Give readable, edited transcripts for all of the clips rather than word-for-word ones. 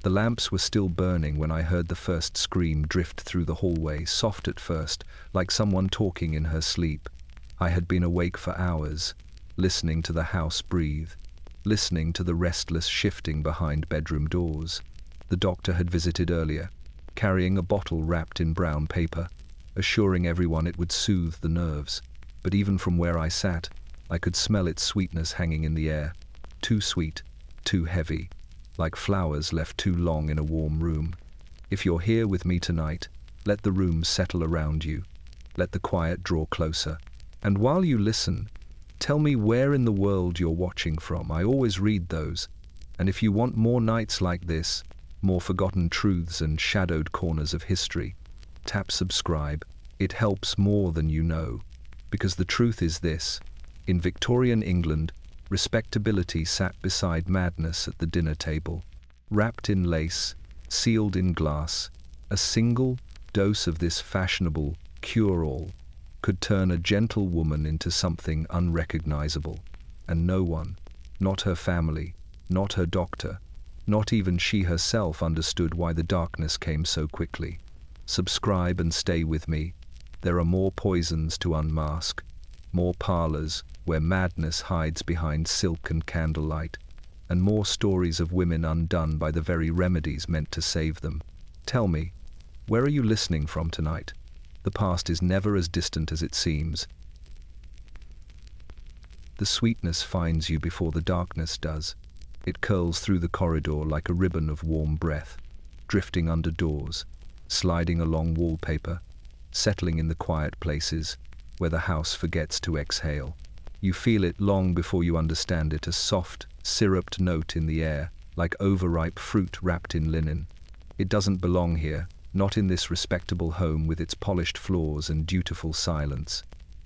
The lamps were still burning when I heard the first scream drift through the hallway, soft at first, like someone talking in her sleep. I had been awake for hours, listening to the house breathe, listening to the restless shifting behind bedroom doors. The doctor had visited earlier, carrying a bottle wrapped in brown paper, assuring everyone it would soothe the nerves. But even from where I sat, I could smell its sweetness hanging in the air. Too sweet, too heavy, like flowers left too long in a warm room. If you're here with me tonight, let the room settle around you. Let the quiet draw closer. And while you listen, tell me where in the world you're watching from. I always read those. And if you want more nights like this, more forgotten truths and shadowed corners of history, tap subscribe. It helps more than you know. Because the truth is this: in Victorian England, respectability sat beside madness at the dinner table. Wrapped in lace, sealed in glass, a single dose of this fashionable cure-all could turn a gentle woman into something unrecognizable. And no one, not her family, not her doctor, not even she herself, understood why the darkness came so quickly. Subscribe and stay with me. There are more poisons to unmask, more parlors where madness hides behind silk and candlelight, and more stories of women undone by the very remedies meant to save them. Tell me, where are you listening from tonight? The past is never as distant as it seems. The sweetness finds you before the darkness does. It curls through the corridor like a ribbon of warm breath, drifting under doors, sliding along wallpaper, settling in the quiet places where the house forgets to exhale. You feel it long before you understand it, a soft, syruped note in the air, like overripe fruit wrapped in linen. It doesn't belong here, not in this respectable home with its polished floors and dutiful silence.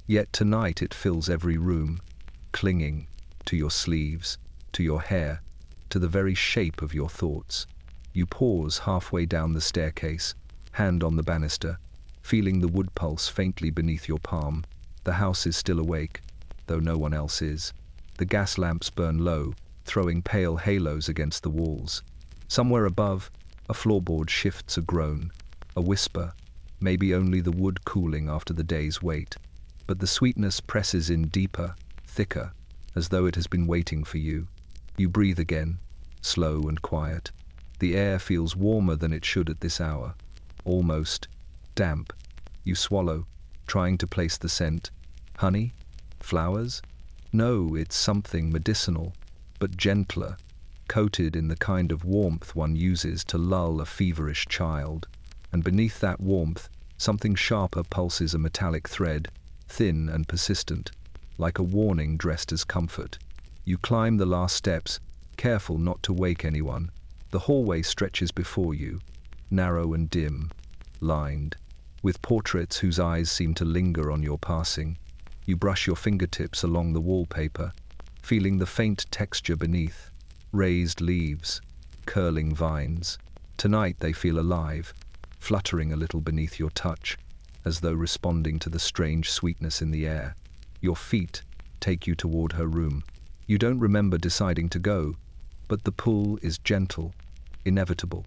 Yet tonight it fills every room, clinging to your sleeves, to your hair, to the very shape of your thoughts. You pause halfway down the staircase, hand on the banister, feeling the wood pulse faintly beneath your palm. The house is still awake, though no one else is. The gas lamps burn low, throwing pale halos against the walls. Somewhere above, a floorboard shifts a groan, a whisper, maybe only the wood cooling after the day's wait. But the sweetness presses in deeper, thicker, as though it has been waiting for you. You breathe again, slow and quiet. The air feels warmer than it should at this hour, almost damp. You swallow, trying to place the scent. Honey? Flowers? No, it's something medicinal, but gentler, coated in the kind of warmth one uses to lull a feverish child. And beneath that warmth, something sharper pulses a metallic thread, thin and persistent, like a warning dressed as comfort. You climb the last steps, careful not to wake anyone. The hallway stretches before you, narrow and dim, lined with portraits whose eyes seem to linger on your passing. You brush your fingertips along the wallpaper, feeling the faint texture beneath. Raised leaves, curling vines. Tonight they feel alive, fluttering a little beneath your touch, as though responding to the strange sweetness in the air. Your feet take you toward her room. You don't remember deciding to go, but the pull is gentle, inevitable.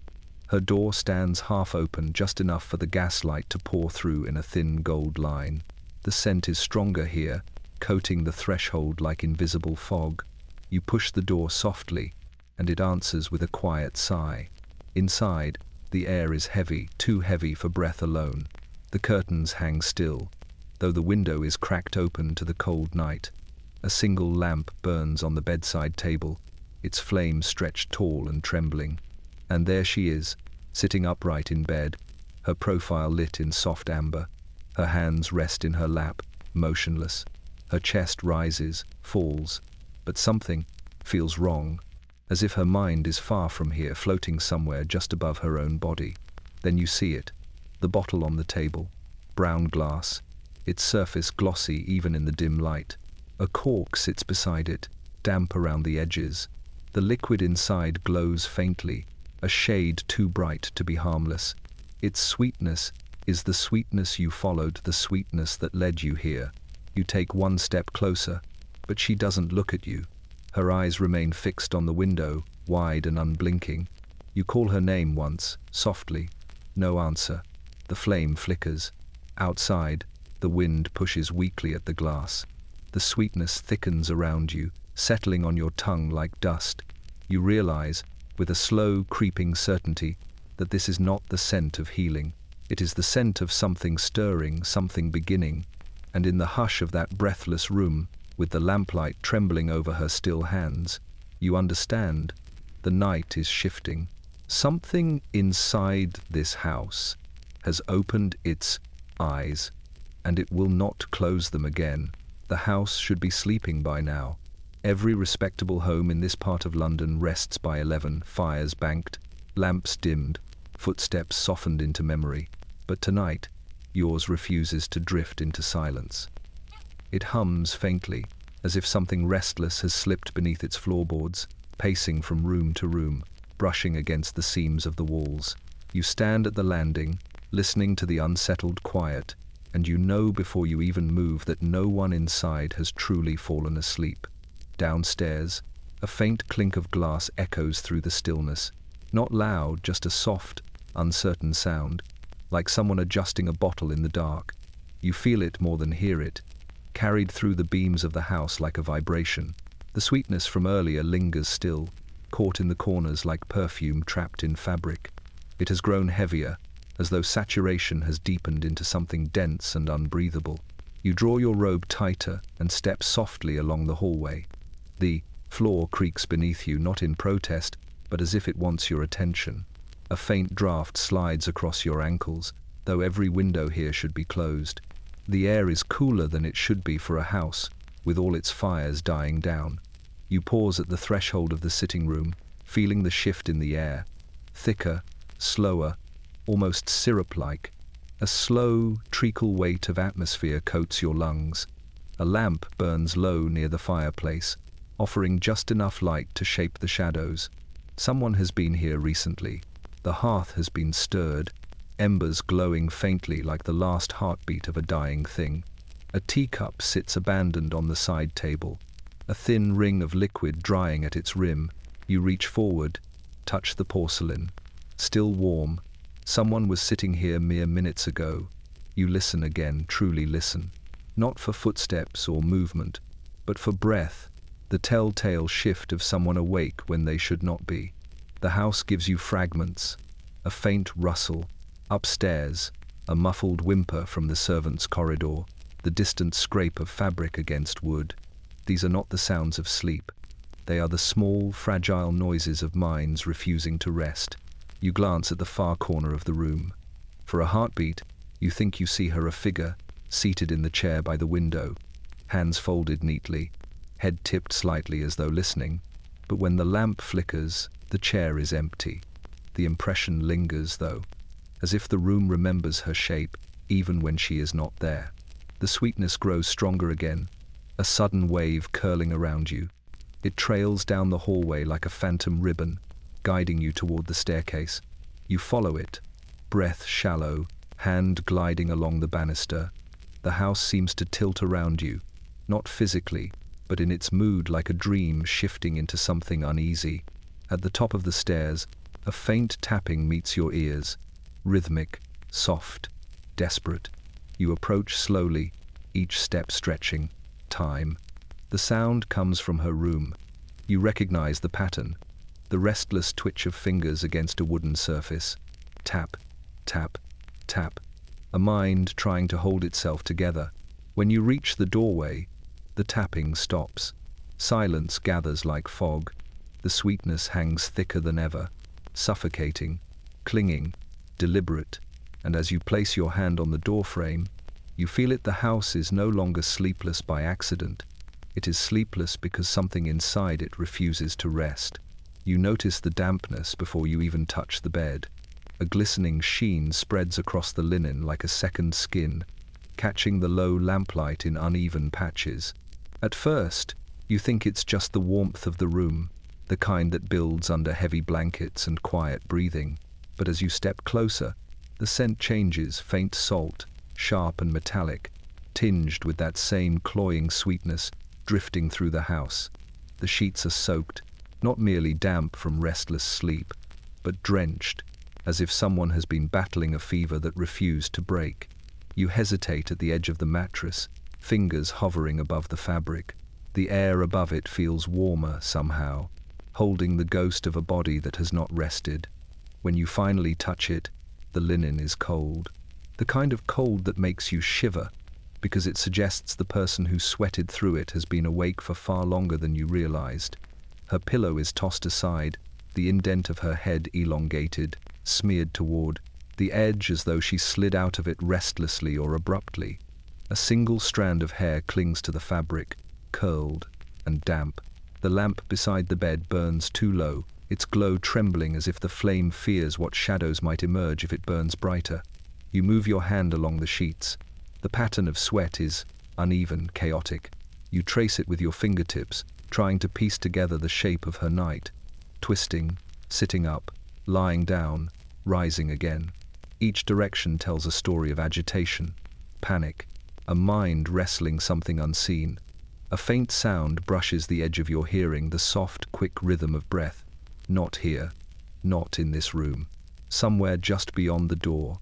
Her door stands half open, just enough for the gaslight to pour through in a thin gold line. The scent is stronger here, coating the threshold like invisible fog. You push the door softly, and it answers with a quiet sigh. Inside, the air is heavy, too heavy for breath alone. The curtains hang still, though the window is cracked open to the cold night. A single lamp burns on the bedside table, its flame stretched tall and trembling. And there she is, sitting upright in bed, her profile lit in soft amber. Her hands rest in her lap, motionless. Her chest rises, falls, but something feels wrong, as if her mind is far from here, floating somewhere just above her own body. Then you see it, the bottle on the table, brown glass, its surface glossy even in the dim light. A cork sits beside it, damp around the edges. The liquid inside glows faintly, a shade too bright to be harmless. Its sweetness is the sweetness you followed, the sweetness that led you here. You take one step closer, but she doesn't look at you. Her eyes remain fixed on the window, wide and unblinking. You call her name once, softly. No answer. The flame flickers. Outside, the wind pushes weakly at the glass. The sweetness thickens around you, settling on your tongue like dust. You realize, with a slow, creeping certainty, that this is not the scent of healing. It is the scent of something stirring, something beginning. And in the hush of that breathless room, with the lamplight trembling over her still hands, you understand. The night is shifting. Something inside this house has opened its eyes, and it will not close them again. The house should be sleeping by now. Every respectable home in this part of London rests by 11, fires banked, lamps dimmed, footsteps softened into memory. But tonight, yours refuses to drift into silence. It hums faintly, as if something restless has slipped beneath its floorboards, pacing from room to room, brushing against the seams of the walls. You stand at the landing, listening to the unsettled quiet, and you know before you even move that no one inside has truly fallen asleep. Downstairs, a faint clink of glass echoes through the stillness. Not loud, just a soft, uncertain sound, like someone adjusting a bottle in the dark. You feel it more than hear it, carried through the beams of the house like a vibration. The sweetness from earlier lingers still, caught in the corners like perfume trapped in fabric. It has grown heavier, as though saturation has deepened into something dense and unbreathable. You draw your robe tighter and step softly along the hallway. The floor creaks beneath you, not in protest, but as if it wants your attention. A faint draft slides across your ankles, though every window here should be closed. The air is cooler than it should be for a house, with all its fires dying down. You pause at the threshold of the sitting room, feeling the shift in the air. Thicker, slower, almost syrup-like. A slow, treacle weight of atmosphere coats your lungs. A lamp burns low near the fireplace, offering just enough light to shape the shadows. Someone has been here recently. The hearth has been stirred, embers glowing faintly like the last heartbeat of a dying thing. A teacup sits abandoned on the side table, a thin ring of liquid drying at its rim. You reach forward, touch the porcelain. Still warm. Someone was sitting here mere minutes ago. You listen again, truly listen. Not for footsteps or movement, but for breath, the telltale shift of someone awake when they should not be. The house gives you fragments, a faint rustle. Upstairs, a muffled whimper from the servants' corridor, the distant scrape of fabric against wood. These are not the sounds of sleep. They are the small, fragile noises of minds refusing to rest. You glance at the far corner of the room. For a heartbeat, you think you see her, a figure, seated in the chair by the window, hands folded neatly, head tipped slightly as though listening. But when the lamp flickers, the chair is empty. The impression lingers, though, as if the room remembers her shape, even when she is not there. The sweetness grows stronger again, a sudden wave curling around you. It trails down the hallway like a phantom ribbon, guiding you toward the staircase. You follow it, breath shallow, hand gliding along the banister. The house seems to tilt around you, not physically, but in its mood, like a dream shifting into something uneasy. At the top of the stairs, a faint tapping meets your ears, rhythmic, soft, desperate. You approach slowly, each step stretching time. The sound comes from her room. You recognize the pattern, the restless twitch of fingers against a wooden surface. Tap, tap, tap. A mind trying to hold itself together. When you reach the doorway, the tapping stops. Silence gathers like fog. The sweetness hangs thicker than ever, suffocating, clinging, deliberate. And as you place your hand on the doorframe, you feel it. The house is no longer sleepless by accident. It is sleepless because something inside it refuses to rest. You notice the dampness before you even touch the bed. A glistening sheen spreads across the linen like a second skin, catching the low lamplight in uneven patches. At first, you think it's just the warmth of the room, the kind that builds under heavy blankets and quiet breathing. But as you step closer, the scent changes, faint salt, sharp and metallic, tinged with that same cloying sweetness, drifting through the house. The sheets are soaked, not merely damp from restless sleep, but drenched, as if someone has been battling a fever that refused to break. You hesitate at the edge of the mattress, fingers hovering above the fabric. The air above it feels warmer somehow, holding the ghost of a body that has not rested. When you finally touch it, the linen is cold. The kind of cold that makes you shiver, because it suggests the person who sweated through it has been awake for far longer than you realized. Her pillow is tossed aside, the indent of her head elongated, smeared toward the edge as though she slid out of it restlessly or abruptly. A single strand of hair clings to the fabric, curled and damp. The lamp beside the bed burns too low, its glow trembling as if the flame fears what shadows might emerge if it burns brighter. You move your hand along the sheets. The pattern of sweat is uneven, chaotic. You trace it with your fingertips, trying to piece together the shape of her night, twisting, sitting up, lying down, rising again. Each direction tells a story of agitation, panic, a mind wrestling something unseen. A faint sound brushes the edge of your hearing, the soft, quick rhythm of breath. Not here, not in this room. Somewhere just beyond the door.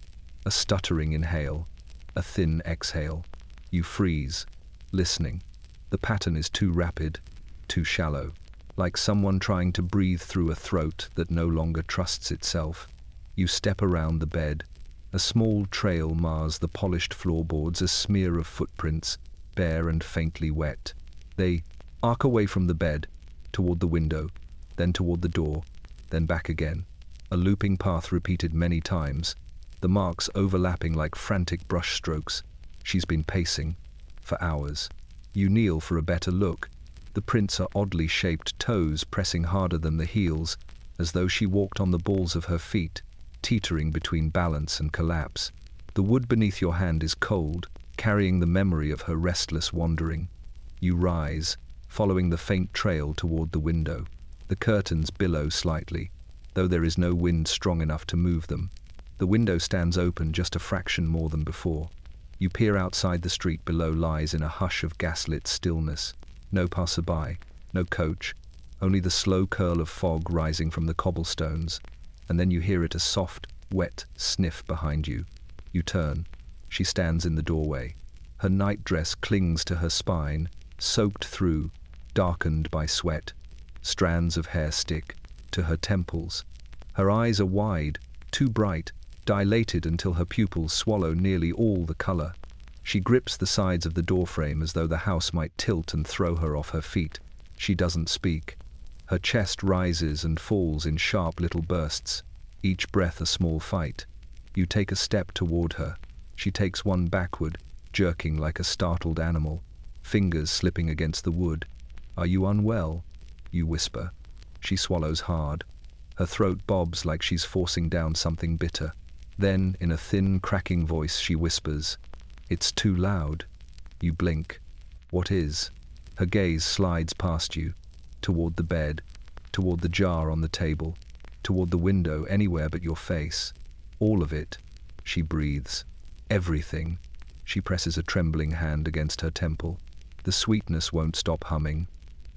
A stuttering inhale, a thin exhale. You freeze, listening. The pattern is too rapid, too shallow, like someone trying to breathe through a throat that no longer trusts itself. You step around the bed. A small trail mars the polished floorboards, a smear of footprints, bare and faintly wet. They arc away from the bed, toward the window, then toward the door, then back again. A looping path repeated many times, the marks overlapping like frantic brushstrokes. She's been pacing for hours. You kneel for a better look. The prints are oddly shaped toes pressing harder than the heels, as though she walked on the balls of her feet, teetering between balance and collapse. The wood beneath your hand is cold, carrying the memory of her restless wandering. You rise, following the faint trail toward the window. The curtains billow slightly, though there is no wind strong enough to move them. The window stands open just a fraction more than before. You peer outside. The street below lies in a hush of gaslit stillness. No passerby, no coach, only the slow curl of fog rising from the cobblestones. And then you hear it, a soft, wet sniff behind you. You turn. She stands in the doorway. Her nightdress clings to her spine, soaked through, darkened by sweat. Strands of hair stick to her temples. Her eyes are wide, too bright, dilated until her pupils swallow nearly all the color. She grips the sides of the doorframe as though the house might tilt and throw her off her feet. She doesn't speak. Her chest rises and falls in sharp little bursts, each breath a small fight. You take a step toward her. She takes one backward, jerking like a startled animal, fingers slipping against the wood. "Are you unwell?" you whisper. She swallows hard. Her throat bobs like she's forcing down something bitter. Then, in a thin, cracking voice, she whispers, "It's too loud." You blink. What is? Her gaze slides past you, toward the bed, toward the jar on the table, toward the window, anywhere but your face. All of it. She breathes. Everything. She presses a trembling hand against her temple. The sweetness won't stop humming,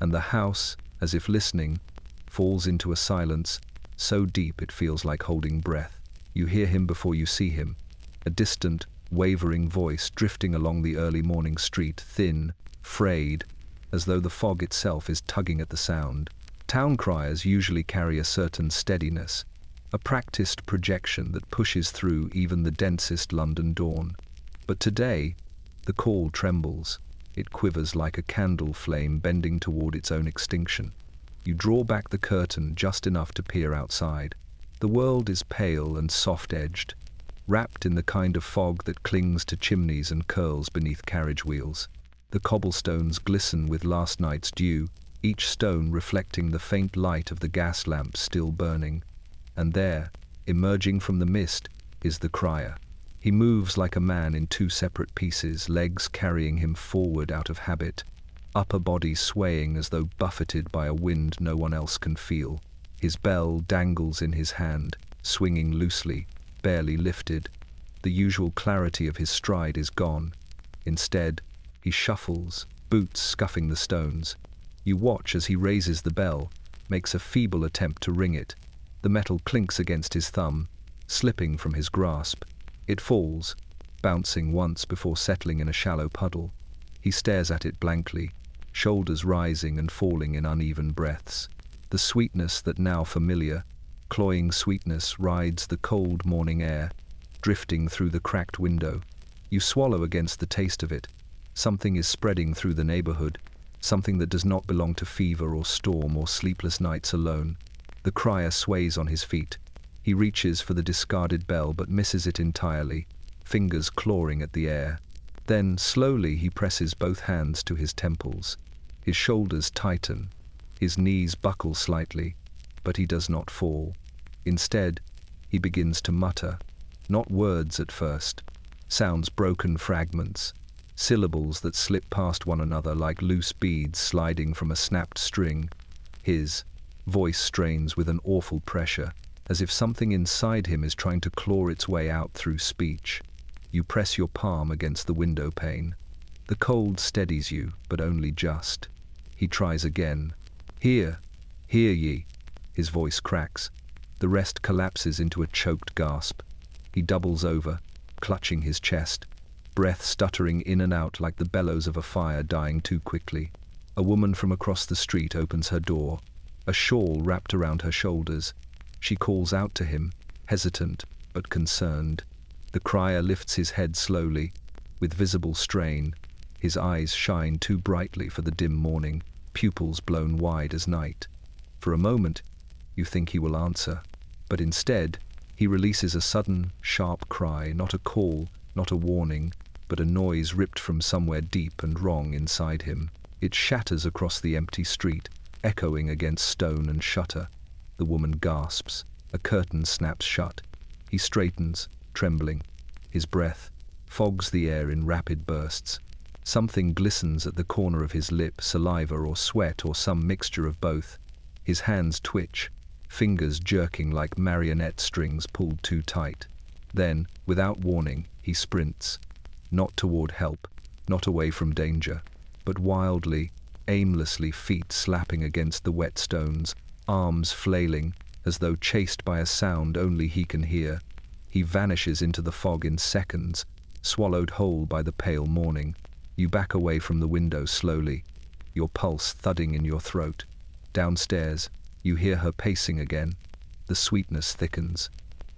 and the house, as if listening, falls into a silence so deep it feels like holding breath. You hear him before you see him, a distant, wavering voice drifting along the early morning street, thin, frayed, as though the fog itself is tugging at the sound. Town criers usually carry a certain steadiness, a practiced projection that pushes through even the densest London dawn. But today, the call trembles. It quivers like a candle flame bending toward its own extinction. You draw back the curtain just enough to peer outside. The world is pale and soft-edged, wrapped in the kind of fog that clings to chimneys and curls beneath carriage wheels. The cobblestones glisten with last night's dew, each stone reflecting the faint light of the gas lamp still burning. And there, emerging from the mist, is the crier. He moves like a man in two separate pieces, legs carrying him forward out of habit, upper body swaying as though buffeted by a wind no one else can feel. His bell dangles in his hand, swinging loosely, barely lifted. The usual clarity of his stride is gone. Instead, he shuffles, boots scuffing the stones. You watch as he raises the bell, makes a feeble attempt to ring it. The metal clinks against his thumb, slipping from his grasp. It falls, bouncing once before settling in a shallow puddle. He stares at it blankly, shoulders rising and falling in uneven breaths. The sweetness that now familiar, cloying sweetness, rides the cold morning air, drifting through the cracked window. You swallow against the taste of it. Something is spreading through the neighborhood, something that does not belong to fever or storm or sleepless nights alone. The crier sways on his feet. He reaches for the discarded bell but misses it entirely, fingers clawing at the air. Then, slowly, he presses both hands to his temples. His shoulders tighten. His knees buckle slightly, but he does not fall. Instead, he begins to mutter, not words at first, sounds, broken fragments, syllables that slip past one another like loose beads sliding from a snapped string. His voice strains with an awful pressure, as if something inside him is trying to claw its way out through speech. You press your palm against the window pane. The cold steadies you, but only just. He tries again. Hear ye. His voice cracks. The rest collapses into a choked gasp. He doubles over, clutching his chest, breath stuttering in and out like the bellows of a fire dying too quickly. A woman from across the street opens her door, a shawl wrapped around her shoulders. She calls out to him, hesitant but concerned. The crier lifts his head slowly, with visible strain. His eyes shine too brightly for the dim morning, pupils blown wide as night. For a moment, you think he will answer, but instead, he releases a sudden, sharp cry, not a call, not a warning, but a noise ripped from somewhere deep and wrong inside him. It shatters across the empty street, echoing against stone and shutter. The woman gasps. A curtain snaps shut. He straightens, trembling. His breath fogs the air in rapid bursts. Something glistens at the corner of his lip, saliva or sweat or some mixture of both. His hands twitch, fingers jerking like marionette strings pulled too tight. Then, without warning, he sprints. Not toward help, not away from danger, but wildly, aimlessly, feet slapping against the wet stones, arms flailing, as though chased by a sound only he can hear. He vanishes into the fog in seconds, swallowed whole by the pale morning. You back away from the window slowly, your pulse thudding in your throat. Downstairs, you hear her pacing again. The sweetness thickens,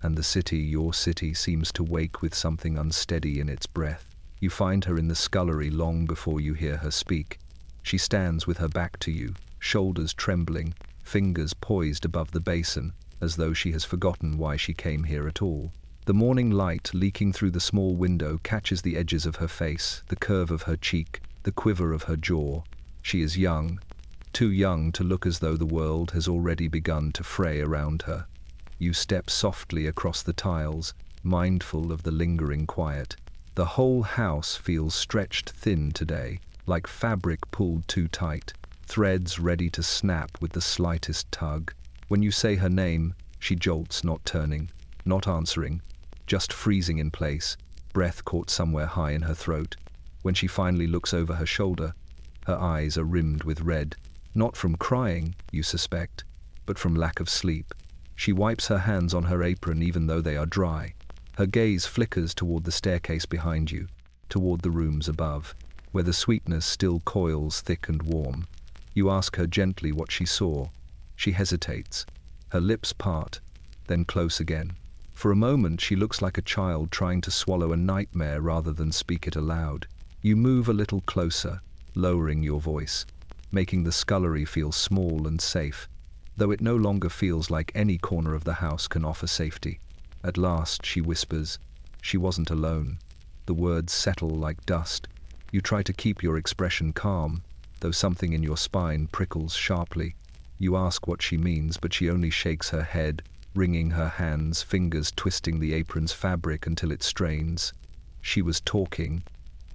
and the city, your city, seems to wake with something unsteady in its breath. You find her in the scullery long before you hear her speak. She stands with her back to you, shoulders trembling, fingers poised above the basin, as though she has forgotten why she came here at all. The morning light leaking through the small window catches the edges of her face, the curve of her cheek, the quiver of her jaw. She is young, too young to look as though the world has already begun to fray around her. You step softly across the tiles, mindful of the lingering quiet. The whole house feels stretched thin today, like fabric pulled too tight, threads ready to snap with the slightest tug. When you say her name, she jolts, not turning, not answering, just freezing in place, breath caught somewhere high in her throat. When she finally looks over her shoulder, her eyes are rimmed with red, not from crying, you suspect, but from lack of sleep. She wipes her hands on her apron even though they are dry. Her gaze flickers toward the staircase behind you, toward the rooms above, where the sweetness still coils thick and warm. You ask her gently what she saw. She hesitates. Her lips part, then close again. For a moment she looks like a child trying to swallow a nightmare rather than speak it aloud. You move a little closer, lowering your voice, making the scullery feel small and safe, though it no longer feels like any corner of the house can offer safety. At last, she whispers, she wasn't alone. The words settle like dust. You try to keep your expression calm, though something in your spine prickles sharply. You ask what she means, but she only shakes her head, wringing her hands, fingers twisting the apron's fabric until it strains. She was talking,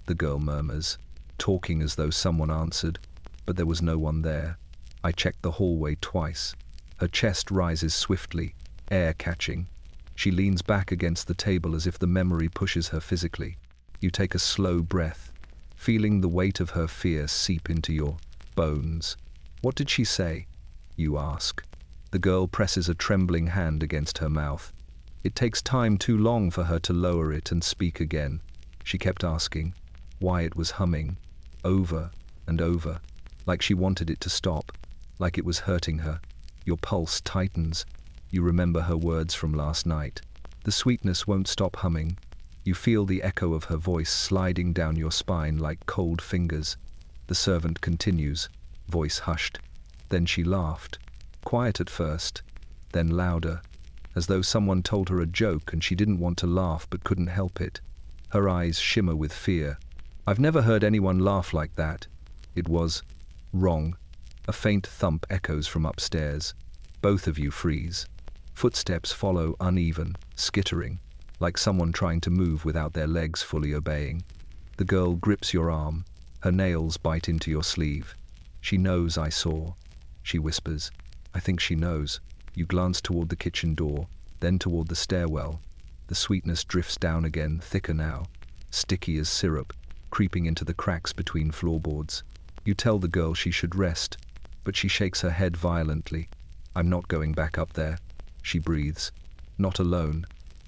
the girl murmurs, talking as though someone answered, but there was no one there. I checked the hallway twice. Her chest rises swiftly, air catching. She leans back against the table as if the memory pushes her physically. You take a slow breath, feeling the weight of her fear seep into your bones. What did she say? You ask. The girl presses a trembling hand against her mouth. It takes time too long for her to lower it and speak again. She kept asking why it was humming, over and over, like she wanted it to stop, like it was hurting her. Your pulse tightens. You remember her words from last night. The sweetness won't stop humming. You feel the echo of her voice sliding down your spine like cold fingers. The servant continues, voice hushed. Then she laughed. Quiet at first, then louder, as though someone told her a joke and she didn't want to laugh but couldn't help it. Her eyes shimmer with fear. I've never heard anyone laugh like that. It was wrong. A faint thump echoes from upstairs. Both of you freeze. Footsteps follow, uneven, skittering, like someone trying to move without their legs fully obeying. The girl grips your arm. Her nails bite into your sleeve. She knows I saw. She whispers. I think she knows. You glance toward the kitchen door, then toward the stairwell. The sweetness drifts down again, thicker now, sticky as syrup, creeping into the cracks between floorboards. You tell the girl she should rest, but she shakes her head violently. I'm not going back up there. She breathes. Not alone.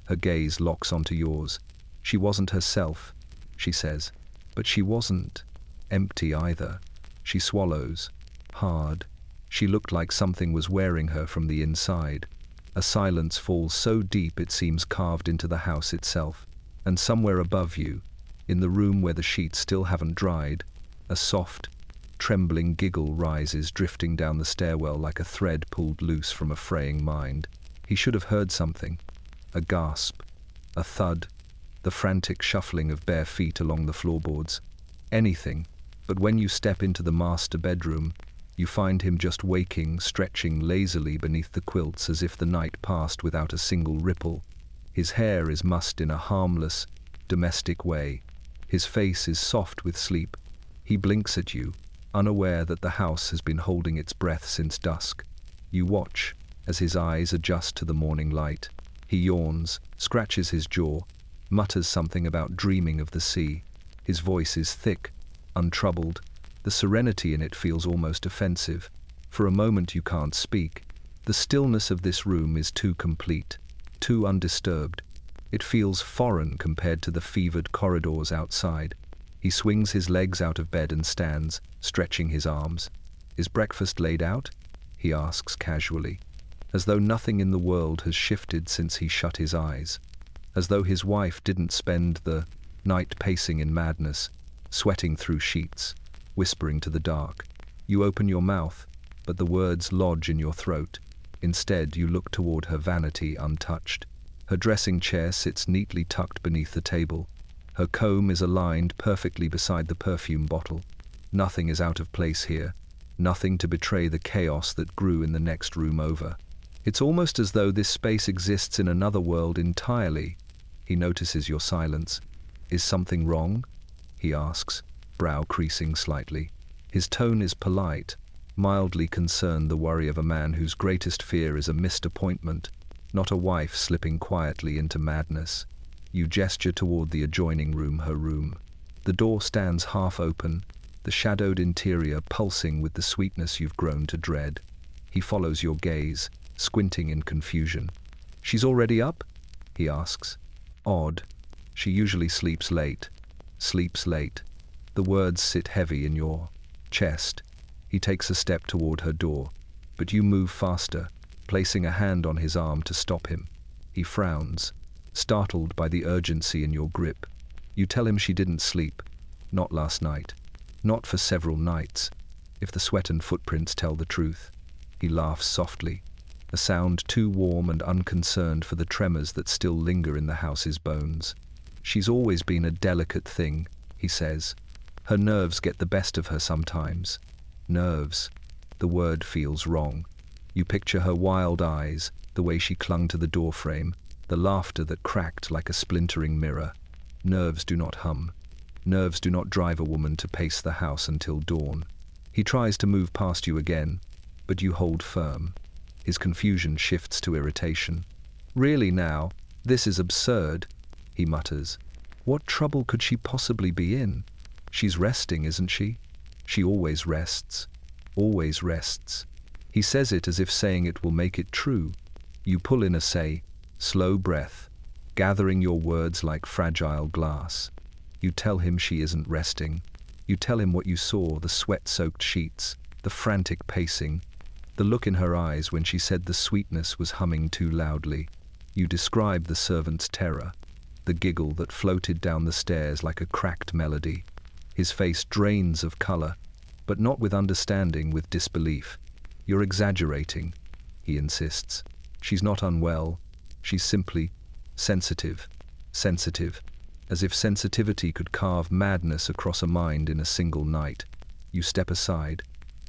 Her gaze locks onto yours. She wasn't herself, she says. But she wasn't empty either. She swallows. Hard. She looked like something was wearing her from the inside. A silence falls so deep it seems carved into the house itself. And somewhere above you, in the room where the sheets still haven't dried, a soft, trembling giggle rises, drifting down the stairwell like a thread pulled loose from a fraying mind. He should have heard something. A gasp, a thud, the frantic shuffling of bare feet along the floorboards. Anything, but when you step into the master bedroom, you find him just waking, stretching lazily beneath the quilts as if the night passed without a single ripple. His hair is mussed in a harmless, domestic way. His face is soft with sleep. He blinks at you, unaware that the house has been holding its breath since dusk. You watch as his eyes adjust to the morning light. He yawns, scratches his jaw, mutters something about dreaming of the sea. His voice is thick, untroubled. The serenity in it feels almost offensive. For a moment you can't speak. The stillness of this room is too complete, too undisturbed. It feels foreign compared to the fevered corridors outside. He swings his legs out of bed and stands, stretching his arms. Is breakfast laid out? He asks casually, as though nothing in the world has shifted since he shut his eyes, as though his wife didn't spend the night pacing in madness, sweating through sheets, whispering to the dark. You open your mouth, but the words lodge in your throat. Instead, you look toward her vanity untouched. Her dressing chair sits neatly tucked beneath the table. Her comb is aligned perfectly beside the perfume bottle. Nothing is out of place here, nothing to betray the chaos that grew in the next room over. It's almost as though this space exists in another world entirely. He notices your silence. Is something wrong? He asks, brow creasing slightly. His tone is polite, mildly concerned, the worry of a man whose greatest fear is a missed appointment, not a wife slipping quietly into madness. You gesture toward the adjoining room, her room. The door stands half open, the shadowed interior pulsing with the sweetness you've grown to dread. He follows your gaze, squinting in confusion. She's already up? He asks. Odd. She usually sleeps late. Sleeps late. The words sit heavy in your chest. He takes a step toward her door, but you move faster, placing a hand on his arm to stop him. He frowns, startled by the urgency in your grip. You tell him she didn't sleep. Not last night. Not for several nights, if the sweat and footprints tell the truth. He laughs softly, a sound too warm and unconcerned for the tremors that still linger in the house's bones. She's always been a delicate thing, he says. Her nerves get the best of her sometimes. Nerves. The word feels wrong. You picture her wild eyes, the way she clung to the doorframe, the laughter that cracked like a splintering mirror. Nerves do not hum. Nerves do not drive a woman to pace the house until dawn. He tries to move past you again, but you hold firm. His confusion shifts to irritation. Really now, this is absurd, he mutters. What trouble could she possibly be in? She's resting, isn't she? She always rests. Always rests. He says it as if saying it will make it true. You pull in a slow breath, gathering your words like fragile glass. You tell him she isn't resting. You tell him what you saw, the sweat-soaked sheets, the frantic pacing, the look in her eyes when she said the sweetness was humming too loudly. You describe the servant's terror, the giggle that floated down the stairs like a cracked melody. His face drains of color, but not with understanding, with disbelief. You're exaggerating, he insists. She's not unwell. She's simply sensitive, as if sensitivity could carve madness across a mind in a single night. You step aside.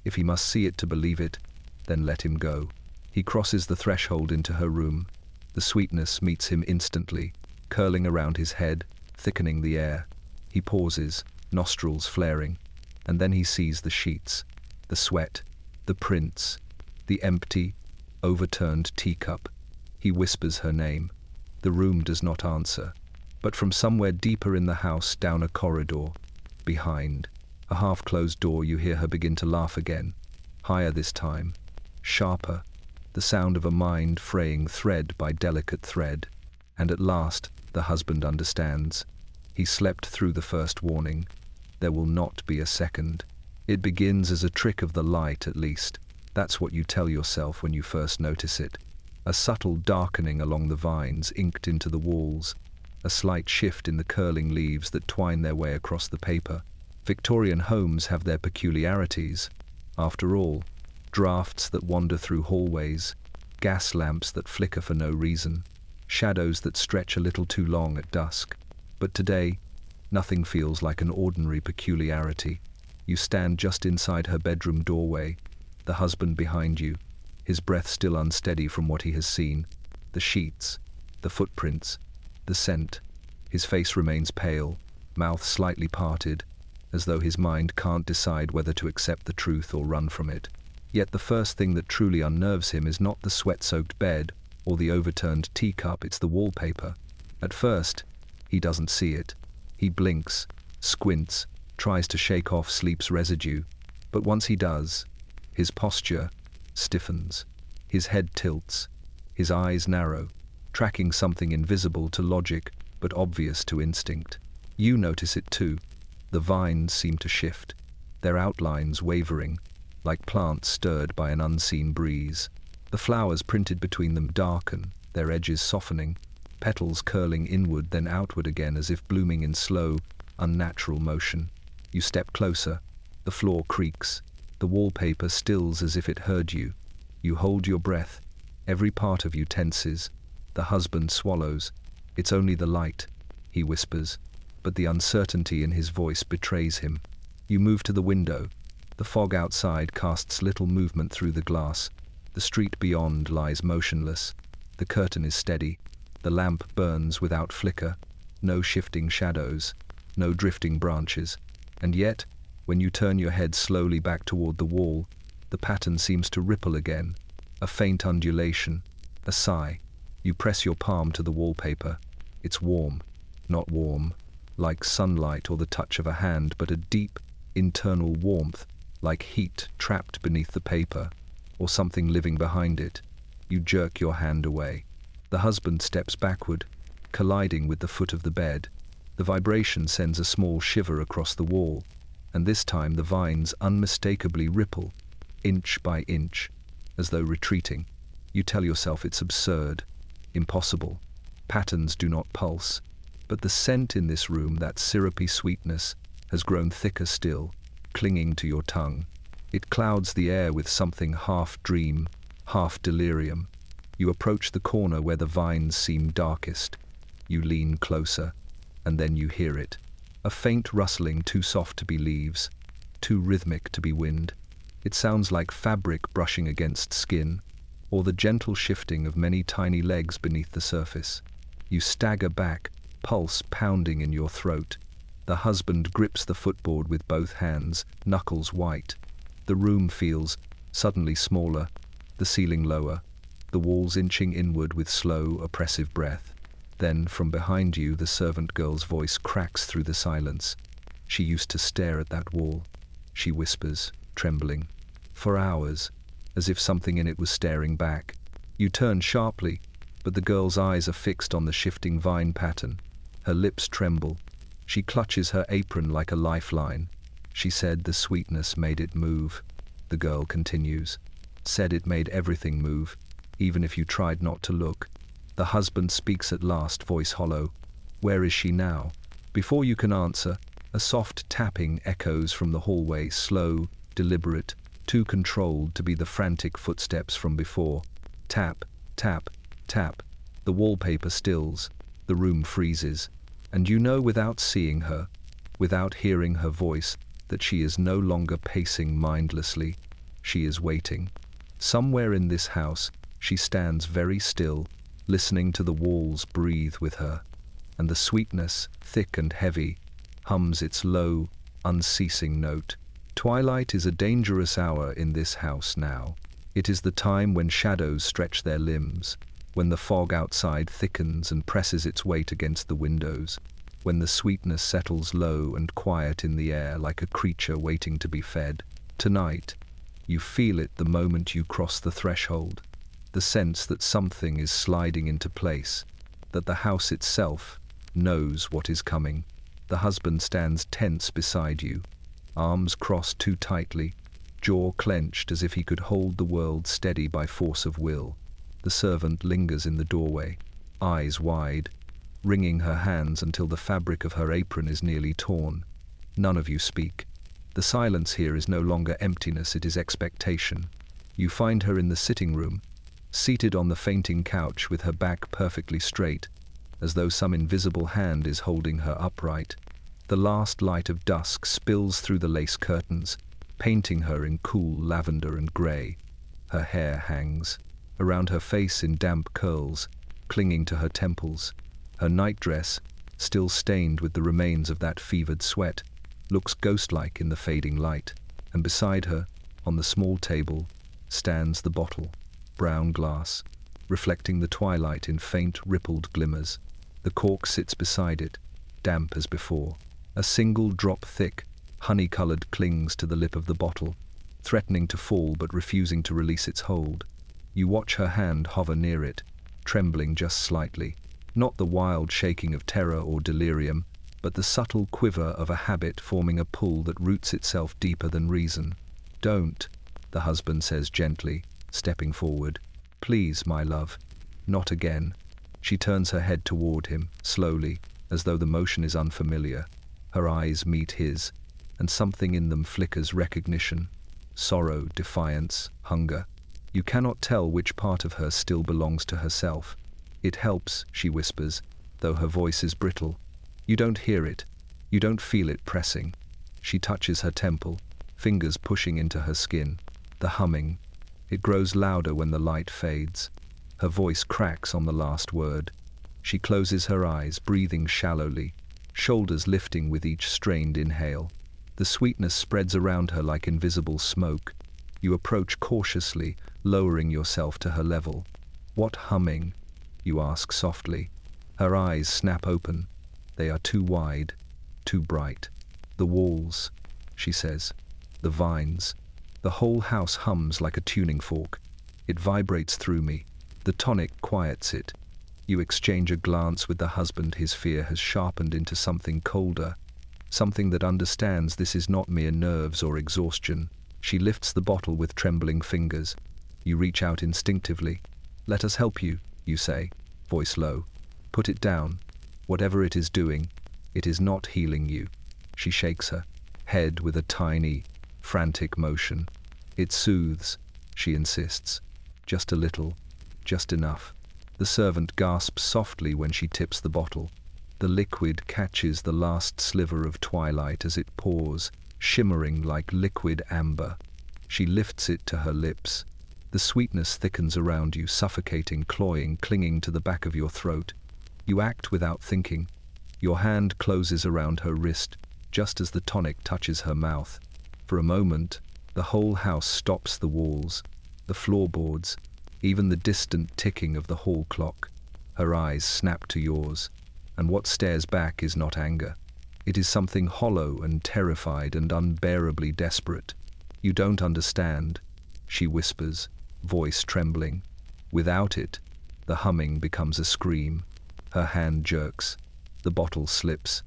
If he must see it to believe it, then let him go. He crosses the threshold into her room. The sweetness meets him instantly, curling around his head, thickening the air. He pauses, nostrils flaring, and then he sees the sheets, the sweat, the prints, the empty, overturned teacup. He whispers her name. The room does not answer, but from somewhere deeper in the house, down a corridor, behind a half-closed door, you hear her begin to laugh again, higher this time, sharper, the sound of a mind fraying thread by delicate thread. And at last, the husband understands. He slept through the first warning. There will not be a second. It begins as a trick of the light, at least. That's what you tell yourself when you first notice it. A subtle darkening along the vines inked into the walls, a slight shift in the curling leaves that twine their way across the paper. Victorian homes have their peculiarities. After all, drafts that wander through hallways, gas lamps that flicker for no reason, shadows that stretch a little too long at dusk. But today, nothing feels like an ordinary peculiarity. You stand just inside her bedroom doorway, the husband behind you, his breath still unsteady from what he has seen, the sheets, the footprints, the scent. His face remains pale, mouth slightly parted, as though his mind can't decide whether to accept the truth or run from it. Yet the first thing that truly unnerves him is not the sweat-soaked bed or the overturned teacup, it's the wallpaper. At first, he doesn't see it. He blinks, squints, tries to shake off sleep's residue, but once he does, his posture stiffens, his head tilts, his eyes narrow, tracking something invisible to logic but obvious to instinct. You notice it too. The vines seem to shift, their outlines wavering, like plants stirred by an unseen breeze. The flowers printed between them darken, their edges softening, petals curling inward then outward again as if blooming in slow, unnatural motion. You step closer. The floor creaks. The wallpaper stills as if it heard you. You hold your breath. Every part of you tenses. The husband swallows. It's only the light, he whispers, but the uncertainty in his voice betrays him. You move to the window. The fog outside casts little movement through the glass. The street beyond lies motionless. The curtain is steady. The lamp burns without flicker. No shifting shadows. No drifting branches. And yet, when you turn your head slowly back toward the wall, the pattern seems to ripple again. A faint undulation. A sigh. You press your palm to the wallpaper. It's warm. Not warm, like sunlight or the touch of a hand, but a deep, internal warmth, like heat trapped beneath the paper, or something living behind it. You jerk your hand away. The husband steps backward, colliding with the foot of the bed. The vibration sends a small shiver across the wall, and this time the vines unmistakably ripple, inch by inch, as though retreating. You tell yourself it's absurd, impossible. Patterns do not pulse. But the scent in this room, that syrupy sweetness, has grown thicker still, clinging to your tongue. It clouds the air with something half dream, half delirium. You approach the corner where the vines seem darkest. You lean closer, and then you hear it. A faint rustling, too soft to be leaves, too rhythmic to be wind. It sounds like fabric brushing against skin, or the gentle shifting of many tiny legs beneath the surface. You stagger back, pulse pounding in your throat. The husband grips the footboard with both hands, knuckles white. The room feels suddenly smaller, the ceiling lower, the walls inching inward with slow, oppressive breath. Then, from behind you, the servant girl's voice cracks through the silence. She used to stare at that wall. She whispers, trembling. For hours, as if something in it was staring back. You turn sharply, but the girl's eyes are fixed on the shifting vine pattern. Her lips tremble. She clutches her apron like a lifeline. She said the sweetness made it move. The girl continues. Said it made everything move, even if you tried not to look. The husband speaks at last, voice hollow. Where is she now? Before you can answer, a soft tapping echoes from the hallway, slow, deliberate, too controlled to be the frantic footsteps from before. Tap, tap, tap. The wallpaper stills. The room freezes. And you know without seeing her, without hearing her voice, that she is no longer pacing mindlessly. She is waiting. Somewhere in this house, she stands very still, listening to the walls breathe with her. And the sweetness, thick and heavy, hums its low, unceasing note. Twilight is a dangerous hour in this house now. It is the time when shadows stretch their limbs, when the fog outside thickens and presses its weight against the windows, when the sweetness settles low and quiet in the air like a creature waiting to be fed. Tonight, you feel it the moment you cross the threshold, the sense that something is sliding into place, that the house itself knows what is coming. The husband stands tense beside you, arms crossed too tightly, jaw clenched as if he could hold the world steady by force of will. The servant lingers in the doorway, eyes wide, wringing her hands until the fabric of her apron is nearly torn. None of you speak. The silence here is no longer emptiness, it is expectation. You find her in the sitting room, seated on the fainting couch with her back perfectly straight, as though some invisible hand is holding her upright. The last light of dusk spills through the lace curtains, painting her in cool lavender and grey. Her hair hangs around her face in damp curls, clinging to her temples. Her nightdress, still stained with the remains of that fevered sweat, looks ghost-like in the fading light, and beside her, on the small table, stands the bottle, brown glass, reflecting the twilight in faint, rippled glimmers. The cork sits beside it, damp as before. A single drop thick, honey-coloured clings to the lip of the bottle, threatening to fall but refusing to release its hold. You watch her hand hover near it, trembling just slightly, not the wild shaking of terror or delirium, but the subtle quiver of a habit forming a pull that roots itself deeper than reason. Don't, the husband says gently, stepping forward. Please, my love, not again. She turns her head toward him, slowly, as though the motion is unfamiliar. Her eyes meet his, and something in them flickers recognition. Sorrow, defiance, hunger. You cannot tell which part of her still belongs to herself. It helps, she whispers, though her voice is brittle. You don't hear it. You don't feel it pressing. She touches her temple, fingers pushing into her skin. The humming. It grows louder when the light fades. Her voice cracks on the last word. She closes her eyes, breathing shallowly, shoulders lifting with each strained inhale. The sweetness spreads around her like invisible smoke. You approach cautiously, lowering yourself to her level. What humming? You ask softly. Her eyes snap open. They are too wide, too bright. The walls, she says. The vines. The whole house hums like a tuning fork. It vibrates through me. The tonic quiets it. You exchange a glance with the husband. His fear has sharpened into something colder, something that understands this is not mere nerves or exhaustion. She lifts the bottle with trembling fingers. You reach out instinctively. Let us help you, you say, voice low. Put it down. Whatever it is doing, it is not healing you. She shakes her head with a tiny, frantic motion. It soothes, she insists. Just a little, just enough. The servant gasps softly when she tips the bottle. The liquid catches the last sliver of twilight as it pours, shimmering like liquid amber. She lifts it to her lips. The sweetness thickens around you, suffocating, cloying, clinging to the back of your throat. You act without thinking. Your hand closes around her wrist, just as the tonic touches her mouth. For a moment, the whole house stops, the walls, the floorboards, even the distant ticking of the hall clock. Her eyes snap to yours, and what stares back is not anger. It is something hollow and terrified and unbearably desperate. You don't understand, she whispers. voice trembling. Without it, the humming becomes a scream. Her hand jerks. The bottle slips.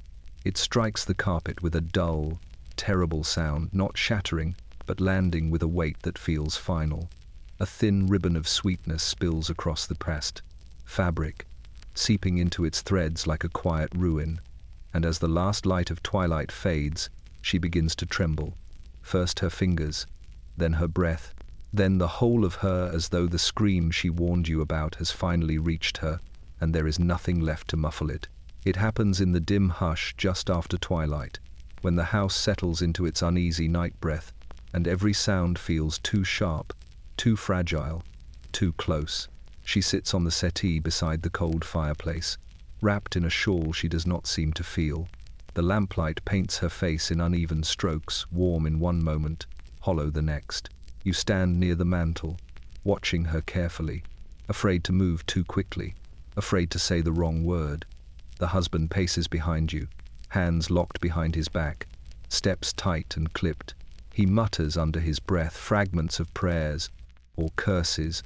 It strikes the carpet with a dull, terrible sound, not shattering, but landing with a weight that feels final. A thin ribbon of sweetness spills across the pressed fabric, seeping into its threads like a quiet ruin, and as the last light of twilight fades, she begins to tremble. First her fingers, then her breath, then the whole of her, as though the scream she warned you about has finally reached her, and there is nothing left to muffle it. It happens in the dim hush just after twilight, when the house settles into its uneasy night breath, and every sound feels too sharp, too fragile, too close. She sits on the settee beside the cold fireplace, wrapped in a shawl she does not seem to feel. The lamplight paints her face in uneven strokes, warm in one moment, hollow the next. You stand near the mantel, watching her carefully, afraid to move too quickly, afraid to say the wrong word. The husband paces behind you, hands locked behind his back, steps tight and clipped. He mutters under his breath fragments of prayers, or curses,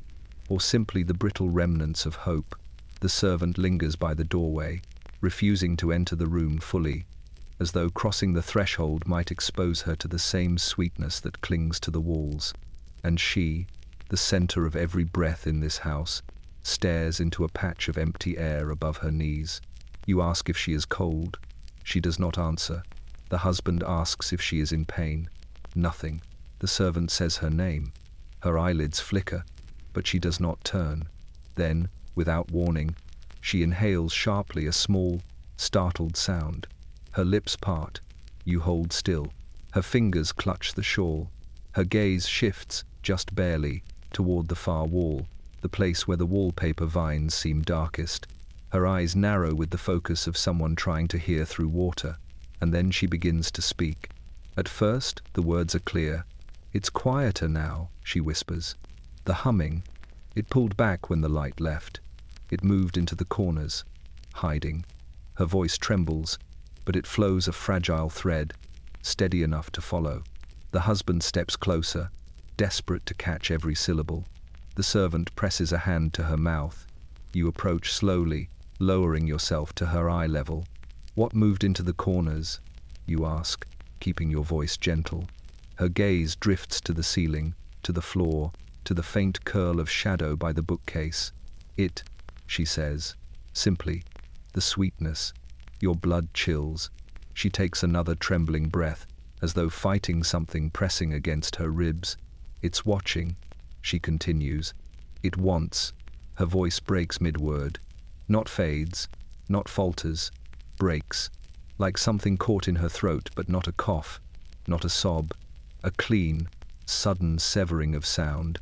or simply the brittle remnants of hope. The servant lingers by the doorway, refusing to enter the room fully, as though crossing the threshold might expose her to the same sweetness that clings to the walls. And she, the center of every breath in this house, stares into a patch of empty air above her knees. You ask if she is cold. She does not answer. The husband asks if she is in pain. Nothing. The servant says her name. Her eyelids flicker, but she does not turn. Then, without warning, she inhales sharply a small, startled sound. Her lips part. You hold still. Her fingers clutch the shawl. Her gaze shifts, just barely, toward the far wall, the place where the wallpaper vines seem darkest. Her eyes narrow with the focus of someone trying to hear through water, and then she begins to speak. At first, the words are clear. "It's quieter now," she whispers. The humming, it pulled back when the light left. It moved into the corners, hiding. Her voice trembles, but it flows a fragile thread, steady enough to follow. The husband steps closer, desperate to catch every syllable. The servant presses a hand to her mouth. You approach slowly, lowering yourself to her eye level. "What moved into the corners?" you ask, keeping your voice gentle. Her gaze drifts to the ceiling, to the floor, to the faint curl of shadow by the bookcase. "It," she says, simply, "the sweetness." Your blood chills. She takes another trembling breath, as though fighting something pressing against her ribs. "It's watching," she continues. "It wants." Her voice breaks mid-word. Not fades, not falters, breaks, like something caught in her throat, but not a cough, not a sob, a clean, sudden severing of sound,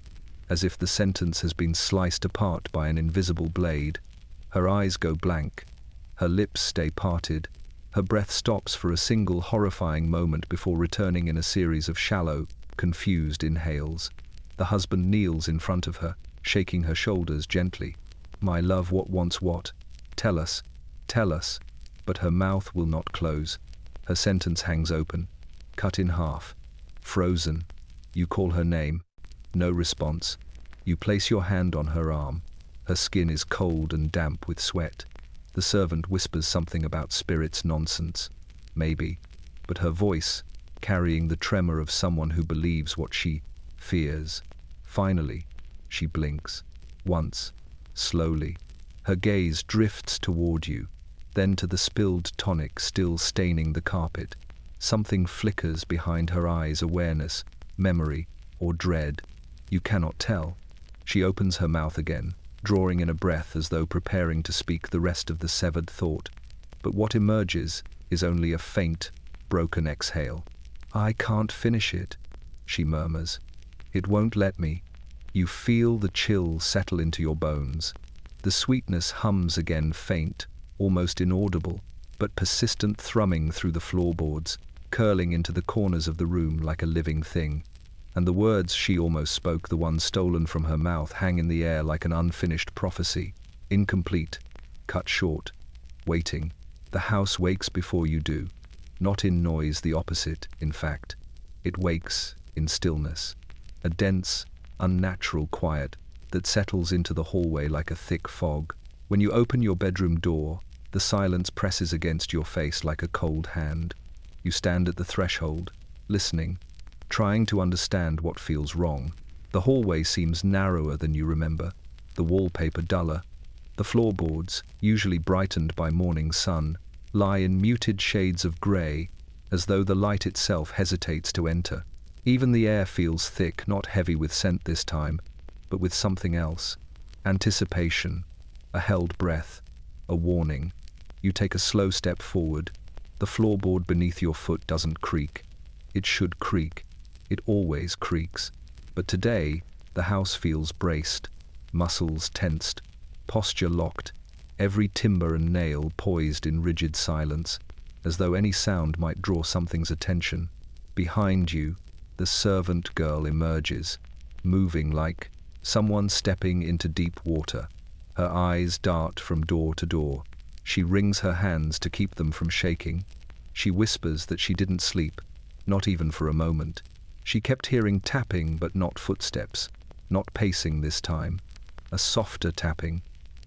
as if the sentence has been sliced apart by an invisible blade. Her eyes go blank, her lips stay parted, her breath stops for a single horrifying moment before returning in a series of shallow, confused inhales. The husband kneels in front of her, shaking her shoulders gently. "My love, what wants what? Tell us, tell us." But her mouth will not close. Her sentence hangs open, cut in half, frozen. You call her name. No response. You place your hand on her arm. Her skin is cold and damp with sweat. The servant whispers something about spirits nonsense. Maybe. But her voice, carrying the tremor of someone who believes what she fears. Finally, she blinks. Once, slowly. Her gaze drifts toward you, then to the spilled tonic still staining the carpet. Something flickers behind her eyes, awareness, memory, or dread. You cannot tell. She opens her mouth again, drawing in a breath as though preparing to speak the rest of the severed thought. But what emerges is only a faint, broken exhale. "I can't finish it," she murmurs. "It won't let me." You feel the chill settle into your bones. The sweetness hums again, faint, almost inaudible, but persistent, thrumming through the floorboards, curling into the corners of the room like a living thing. And the words she almost spoke, the ones stolen from her mouth, hang in the air like an unfinished prophecy, incomplete, cut short, waiting. The house wakes before you do. Not in noise, the opposite, in fact. It wakes in stillness. A dense, unnatural quiet that settles into the hallway like a thick fog. When you open your bedroom door, the silence presses against your face like a cold hand. You stand at the threshold, listening, trying to understand what feels wrong. The hallway seems narrower than you remember, the wallpaper duller. The floorboards, usually brightened by morning sun, lie in muted shades of grey, as though the light itself hesitates to enter. Even the air feels thick, not heavy with scent this time, but with something else. Anticipation, a held breath, a warning. You take a slow step forward. The floorboard beneath your foot doesn't creak. It should creak. It always creaks. But today, the house feels braced, muscles tensed, posture locked, every timber and nail poised in rigid silence, as though any sound might draw something's attention. Behind you, the servant girl emerges, moving like someone stepping into deep water. Her eyes dart from door to door. She wrings her hands to keep them from shaking. She whispers that she didn't sleep, not even for a moment. She kept hearing tapping, but not footsteps, not pacing this time. A softer tapping,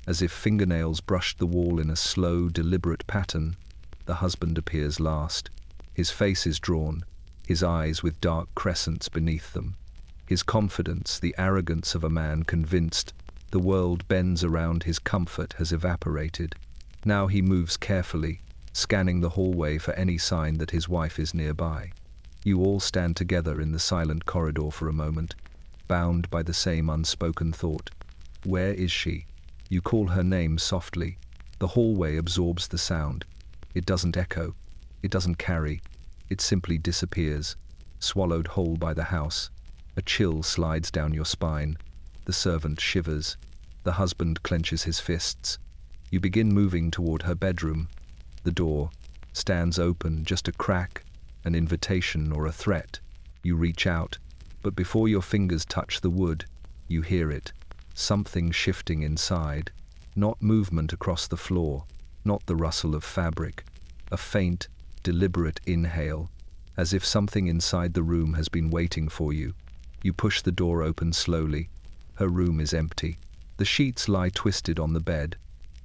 as if fingernails brushed the wall in a slow, deliberate pattern. The husband appears last. His face is drawn, his eyes with dark crescents beneath them. His confidence, the arrogance of a man convinced the world bends around his comfort, has evaporated. Now he moves carefully, scanning the hallway for any sign that his wife is nearby. You all stand together in the silent corridor for a moment, bound by the same unspoken thought. Where is she? You call her name softly. The hallway absorbs the sound. It doesn't echo. It doesn't carry. It simply disappears, swallowed whole by the house. A chill slides down your spine. The servant shivers. The husband clenches his fists. You begin moving toward her bedroom. The door stands open, just a crack, an invitation or a threat. You reach out, but before your fingers touch the wood, you hear it. Something shifting inside. Not movement across the floor, not the rustle of fabric. A faint, deliberate inhale, as if something inside the room has been waiting for you. You push the door open slowly. Her room is empty. The sheets lie twisted on the bed,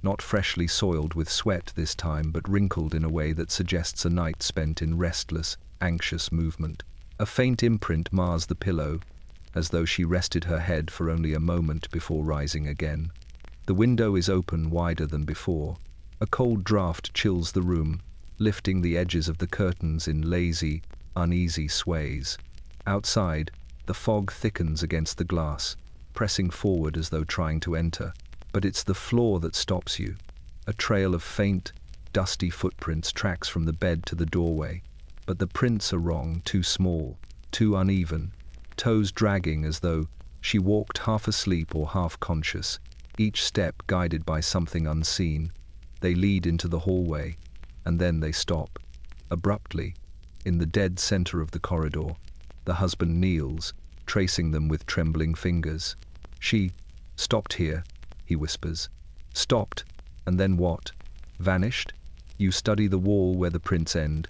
not freshly soiled with sweat this time, but wrinkled in a way that suggests a night spent in restless, anxious movement. A faint imprint mars the pillow, as though she rested her head for only a moment before rising again. The window is open wider than before. A cold draft chills the room, lifting the edges of the curtains in lazy, uneasy sways. Outside, the fog thickens against the glass, pressing forward as though trying to enter. But it's the floor that stops you. A trail of faint, dusty footprints tracks from the bed to the doorway. But the prints are wrong, too small, too uneven, toes dragging as though she walked half asleep or half conscious, each step guided by something unseen. They lead into the hallway, and then they stop. Abruptly, in the dead center of the corridor, the husband kneels, tracing them with trembling fingers. She stopped here, he whispers. Stopped, and then what? Vanished? You study the wall where the prints end.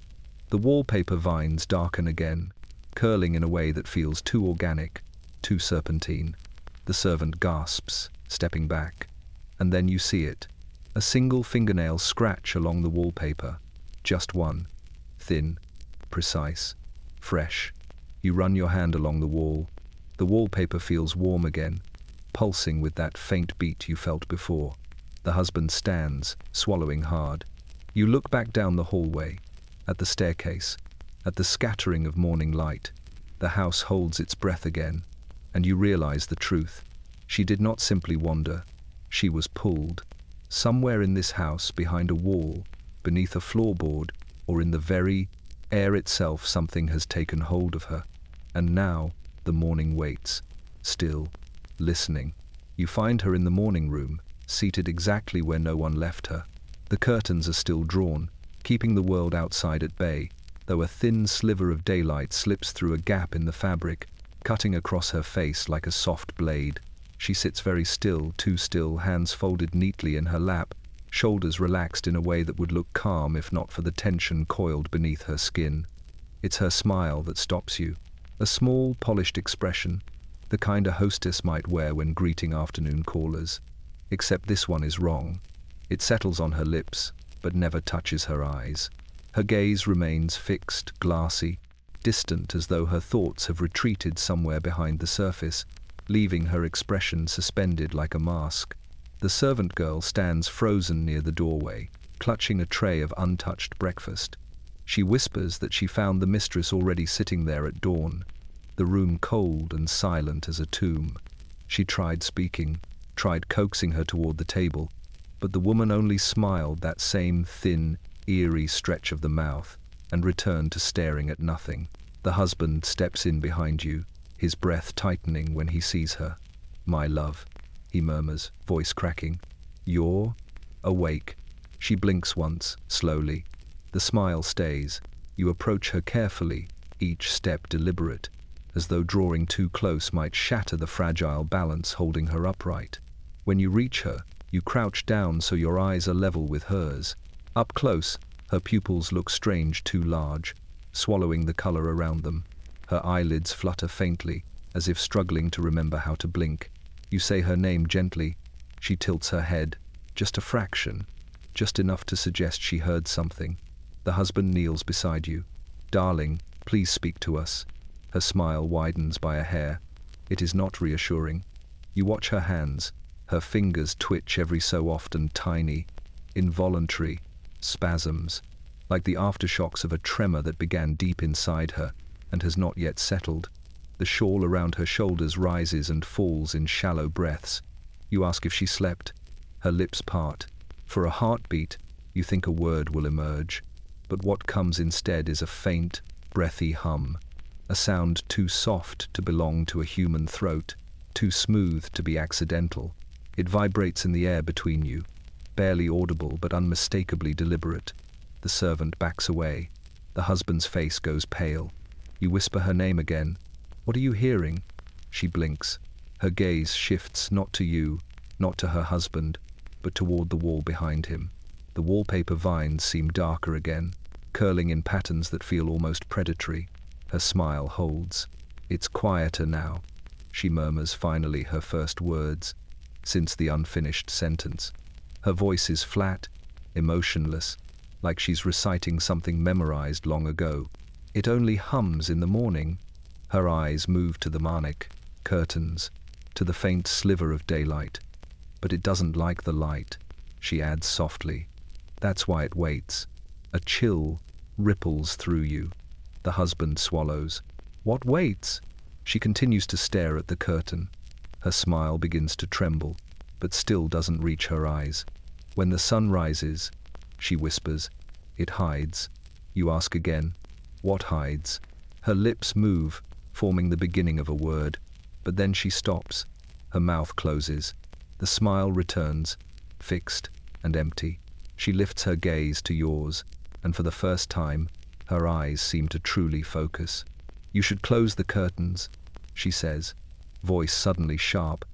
The wallpaper vines darken again, curling in a way that feels too organic, too serpentine. The servant gasps, stepping back. And then you see it. A single fingernail scratch along the wallpaper. Just one. Thin, precise, fresh. You run your hand along the wall. The wallpaper feels warm again, pulsing with that faint beat you felt before. The husband stands, swallowing hard. You look back down the hallway, at the staircase, at the scattering of morning light. The house holds its breath again, and you realize the truth. She did not simply wander. She was pulled. Somewhere in this house, behind a wall, beneath a floorboard, or in the very air itself, something has taken hold of her. And now, the morning waits, still, listening. You find her in the morning room, seated exactly where no one left her. The curtains are still drawn, keeping the world outside at bay, though a thin sliver of daylight slips through a gap in the fabric, cutting across her face like a soft blade. She sits very still, too still, hands folded neatly in her lap, shoulders relaxed in a way that would look calm if not for the tension coiled beneath her skin. It's her smile that stops you. A small, polished expression, the kind a hostess might wear when greeting afternoon callers. Except this one is wrong. It settles on her lips, but never touches her eyes. Her gaze remains fixed, glassy, distant, as though her thoughts have retreated somewhere behind the surface, leaving her expression suspended like a mask. The servant girl stands frozen near the doorway, clutching a tray of untouched breakfast. She whispers that she found the mistress already sitting there at dawn, the room cold and silent as a tomb. She tried speaking, tried coaxing her toward the table, but the woman only smiled that same thin, eerie stretch of the mouth and returned to staring at nothing. The husband steps in behind you, his breath tightening when he sees her. "My love," he murmurs, voice cracking. "You're awake." She blinks once, slowly. The smile stays. You approach her carefully, each step deliberate, as though drawing too close might shatter the fragile balance holding her upright. When you reach her, you crouch down so your eyes are level with hers. Up close, her pupils look strange, too large, swallowing the color around them. Her eyelids flutter faintly, as if struggling to remember how to blink. You say her name gently. She tilts her head, just a fraction, just enough to suggest she heard something. The husband kneels beside you. "Darling, please speak to us." Her smile widens by a hair. It is not reassuring. You watch her hands. Her fingers twitch every so often, tiny, involuntary spasms, like the aftershocks of a tremor that began deep inside her and has not yet settled. The shawl around her shoulders rises and falls in shallow breaths. You ask if she slept. Her lips part. For a heartbeat, you think a word will emerge, but what comes instead is a faint, breathy hum, a sound too soft to belong to a human throat, too smooth to be accidental. It vibrates in the air between you, barely audible but unmistakably deliberate. The servant backs away. The husband's face goes pale. You whisper her name again. "What are you hearing?" She blinks. Her gaze shifts not to you, not to her husband, but toward the wall behind him. The wallpaper vines seem darker again, curling in patterns that feel almost predatory. Her smile holds. "It's quieter now," she murmurs finally, her first words since the unfinished sentence. Her voice is flat, emotionless, like she's reciting something memorized long ago. It only hums in the morning. Her eyes move to the Maniacs curtains, to the faint sliver of daylight. "But it doesn't like the light," she adds softly. "That's why it waits." A chill ripples through you. The husband swallows. "What waits?" She continues to stare at the curtain. Her smile begins to tremble, but still doesn't reach her eyes. "When the sun rises," she whispers. "It hides." You ask again. "What hides?" Her lips move, forming the beginning of a word, but then she stops. Her mouth closes. The smile returns, fixed and empty. She lifts her gaze to yours, and for the first time, her eyes seem to truly focus. "You should close the curtains," she says, voice suddenly sharp,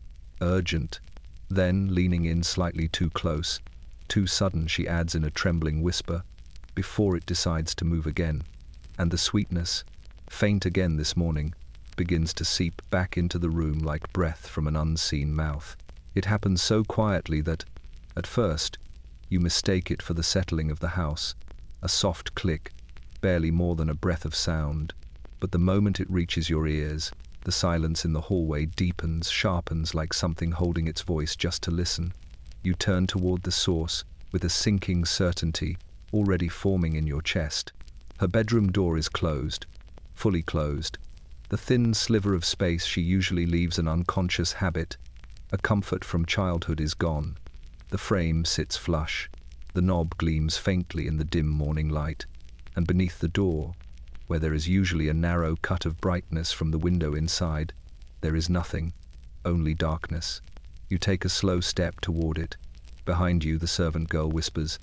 urgent. Then, leaning in slightly too close, too sudden, she adds in a trembling whisper, before it decides to move again. And the sweetness, faint again this morning, begins to seep back into the room like breath from an unseen mouth. It happens so quietly that, at first, you mistake it for the settling of the house, a soft click, barely more than a breath of sound. But the moment it reaches your ears, the silence in the hallway deepens, sharpens like something holding its voice just to listen. You turn toward the source with a sinking certainty already forming in your chest. Her bedroom door is closed, fully closed. The thin sliver of space she usually leaves an unconscious habit, a comfort from childhood, is gone. The frame sits flush. The knob gleams faintly in the dim morning light, and beneath the door, where there is usually a narrow cut of brightness from the window inside, there is nothing, only darkness. You take a slow step toward it. Behind you, the servant girl whispers,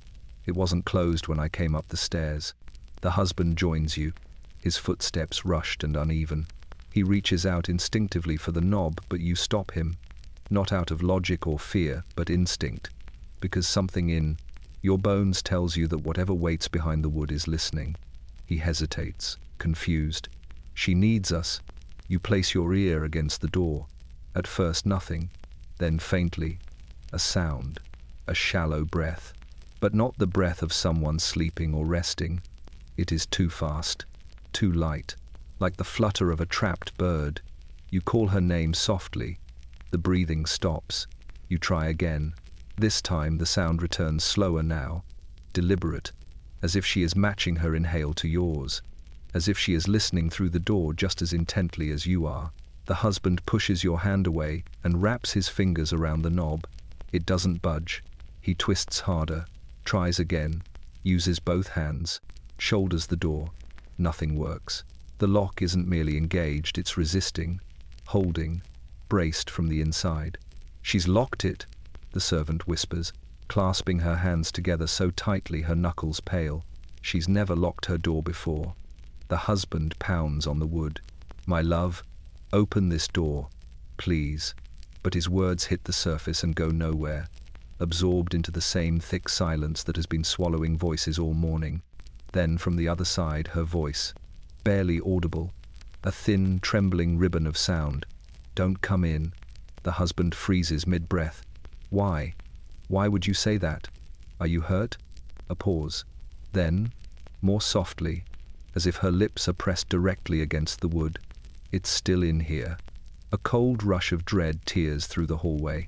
"It wasn't closed when I came up the stairs." The husband joins you, his footsteps rushed and uneven. He reaches out instinctively for the knob, but you stop him, not out of logic or fear, but instinct, because something in your bones tells you that whatever waits behind the wood is listening. He hesitates, confused. "She needs us," You place your ear against the door. At first nothing, then faintly, a sound, a shallow breath. But not the breath of someone sleeping or resting. It is too fast, too light, like the flutter of a trapped bird. You call her name softly. The breathing stops. You try again. This time the sound returns slower now, deliberate, as if she is matching her inhale to yours, as if she is listening through the door just as intently as you are. The husband pushes your hand away and wraps his fingers around the knob. It doesn't budge. He twists harder, tries again, uses both hands, shoulders the door. Nothing works. The lock isn't merely engaged, it's resisting, holding, braced from the inside. She's locked it, the servant whispers, clasping her hands together so tightly her knuckles pale. She's never locked her door before. The husband pounds on the wood. My love, open this door, please. But his words hit the surface and go nowhere, absorbed into the same thick silence that has been swallowing voices all morning. Then from the other side, her voice, barely audible, a thin, trembling ribbon of sound. Don't come in. The husband freezes mid-breath. Why? Why would you say that? Are you hurt? A pause. Then, more softly, as if her lips are pressed directly against the wood. It's still in here. A cold rush of dread tears through the hallway.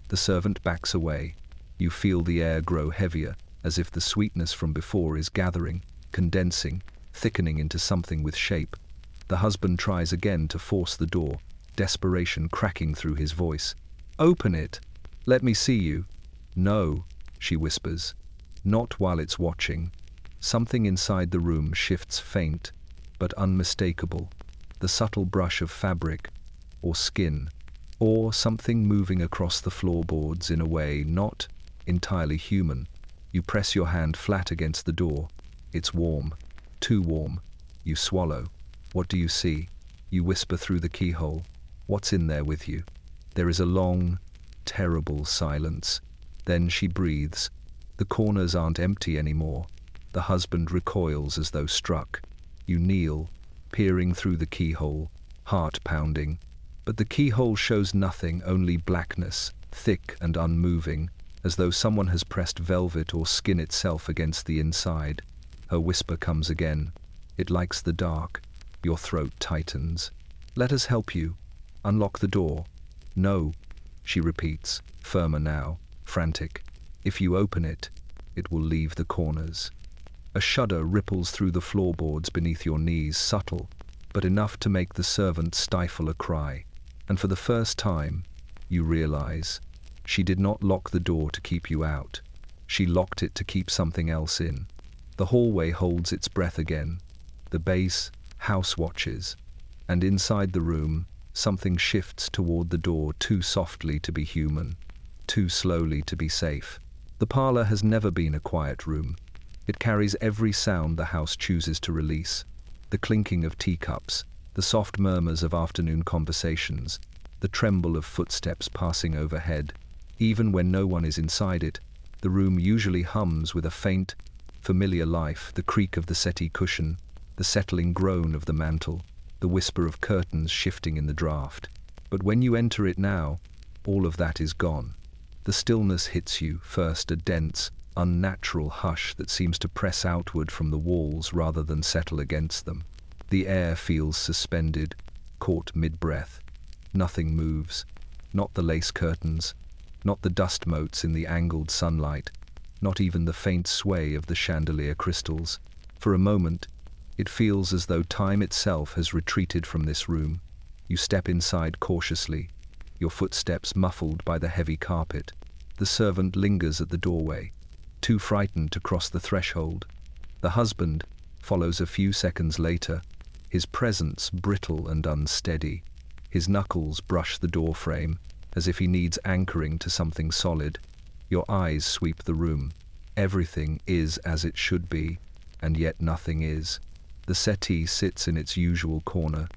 The servant backs away. You feel the air grow heavier, as if the sweetness from before is gathering, condensing, thickening into something with shape. The husband tries again to force the door, desperation cracking through his voice. Open it! Let me see you. No, she whispers. Not while it's watching. Something inside the room shifts faint, but unmistakable. The subtle brush of fabric, or skin, or something moving across the floorboards in a way not entirely human. You press your hand flat against the door. It's warm, too warm. You swallow. What do you see? You whisper through the keyhole. What's in there with you? There is a long, terrible silence. Then she breathes. The corners aren't empty anymore. The husband recoils as though struck. You kneel, peering through the keyhole, heart pounding. But the keyhole shows nothing, only blackness, thick and unmoving, as though someone has pressed velvet or skin itself against the inside. Her whisper comes again. It likes the dark. Your throat tightens. Let us help you. Unlock the door. No, she repeats, firmer now, frantic. If you open it, it will leave the corners. A shudder ripples through the floorboards beneath your knees, subtle, but enough to make the servant stifle a cry. And for the first time, you realize, she did not lock the door to keep you out. She locked it to keep something else in. The hallway holds its breath again. The base, house watches. And inside the room, something shifts toward the door too softly to be human, too slowly to be safe. The parlor has never been a quiet room. It carries every sound the house chooses to release. The clinking of teacups, the soft murmurs of afternoon conversations, the tremble of footsteps passing overhead. Even when no one is inside it, the room usually hums with a faint, familiar life, the creak of the settee cushion, the settling groan of the mantel, the whisper of curtains shifting in the draught. But when you enter it now, all of that is gone. The stillness hits you, first a dense, unnatural hush that seems to press outward from the walls rather than settle against them. The air feels suspended, caught mid-breath. Nothing moves, not the lace curtains, not the dust motes in the angled sunlight, not even the faint sway of the chandelier crystals. For a moment, it feels as though time itself has retreated from this room. You step inside cautiously, your footsteps muffled by the heavy carpet. The servant lingers at the doorway, too frightened to cross the threshold. The husband follows a few seconds later, his presence brittle and unsteady. His knuckles brush the doorframe, as if he needs anchoring to something solid. Your eyes sweep the room. Everything is as it should be, and yet nothing is. The settee sits in its usual corner,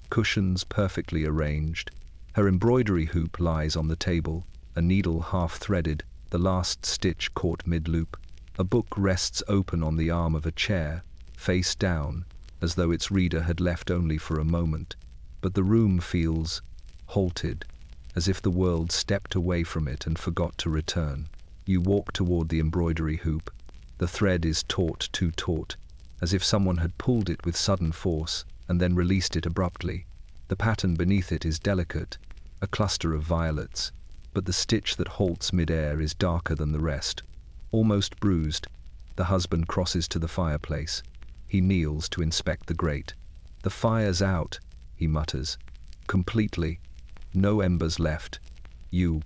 cushions perfectly arranged. Her embroidery hoop lies on the table, a needle half-threaded, the last stitch caught mid-loop. A book rests open on the arm of a chair, face down, as though its reader had left only for a moment. but the room feels halted, as if the world stepped away from it and forgot to return. You walk toward the embroidery hoop. The thread is taut, too taut, as if someone had pulled it with sudden force and then released it abruptly. The pattern beneath it is delicate, a cluster of violets, but the stitch that halts mid-air is darker than the rest. Almost bruised, the husband crosses to the fireplace. He kneels to inspect the grate. "The fire's out," he mutters. "Completely. No embers left." You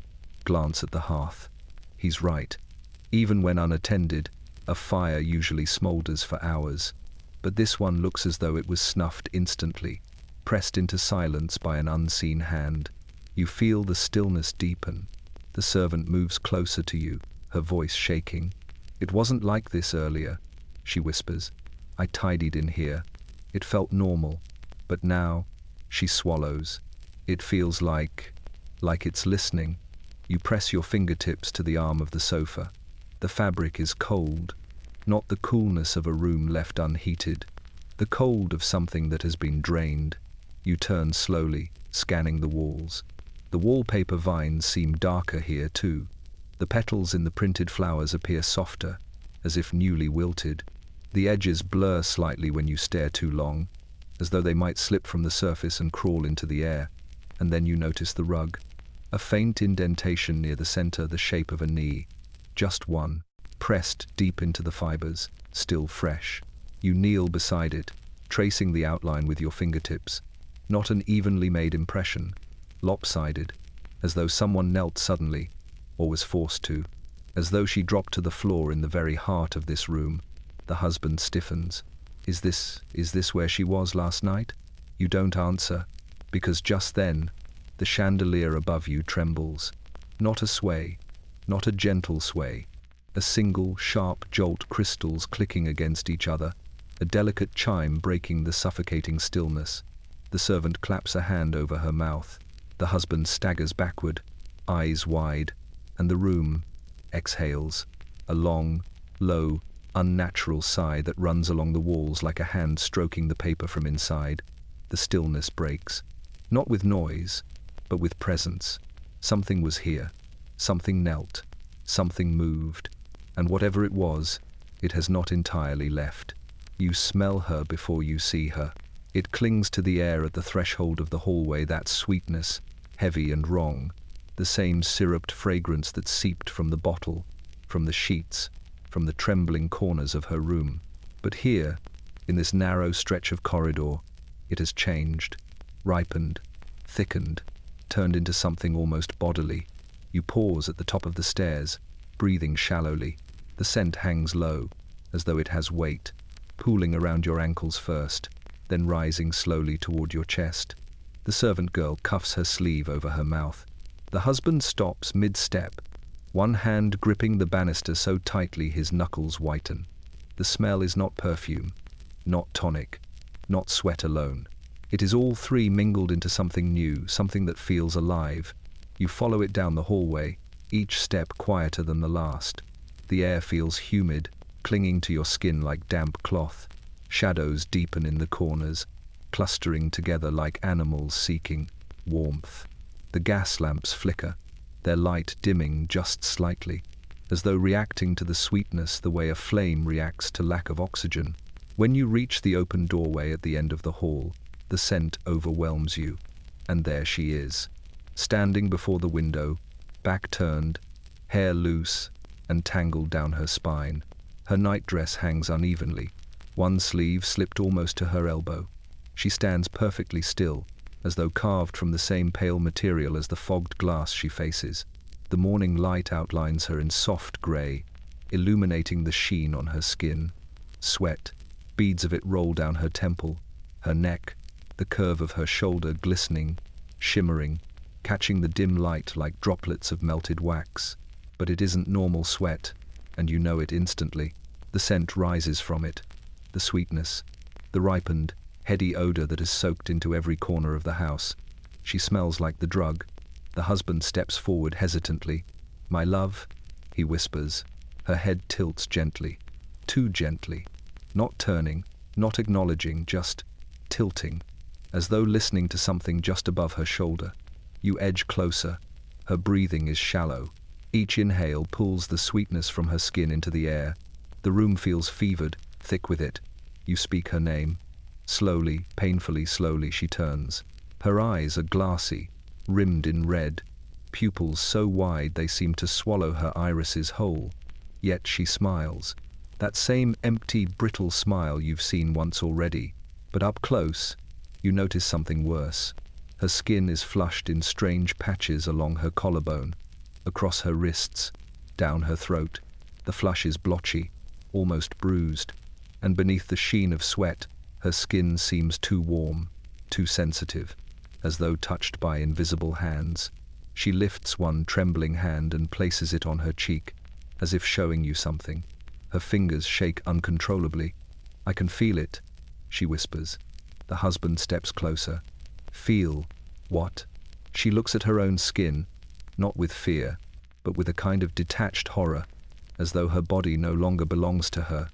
glance at the hearth. He's right. Even when unattended, a fire usually smolders for hours. But this one looks as though it was snuffed instantly, pressed into silence by an unseen hand. You feel the stillness deepen. The servant moves closer to you, her voice shaking. "It wasn't like this earlier," she whispers. "I tidied in here. It felt normal. But now," she swallows, "it feels like it's listening." You press your fingertips to the arm of the sofa. The fabric is cold, not the coolness of a room left unheated, the cold of something that has been drained. You turn slowly, scanning the walls. The wallpaper vines seem darker here too. The petals in the printed flowers appear softer, as if newly wilted. The edges blur slightly when you stare too long, as though they might slip from the surface and crawl into the air. And then you notice the rug. A faint indentation near the center, the shape of a knee. Just one, pressed deep into the fibers, still fresh. You kneel beside it, tracing the outline with your fingertips. Not an evenly made impression, lopsided, as though someone knelt suddenly, or was forced to, as though she dropped to the floor in the very heart of this room. The husband stiffens. Is this where she was last night?" You don't answer, because just then, the chandelier above you trembles. Not a sway, not a gentle sway. A single, sharp jolt, crystals clicking against each other, a delicate chime breaking the suffocating stillness. The servant claps a hand over her mouth. The husband staggers backward, eyes wide, and the room exhales, a long, low, unnatural sigh that runs along the walls like a hand stroking the paper from inside. The stillness breaks, not with noise, but with presence. Something was here, something knelt, something moved, and whatever it was, it has not entirely left. You smell her before you see her. It clings to the air at the threshold of the hallway, that sweetness, heavy and wrong, the same syruped fragrance that seeped from the bottle, from the sheets, from the trembling corners of her room. But here, in this narrow stretch of corridor, it has changed, ripened, thickened, turned into something almost bodily. You pause at the top of the stairs, breathing shallowly. The scent hangs low, as though it has weight, pooling around your ankles first, then rising slowly toward your chest. The servant girl cuffs her sleeve over her mouth. The husband stops mid-step, one hand gripping the banister so tightly his knuckles whiten. The smell is not perfume, not tonic, not sweat alone. It is all three mingled into something new, something that feels alive. You follow it down the hallway, each step quieter than the last. The air feels humid, clinging to your skin like damp cloth. Shadows deepen in the corners, clustering together like animals seeking warmth. The gas lamps flicker, their light dimming just slightly, as though reacting to the sweetness the way a flame reacts to lack of oxygen. When you reach the open doorway at the end of the hall, the scent overwhelms you, and there she is, standing before the window, back turned, hair loose and tangled down her spine. Her nightdress hangs unevenly, one sleeve slipped almost to her elbow. She stands perfectly still, as though carved from the same pale material as the fogged glass she faces. The morning light outlines her in soft grey, illuminating the sheen on her skin. Sweat, beads of it roll down her temple, her neck, the curve of her shoulder glistening, shimmering, catching the dim light like droplets of melted wax. But it isn't normal sweat, and you know it instantly. The scent rises from it, the sweetness, the ripened, heady odor that is soaked into every corner of the house. She smells like the drug. The husband steps forward hesitantly. "My love," he whispers. Her head tilts gently, too gently, not turning, not acknowledging, just tilting. as though listening to something just above her shoulder. You edge closer. Her breathing is shallow. Each inhale pulls the sweetness from her skin into the air. The room feels fevered, thick with it. You speak her name. Slowly, painfully slowly, she turns. Her eyes are glassy, rimmed in red, pupils so wide they seem to swallow her irises whole. Yet she smiles. That same empty, brittle smile you've seen once already. But up close, you notice something worse. Her skin is flushed in strange patches along her collarbone, across her wrists, down her throat. The flush is blotchy, almost bruised, and beneath the sheen of sweat, her skin seems too warm, too sensitive, as though touched by invisible hands. She lifts one trembling hand and places it on her cheek, as if showing you something. Her fingers shake uncontrollably. "I can feel it," she whispers. The husband steps closer. "Feel what?" She looks at her own skin, not with fear, but with a kind of detached horror, as though her body no longer belongs to her.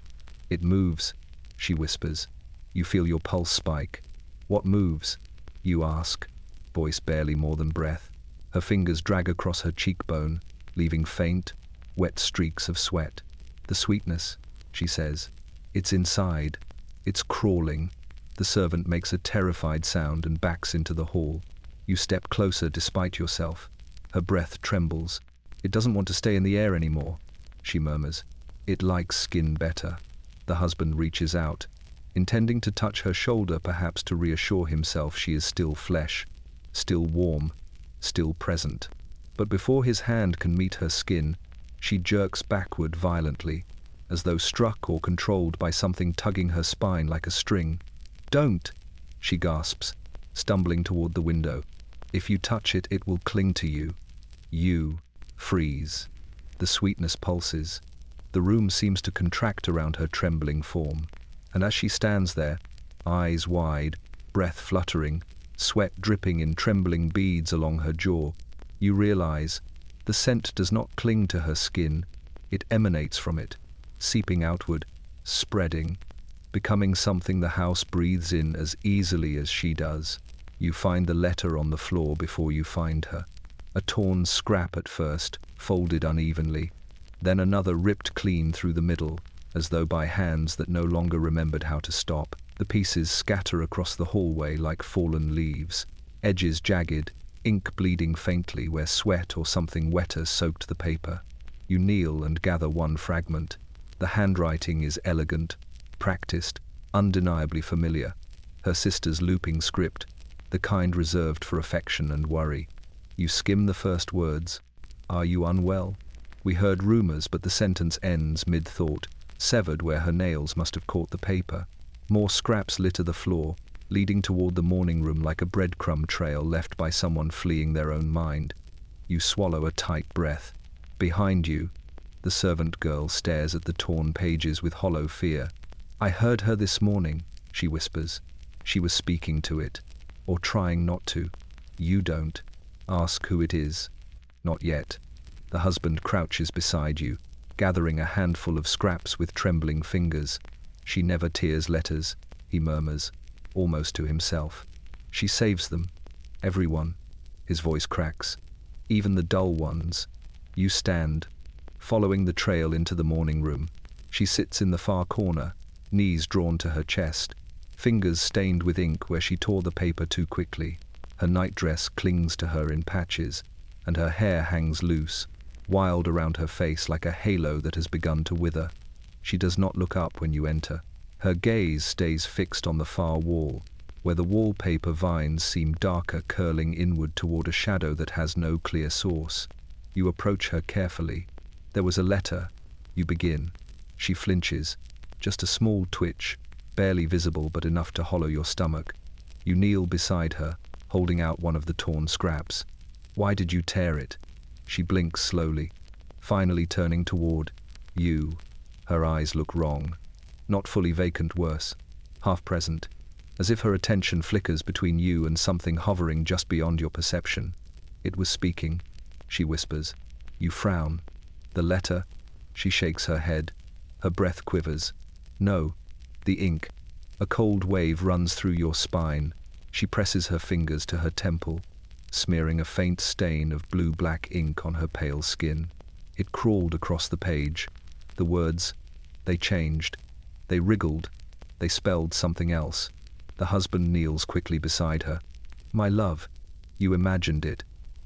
"It moves," she whispers. You feel your pulse spike. "What moves?" you ask, voice barely more than breath. Her fingers drag across her cheekbone, leaving faint, wet streaks of sweat. "The sweetness," she says. "It's inside. It's crawling." The servant makes a terrified sound and backs into the hall. You step closer despite yourself. Her breath trembles. "It doesn't want to stay in the air anymore," she murmurs. "It likes skin better." The husband reaches out, intending to touch her shoulder, perhaps to reassure himself she is still flesh, still warm, still present. But before his hand can meet her skin, she jerks backward violently, as though struck or controlled by something tugging her spine like a string. "Don't!" she gasps, stumbling toward the window. "If you touch it, it will cling to you." You freeze. The sweetness pulses. The room seems to contract around her trembling form. And as she stands there, eyes wide, breath fluttering, sweat dripping in trembling beads along her jaw, you realize the scent does not cling to her skin. It emanates from it, seeping outward, spreading, becoming something the house breathes in as easily as she does. You find the letter on the floor before you find her. A torn scrap at first, folded unevenly, then another ripped clean through the middle, as though by hands that no longer remembered how to stop. The pieces scatter across the hallway like fallen leaves, edges jagged, ink bleeding faintly where sweat or something wetter soaked the paper. You kneel and gather one fragment. The handwriting is elegant, practiced, undeniably familiar. Her sister's looping script, the kind reserved for affection and worry. You skim the first words. "Are you unwell?" We heard rumors, but the sentence ends mid-thought, severed where her nails must have caught the paper. More scraps litter the floor, leading toward the morning room like a breadcrumb trail left by someone fleeing their own mind. You swallow a tight breath. Behind you, the servant girl stares at the torn pages with hollow fear. "I heard her this morning," she whispers. "She was speaking to it, or trying not to." You don't. Ask who it is. Not yet. The husband crouches beside you, gathering a handful of scraps with trembling fingers. "She never tears letters," he murmurs, almost to himself. "She saves them. Everyone." His voice cracks. "Even the dull ones." You stand, following the trail into the morning room. She sits in the far corner, knees drawn to her chest, fingers stained with ink where she tore the paper too quickly. Her nightdress clings to her in patches, and her hair hangs loose, wild around her face like a halo that has begun to wither. She does not look up when you enter. Her gaze stays fixed on the far wall, where the wallpaper vines seem darker, curling inward toward a shadow that has no clear source. You approach her carefully. "There was a letter," you begin. She flinches, just a small twitch, barely visible but enough to hollow your stomach. You kneel beside her, holding out one of the torn scraps. "Why did you tear it?" She blinks slowly, finally turning toward you. Her eyes look wrong, not fully vacant, worse, half present, as if her attention flickers between you and something hovering just beyond your perception. "It was speaking," she whispers. You frown. "The letter?" She shakes her head. Her breath quivers. "No, the ink." A cold wave runs through your spine. She presses her fingers to her temple, smearing a faint stain of blue-black ink on her pale skin. It crawled across the page. The words, they changed. They wriggled. They spelled something else. The husband kneels quickly beside her. "My love, you imagined it."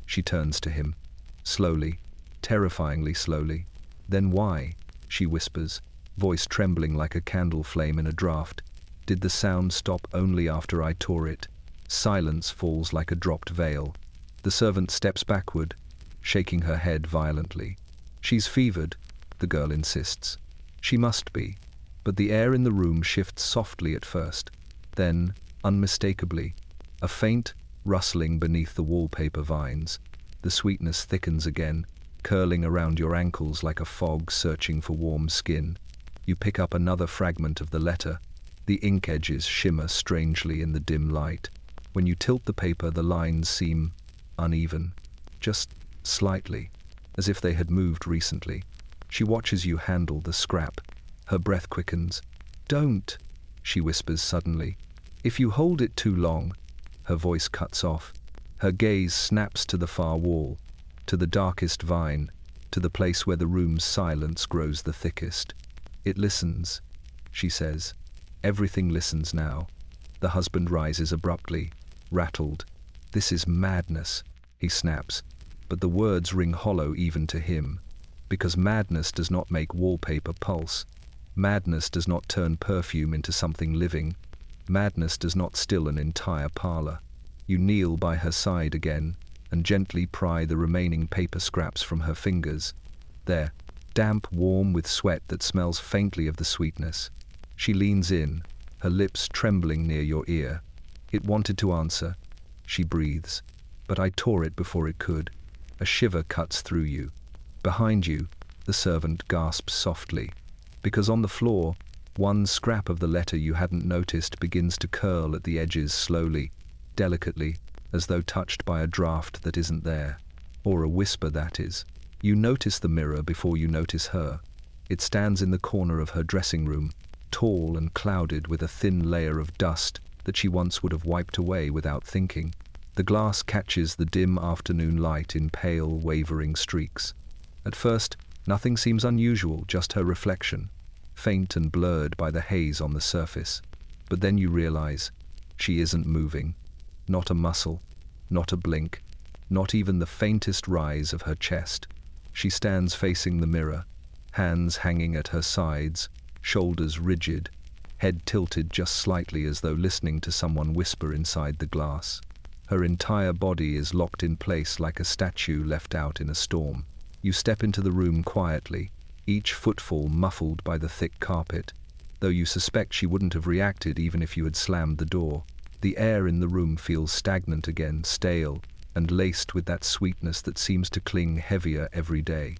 She turns to him. Slowly, terrifyingly slowly. "Then why?" she whispers, voice trembling like a candle flame in a draught. "Did the sound stop only after I tore it?" Silence falls like a dropped veil. The servant steps backward, shaking her head violently. "She's fevered," the girl insists. She must be, but the air in the room shifts softly at first. Then, unmistakably, a faint rustling beneath the wallpaper vines. The sweetness thickens again, curling around your ankles like a fog searching for warm skin. You pick up another fragment of the letter. The ink edges shimmer strangely in the dim light. When you tilt the paper, the lines seem uneven, just slightly, as if they had moved recently. She watches you handle the scrap. Her breath quickens. "Don't," she whispers suddenly. "If you hold it too long." Her voice cuts off. Her gaze snaps to the far wall, to the darkest vine, to the place where the room's silence grows the thickest. "It listens," she says. Everything listens now. The husband rises abruptly, rattled. "This is madness," he snaps, but the words ring hollow even to him, because madness does not make wallpaper pulse. Madness does not turn perfume into something living. Madness does not still an entire parlor. You kneel by her side again and gently pry the remaining paper scraps from her fingers. They're damp, warm with sweat that smells faintly of the sweetness. She leans in, her lips trembling near your ear. "It wanted to answer," she breathes, "but I tore it before it could." A shiver cuts through you. Behind you, the servant gasps softly, because on the floor, one scrap of the letter you hadn't noticed begins to curl at the edges slowly, delicately, as though touched by a draft that isn't there, or a whisper that is. You notice the mirror before you notice her. It stands in the corner of her dressing room, tall and clouded with a thin layer of dust that she once would have wiped away without thinking. The glass catches the dim afternoon light in pale, wavering streaks. At first, nothing seems unusual, just her reflection, faint and blurred by the haze on the surface. But then you realize, she isn't moving. Not a muscle, not a blink, not even the faintest rise of her chest. She stands facing the mirror, hands hanging at her sides, shoulders rigid, head tilted just slightly as though listening to someone whisper inside the glass. Her entire body is locked in place like a statue left out in a storm. You step into the room quietly, each footfall muffled by the thick carpet, though you suspect she wouldn't have reacted even if you had slammed the door. The air in the room feels stagnant again, stale, and laced with that sweetness that seems to cling heavier every day.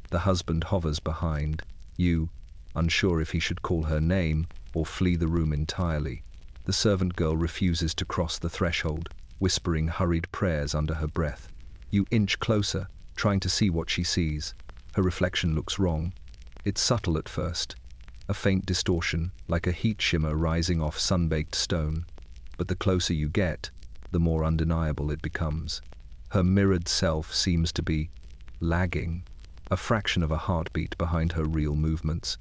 The husband hovers behind, you, unsure if he should call her name or flee the room entirely. The servant girl refuses to cross the threshold, whispering hurried prayers under her breath. You inch closer, trying to see what she sees. Her reflection looks wrong. It's subtle at first, a faint distortion, like a heat shimmer rising off sun-baked stone. But the closer you get, the more undeniable it becomes. Her mirrored self seems to be lagging, a fraction of a heartbeat behind her real movements.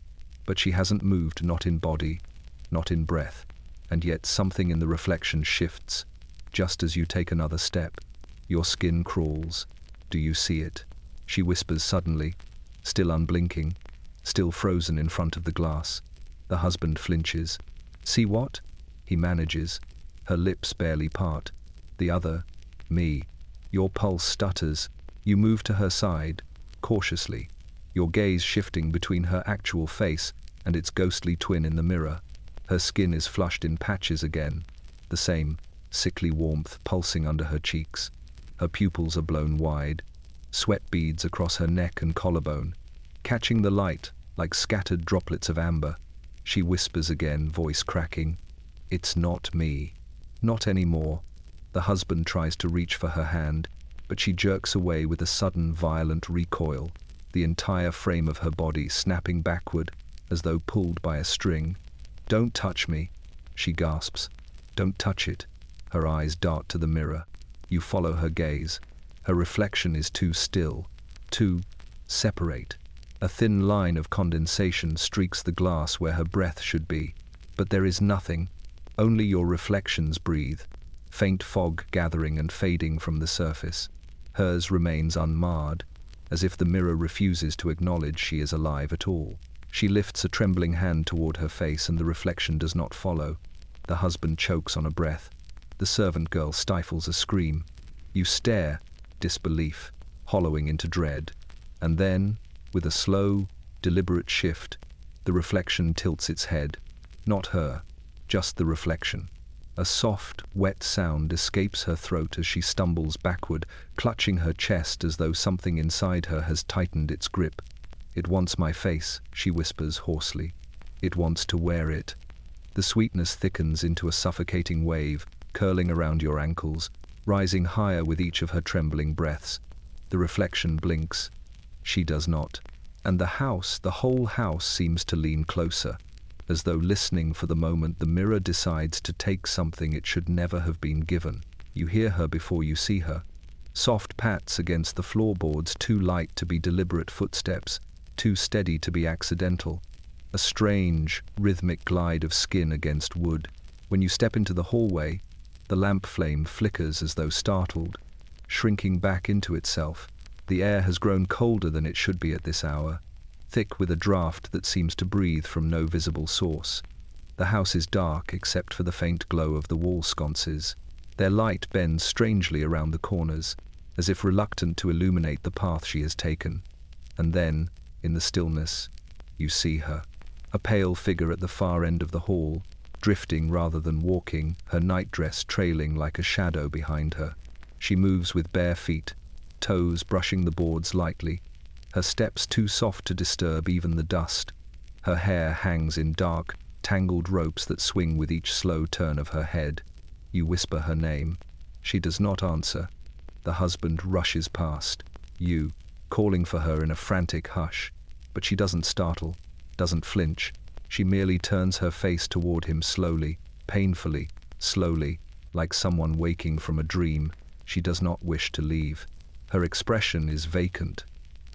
But she hasn't moved, not in body, not in breath, and yet something in the reflection shifts, just as you take another step. Your skin crawls. Do you see it? She whispers suddenly, still unblinking, still frozen in front of the glass. The husband flinches. "See what?" he manages. Her lips barely part. "The other, me." Your pulse stutters. You move to her side, cautiously, your gaze shifting between her actual face and its ghostly twin in the mirror. Her skin is flushed in patches again, the same sickly warmth pulsing under her cheeks. Her pupils are blown wide, sweat beads across her neck and collarbone, catching the light like scattered droplets of amber. She whispers again, voice cracking, "It's not me. Not anymore." The husband tries to reach for her hand, but she jerks away with a sudden, violent recoil, the entire frame of her body snapping backward as though pulled by a string. "Don't touch me," she gasps. "Don't touch it." Her eyes dart to the mirror. You follow her gaze. Her reflection is too still, too separate. A thin line of condensation streaks the glass where her breath should be. But there is nothing. Only your reflections breathe. Faint fog gathering and fading from the surface. Hers remains unmarred, as if the mirror refuses to acknowledge she is alive at all. She lifts a trembling hand toward her face and the reflection does not follow. The husband chokes on a breath. The servant girl stifles a scream. You stare, disbelief, hollowing into dread. And then, with a slow, deliberate shift, the reflection tilts its head. Not her, just the reflection. A soft, wet sound escapes her throat as she stumbles backward, clutching her chest as though something inside her has tightened its grip. "It wants my face," she whispers hoarsely. "It wants to wear it." The sweetness thickens into a suffocating wave, curling around your ankles, rising higher with each of her trembling breaths. The reflection blinks. She does not. And the whole house seems to lean closer, as though listening for the moment the mirror decides to take something it should never have been given. You hear her before you see her. Soft pats against the floorboards, too light to be deliberate footsteps, too steady to be accidental. A strange, rhythmic glide of skin against wood. When you step into the hallway, the lamp flame flickers as though startled, shrinking back into itself. The air has grown colder than it should be at this hour, thick with a draught that seems to breathe from no visible source. The house is dark except for the faint glow of the wall sconces. Their light bends strangely around the corners, as if reluctant to illuminate the path she has taken. And then, in the stillness, you see her. A pale figure at the far end of the hall, drifting rather than walking, her nightdress trailing like a shadow behind her. She moves with bare feet, toes brushing the boards lightly, her steps too soft to disturb even the dust. Her hair hangs in dark, tangled ropes that swing with each slow turn of her head. You whisper her name. She does not answer. The husband rushes past, you, calling for her in a frantic hush. But she doesn't startle, doesn't flinch. She merely turns her face toward him slowly, painfully, slowly, like someone waking from a dream. She does not wish to leave. Her expression is vacant.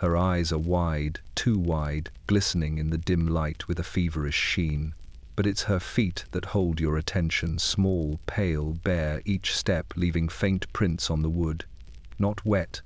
Her eyes are wide, too wide, glistening in the dim light with a feverish sheen. But it's her feet that hold your attention, small, pale, bare, each step leaving faint prints on the wood. Not wet,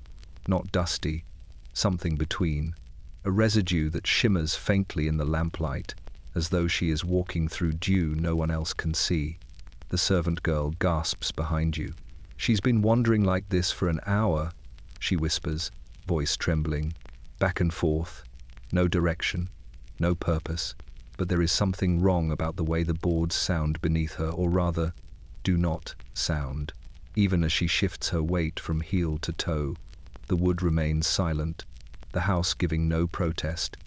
not dusty, something between. A residue that shimmers faintly in the lamplight, as though she is walking through dew no one else can see. The servant girl gasps behind you. "She's been wandering like this for an hour," she whispers, voice trembling. Back and forth, no direction, no purpose, but there is something wrong about the way the boards sound beneath her, or rather, do not sound. Even as she shifts her weight from heel to toe, the wood remains silent, the house giving no protest,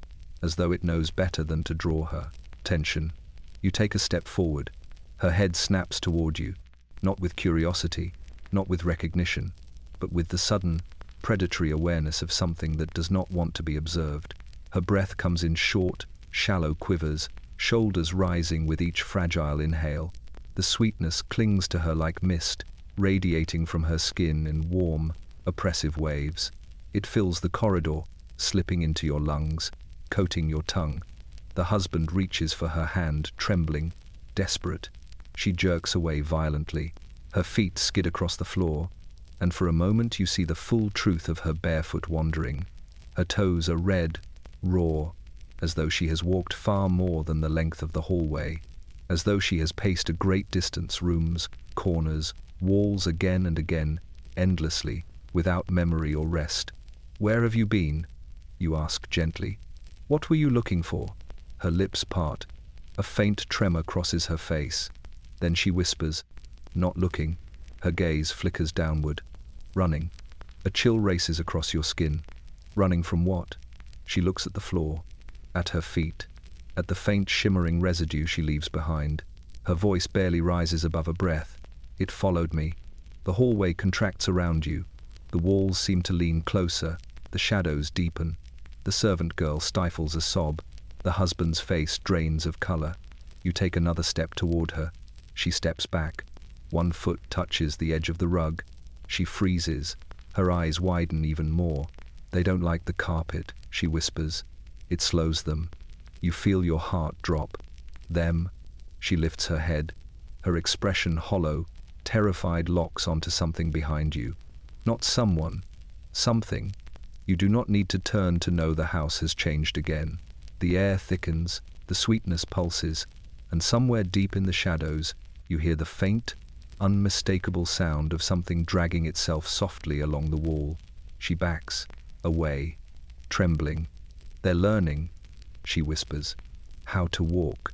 as though it knows better than to draw her. Tension. You take a step forward. Her head snaps toward you, not with curiosity, not with recognition, but with the sudden, predatory awareness of something that does not want to be observed. Her breath comes in short, shallow quivers, shoulders rising with each fragile inhale. The sweetness clings to her like mist, radiating from her skin in warm, oppressive waves. It fills the corridor, slipping into your lungs, coating your tongue. The husband reaches for her hand, trembling, desperate. She jerks away violently. Her feet skid across the floor, and for a moment you see the full truth of her barefoot wandering. Her toes are red, raw, as though she has walked far more than the length of the hallway, as though she has paced a great distance, rooms, corners, walls again and again, endlessly, without memory or rest. "Where have you been?" you ask gently. "What were you looking for?" Her lips part. A faint tremor crosses her face. Then she whispers, "Not looking." Her gaze flickers downward. "Running." A chill races across your skin. Running from what? She looks at the floor, at her feet, at the faint shimmering residue she leaves behind. Her voice barely rises above a breath. "It followed me." The hallway contracts around you. The walls seem to lean closer. The shadows deepen. The servant girl stifles a sob. The husband's face drains of color. You take another step toward her. She steps back. One foot touches the edge of the rug. She freezes. Her eyes widen even more. "They don't like the carpet," she whispers. It slows them. You feel your heart drop. "Them?" She lifts her head. Her expression hollow, terrified, locks onto something behind you. Not someone. Something. You do not need to turn to know the house has changed again. The air thickens, the sweetness pulses, and somewhere deep in the shadows, you hear the faint, unmistakable sound of something dragging itself softly along the wall. She backs, away, trembling. "They're learning," she whispers, "how to walk,"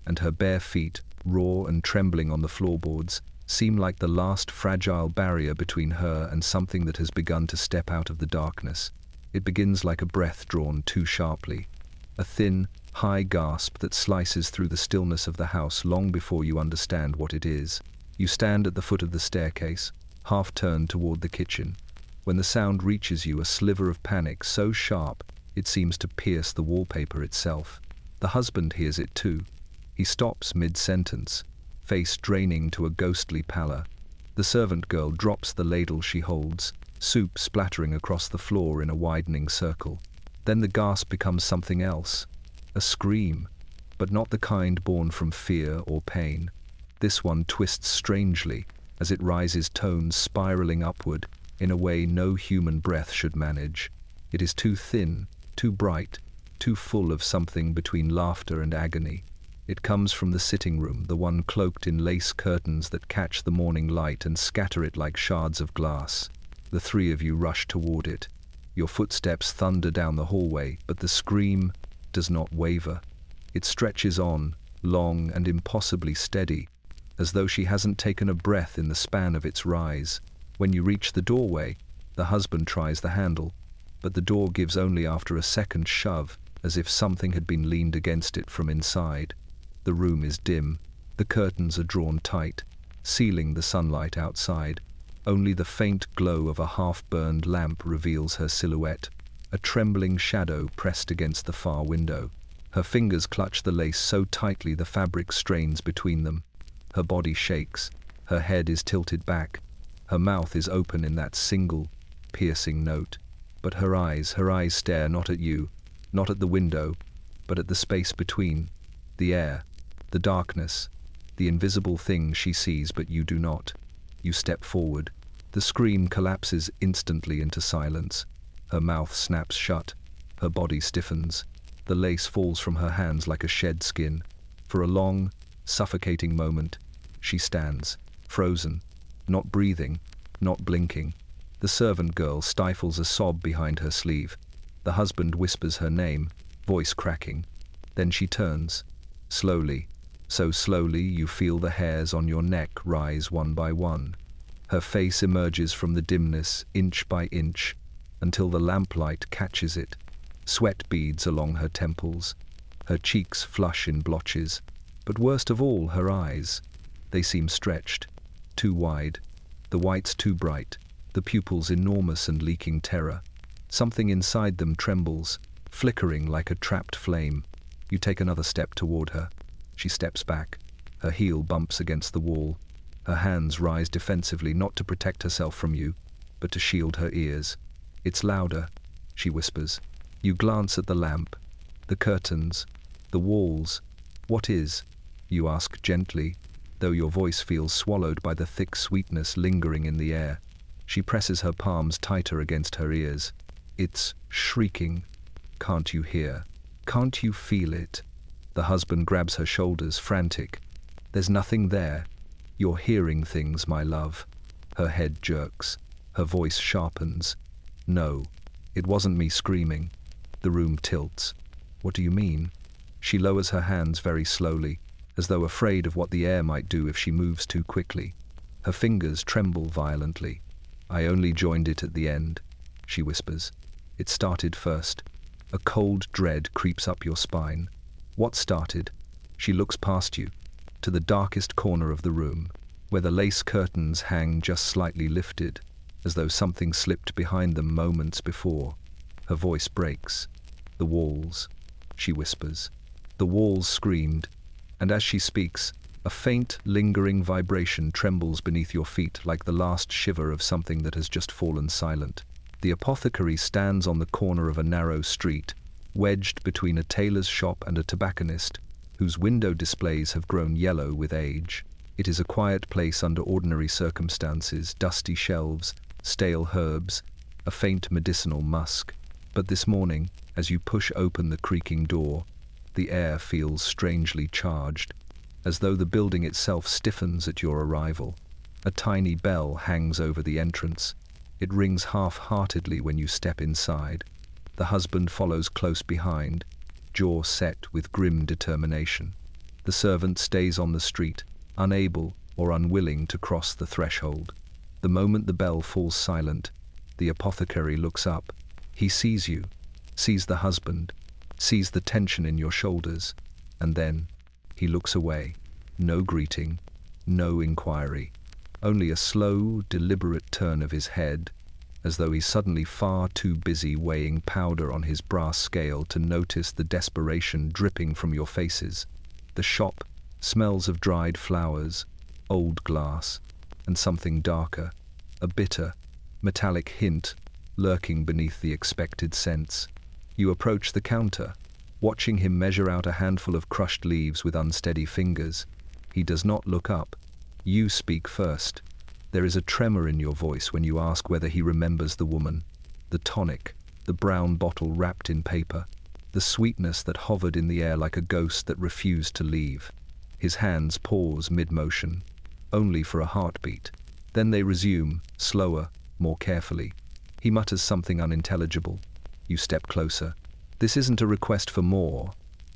and her bare feet, raw and trembling on the floorboards, seem like the last fragile barrier between her and something that has begun to step out of the darkness. It begins like a breath drawn too sharply, a thin, high gasp that slices through the stillness of the house long before you understand what it is. You stand at the foot of the staircase, half turned toward the kitchen. When the sound reaches you, a sliver of panic so sharp it seems to pierce the wallpaper itself. The husband hears it too. He stops mid-sentence, face draining to a ghostly pallor. The servant girl drops the ladle she holds, soup splattering across the floor in a widening circle. Then the gasp becomes something else, a scream, but not the kind born from fear or pain. This one twists strangely as it rises, tones spiraling upward in a way no human breath should manage. It is too thin, too bright, too full of something between laughter and agony. It comes from the sitting room, the one cloaked in lace curtains that catch the morning light and scatter it like shards of glass. The three of you rush toward it. Your footsteps thunder down the hallway, but the scream does not waver. It stretches on, long and impossibly steady, as though she hasn't taken a breath in the span of its rise. When you reach the doorway, the husband tries the handle, but the door gives only after a second shove, as if something had been leaned against it from inside. The room is dim. The curtains are drawn tight, sealing the sunlight outside. Only the faint glow of a half-burned lamp reveals her silhouette, a trembling shadow pressed against the far window. Her fingers clutch the lace so tightly the fabric strains between them. Her body shakes. Her head is tilted back. Her mouth is open in that single, piercing note. But her eyes stare not at you, not at the window, but at the space between, the air, the darkness, the invisible thing she sees but you do not. You step forward. The scream collapses instantly into silence. Her mouth snaps shut. Her body stiffens. The lace falls from her hands like a shed skin. For a long, suffocating moment, she stands, frozen, not breathing, not blinking. The servant girl stifles a sob behind her sleeve. The husband whispers her name, voice cracking. Then she turns, slowly, so slowly you feel the hairs on your neck rise one by one. Her face emerges from the dimness, inch by inch, until the lamplight catches it. Sweat beads along her temples. Her cheeks flush in blotches. But worst of all, her eyes. They seem stretched, too wide, the whites too bright, the pupils enormous and leaking terror. Something inside them trembles, flickering like a trapped flame. You take another step toward her. She steps back. Her heel bumps against the wall. Her hands rise defensively, not to protect herself from you, but to shield her ears. "It's louder," she whispers. You glance at the lamp, the curtains, the walls. "What is?" you ask gently, though your voice feels swallowed by the thick sweetness lingering in the air. She presses her palms tighter against her ears. "It's shrieking. Can't you hear? Can't you feel it?" The husband grabs her shoulders, frantic. "There's nothing there. You're hearing things, my love." Her head jerks. Her voice sharpens. "No, it wasn't me screaming." The room tilts. "What do you mean?" She lowers her hands very slowly, as though afraid of what the air might do if she moves too quickly. Her fingers tremble violently. "I only joined it at the end," she whispers. "It started first." A cold dread creeps up your spine. "What started?" She looks past you, to the darkest corner of the room, where the lace curtains hang just slightly lifted, as though something slipped behind them moments before. Her voice breaks. "The walls," she whispers. The walls screamed, and as she speaks, A faint, lingering vibration trembles beneath your feet like the last shiver of something that has just fallen silent. The apothecary stands on the corner of a narrow street, wedged between a tailor's shop and a tobacconist, whose window displays have grown yellow with age. It is a quiet place under ordinary circumstances, dusty shelves, stale herbs, a faint medicinal musk. But this morning, as you push open the creaking door, the air feels strangely charged, as though the building itself stiffens at your arrival. A tiny bell hangs over the entrance. It rings half-heartedly when you step inside. The husband follows close behind, jaw set with grim determination. The servant stays on the street, unable or unwilling to cross the threshold. The moment the bell falls silent, the apothecary looks up. He sees you, sees the husband, sees the tension in your shoulders, and then he looks away. No greeting, no inquiry, only a slow, deliberate turn of his head, as though he's suddenly far too busy weighing powder on his brass scale to notice the desperation dripping from your faces. The shop smells of dried flowers, old glass, and something darker, a bitter, metallic hint lurking beneath the expected scents. You approach the counter, watching him measure out a handful of crushed leaves with unsteady fingers. He does not look up. You speak first. There is a tremor in your voice when you ask whether he remembers the woman, the tonic, the brown bottle wrapped in paper, the sweetness that hovered in the air like a ghost that refused to leave. His hands pause mid-motion, only for a heartbeat. Then they resume, slower, more carefully. He mutters something unintelligible. You step closer. "This isn't a request for more,"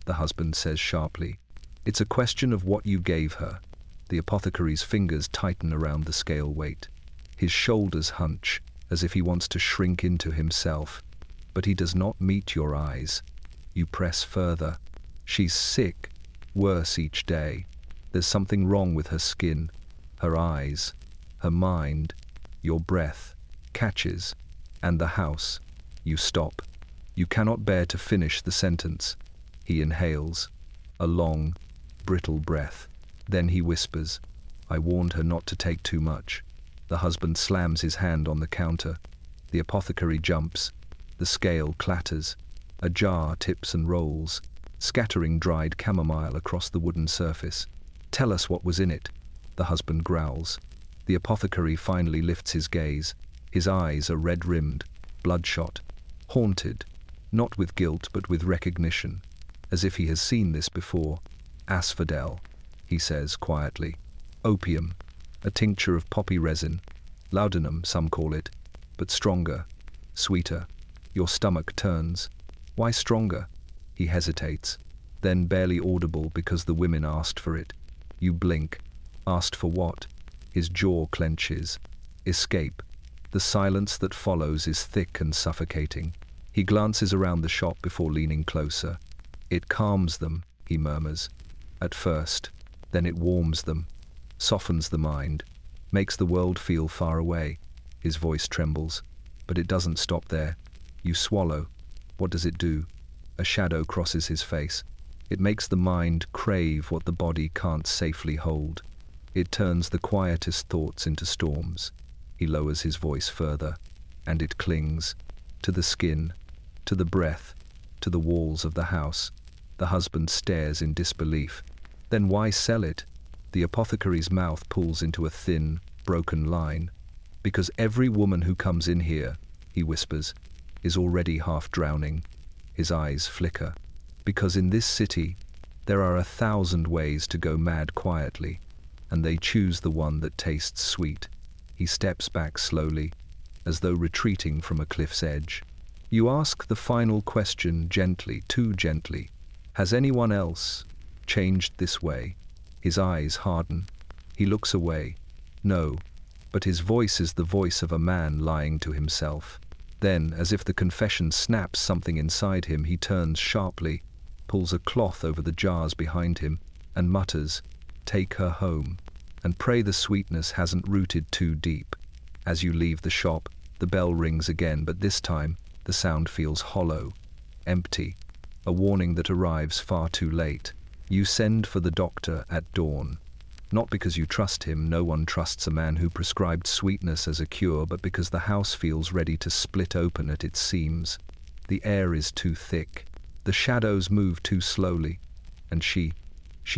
the husband says sharply. "It's a question of what you gave her." The apothecary's fingers tighten around the scale weight. His shoulders hunch, as if he wants to shrink into himself. But he does not meet your eyes. You press further. She's sick, worse each day. There's something wrong with her skin, her eyes, her mind. Your breath catches, and the house. You stop. You cannot bear to finish the sentence. He inhales, a long, brittle breath. Then he whispers, "I warned her not to take too much." The husband slams his hand on the counter. The apothecary jumps. The scale clatters. A jar tips and rolls, scattering dried chamomile across the wooden surface. "Tell us what was in it," the husband growls. The apothecary finally lifts his gaze. His eyes are red-rimmed, bloodshot, haunted, not with guilt but with recognition, as if he has seen this before. "Asphodel," he says quietly. "Opium, a tincture of poppy resin. Laudanum, some call it, but stronger, sweeter." Your stomach turns. "Why stronger?" He hesitates, then barely audible because the women asked for it. You blink. Asked for what? His jaw clenches. Escape. The silence that follows is thick and suffocating. He glances around the shop before leaning closer. "It calms them," he murmurs. "At first. Then it warms them, softens the mind, makes the world feel far away." His voice trembles, but it doesn't stop there. You swallow. What does it do? A shadow crosses his face. It makes the mind crave what the body can't safely hold. It turns the quietest thoughts into storms. He lowers his voice further, and it clings to the skin, to the breath, to the walls of the house. The husband stares in disbelief. "Then why sell it?" The apothecary's mouth pulls into a thin, broken line. "Because every woman who comes in here," he whispers, "is already half drowning." His eyes flicker. "Because in this city, there are 1,000 ways to go mad quietly, and they choose the one that tastes sweet." He steps back slowly, as though retreating from a cliff's edge. You ask the final question gently, too gently. "Has anyone else changed this way?" His eyes harden. He looks away. No, but his voice is the voice of a man lying to himself. Then, as if the confession snaps something inside him, he turns sharply, pulls a cloth over the jars behind him, and mutters, "Take her home, and pray the sweetness hasn't rooted too deep." As you leave the shop, the bell rings again, but this time the sound feels hollow, empty, a warning that arrives far too late. You send for the doctor at dawn. Not because you trust him, no one trusts a man who prescribed sweetness as a cure, but because the house feels ready to split open at its seams. The air is too thick. The shadows move too slowly. And she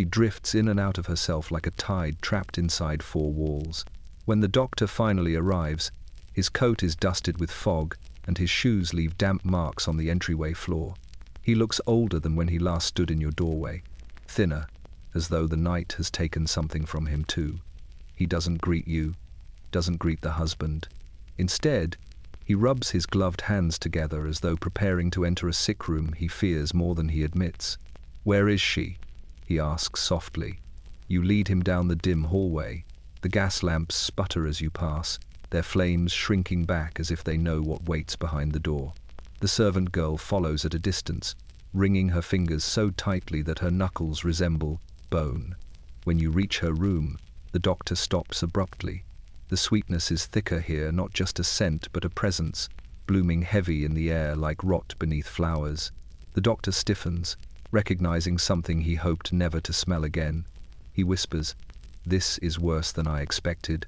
drifts in and out of herself like a tide trapped inside four walls. When the doctor finally arrives, his coat is dusted with fog, and his shoes leave damp marks on the entryway floor. He looks older than when he last stood in your doorway, thinner, as though the night has taken something from him too. He doesn't greet you, doesn't greet the husband. Instead, he rubs his gloved hands together as though preparing to enter a sick room he fears more than he admits. "Where is she?" he asks softly. You lead him down the dim hallway. The gas lamps sputter as you pass, their flames shrinking back as if they know what waits behind the door. The servant girl follows at a distance, wringing her fingers so tightly that her knuckles resemble bone. When you reach her room, the doctor stops abruptly. The sweetness is thicker here, not just a scent but a presence, blooming heavy in the air like rot beneath flowers. The doctor stiffens, recognizing something he hoped never to smell again. He whispers, "This is worse than I expected."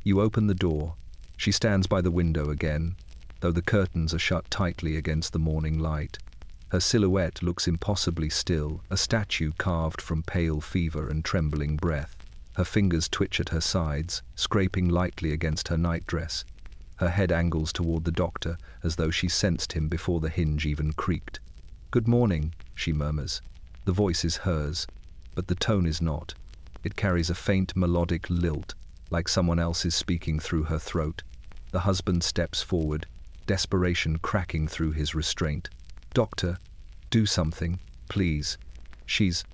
You open the door. She stands by the window again, though the curtains are shut tightly against the morning light. Her silhouette looks impossibly still, a statue carved from pale fever and trembling breath. Her fingers twitch at her sides, scraping lightly against her nightdress. Her head angles toward the doctor, as though she sensed him before the hinge even creaked. "Good morning," she murmurs. The voice is hers, but the tone is not. It carries a faint melodic lilt, like someone else is speaking through her throat. The husband steps forward, desperation cracking through his restraint. "Doctor, do something, please. She's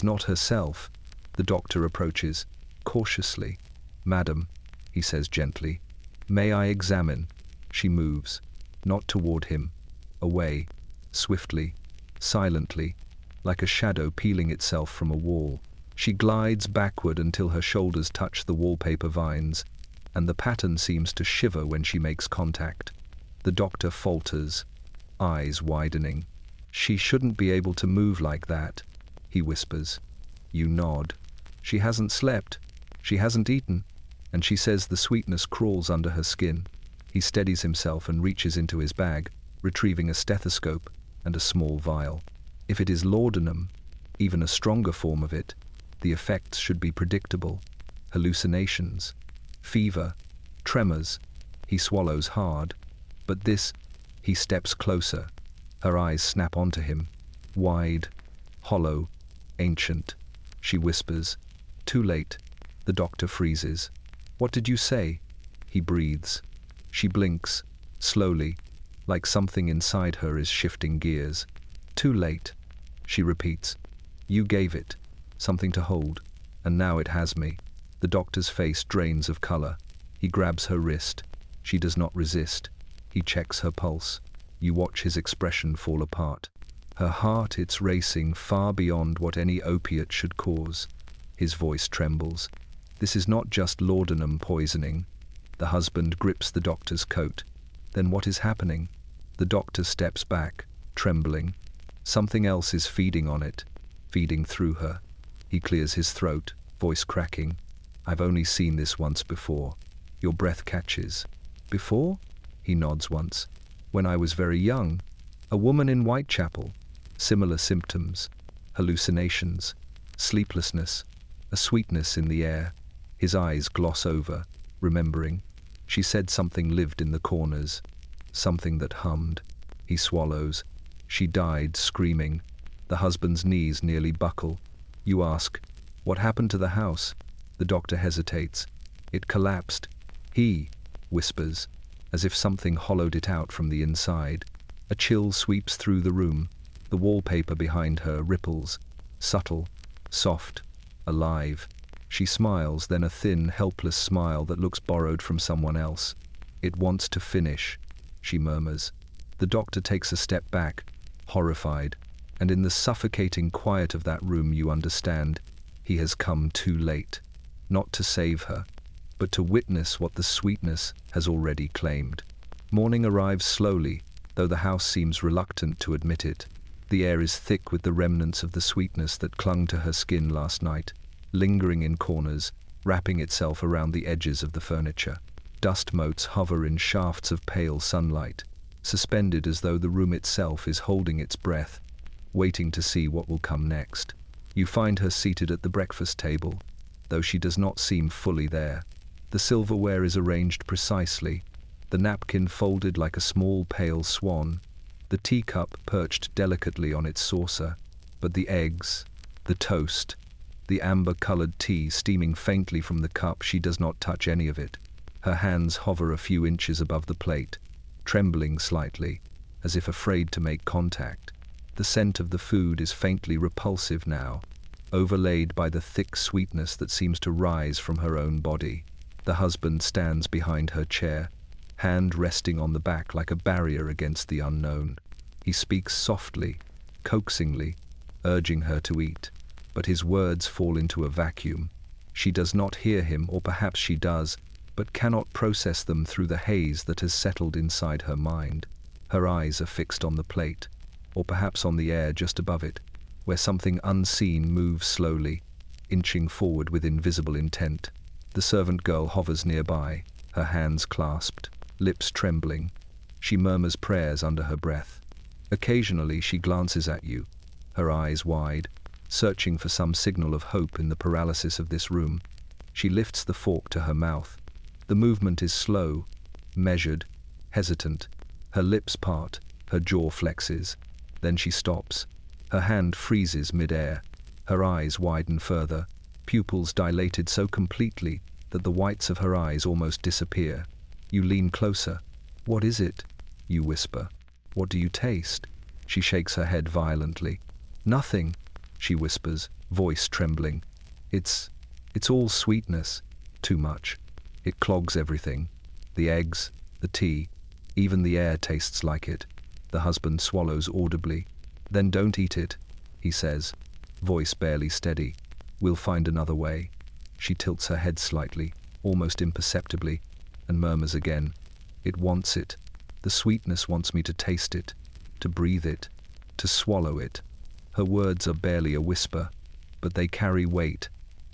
not herself." The doctor approaches, cautiously. "Madam," he says gently, "may I examine?" She moves, not toward him, away, swiftly, silently, like a shadow peeling itself from a wall. She glides backward until her shoulders touch the wallpaper vines, and the pattern seems to shiver when she makes contact. The doctor falters, eyes widening. "She shouldn't be able to move like that," he whispers. You nod. She hasn't slept, she hasn't eaten, and she says the sweetness crawls under her skin. He steadies himself and reaches into his bag, retrieving a stethoscope and a small vial. If it is laudanum, even a stronger form of it, the effects should be predictable. Hallucinations, fever, tremors. He swallows hard. But this, he steps closer. Her eyes snap onto him. Wide, hollow, ancient. She whispers, "Too late." The doctor freezes. "What did you say?" He breathes. She blinks, slowly, like something inside her is shifting gears. "Too late," she repeats. "You gave it something to hold, and now it has me." The doctor's face drains of color. He grabs her wrist. She does not resist. He checks her pulse. You watch his expression fall apart. Her heart, it's racing far beyond what any opiate should cause. His voice trembles. This is not just laudanum poisoning. The husband grips the doctor's coat. Then what is happening? The doctor steps back, trembling. Something else is feeding on it, feeding through her. He clears his throat, voice cracking. "I've only seen this once before." Your breath catches. "Before?" He nods once. "When I was very young. A woman in Whitechapel. Similar symptoms. Hallucinations. Sleeplessness. A sweetness in the air." His eyes gloss over, remembering. She said something lived in the corners. Something that hummed. He swallows. She died screaming. The husband's knees nearly buckle. You ask, "What happened to the house?" The doctor hesitates. "It collapsed." He whispers, as if something hollowed it out from the inside. A chill sweeps through the room. The wallpaper behind her ripples, subtle, soft, alive. She smiles, then a thin, helpless smile that looks borrowed from someone else. "It wants to finish," she murmurs. The doctor takes a step back, horrified, and in the suffocating quiet of that room you understand, he has come too late. Not to save her, but to witness what the sweetness has already claimed. Morning arrives slowly, though the house seems reluctant to admit it. The air is thick with the remnants of the sweetness that clung to her skin last night. lingering in corners, wrapping itself around the edges of the furniture. Dust motes hover in shafts of pale sunlight, suspended as though the room itself is holding its breath, waiting to see what will come next. You find her seated at the breakfast table, though she does not seem fully there. The silverware is arranged precisely, the napkin folded like a small pale swan, the teacup perched delicately on its saucer, but the eggs, the toast, the amber-colored tea steaming faintly from the cup, she does not touch any of it. Her hands hover a few inches above the plate, trembling slightly, as if afraid to make contact. The scent of the food is faintly repulsive now, overlaid by the thick sweetness that seems to rise from her own body. The husband stands behind her chair, hand resting on the back like a barrier against the unknown. He speaks softly, coaxingly, urging her to eat, but his words fall into a vacuum. She does not hear him, or perhaps she does, but cannot process them through the haze that has settled inside her mind. Her eyes are fixed on the plate, or perhaps on the air just above it, where something unseen moves slowly, inching forward with invisible intent. The servant girl hovers nearby, her hands clasped, lips trembling. She murmurs prayers under her breath. Occasionally she glances at you, her eyes wide, searching for some signal of hope in the paralysis of this room. She lifts the fork to her mouth. The movement is slow, measured, hesitant. Her lips part, her jaw flexes. Then she stops. Her hand freezes mid-air. Her eyes widen further, pupils dilated so completely that the whites of her eyes almost disappear. You lean closer. "What is it?" you whisper. "What do you taste?" She shakes her head violently. "Nothing," she whispers, voice trembling. It's all sweetness. Too much. It clogs everything. The eggs, the tea, even the air tastes like it." The husband swallows audibly. "Then don't eat it," he says, voice barely steady. "We'll find another way." She tilts her head slightly, almost imperceptibly, and murmurs again. "It wants it. The sweetness wants me to taste it, to breathe it, to swallow it." Her words are barely a whisper, but they carry weight,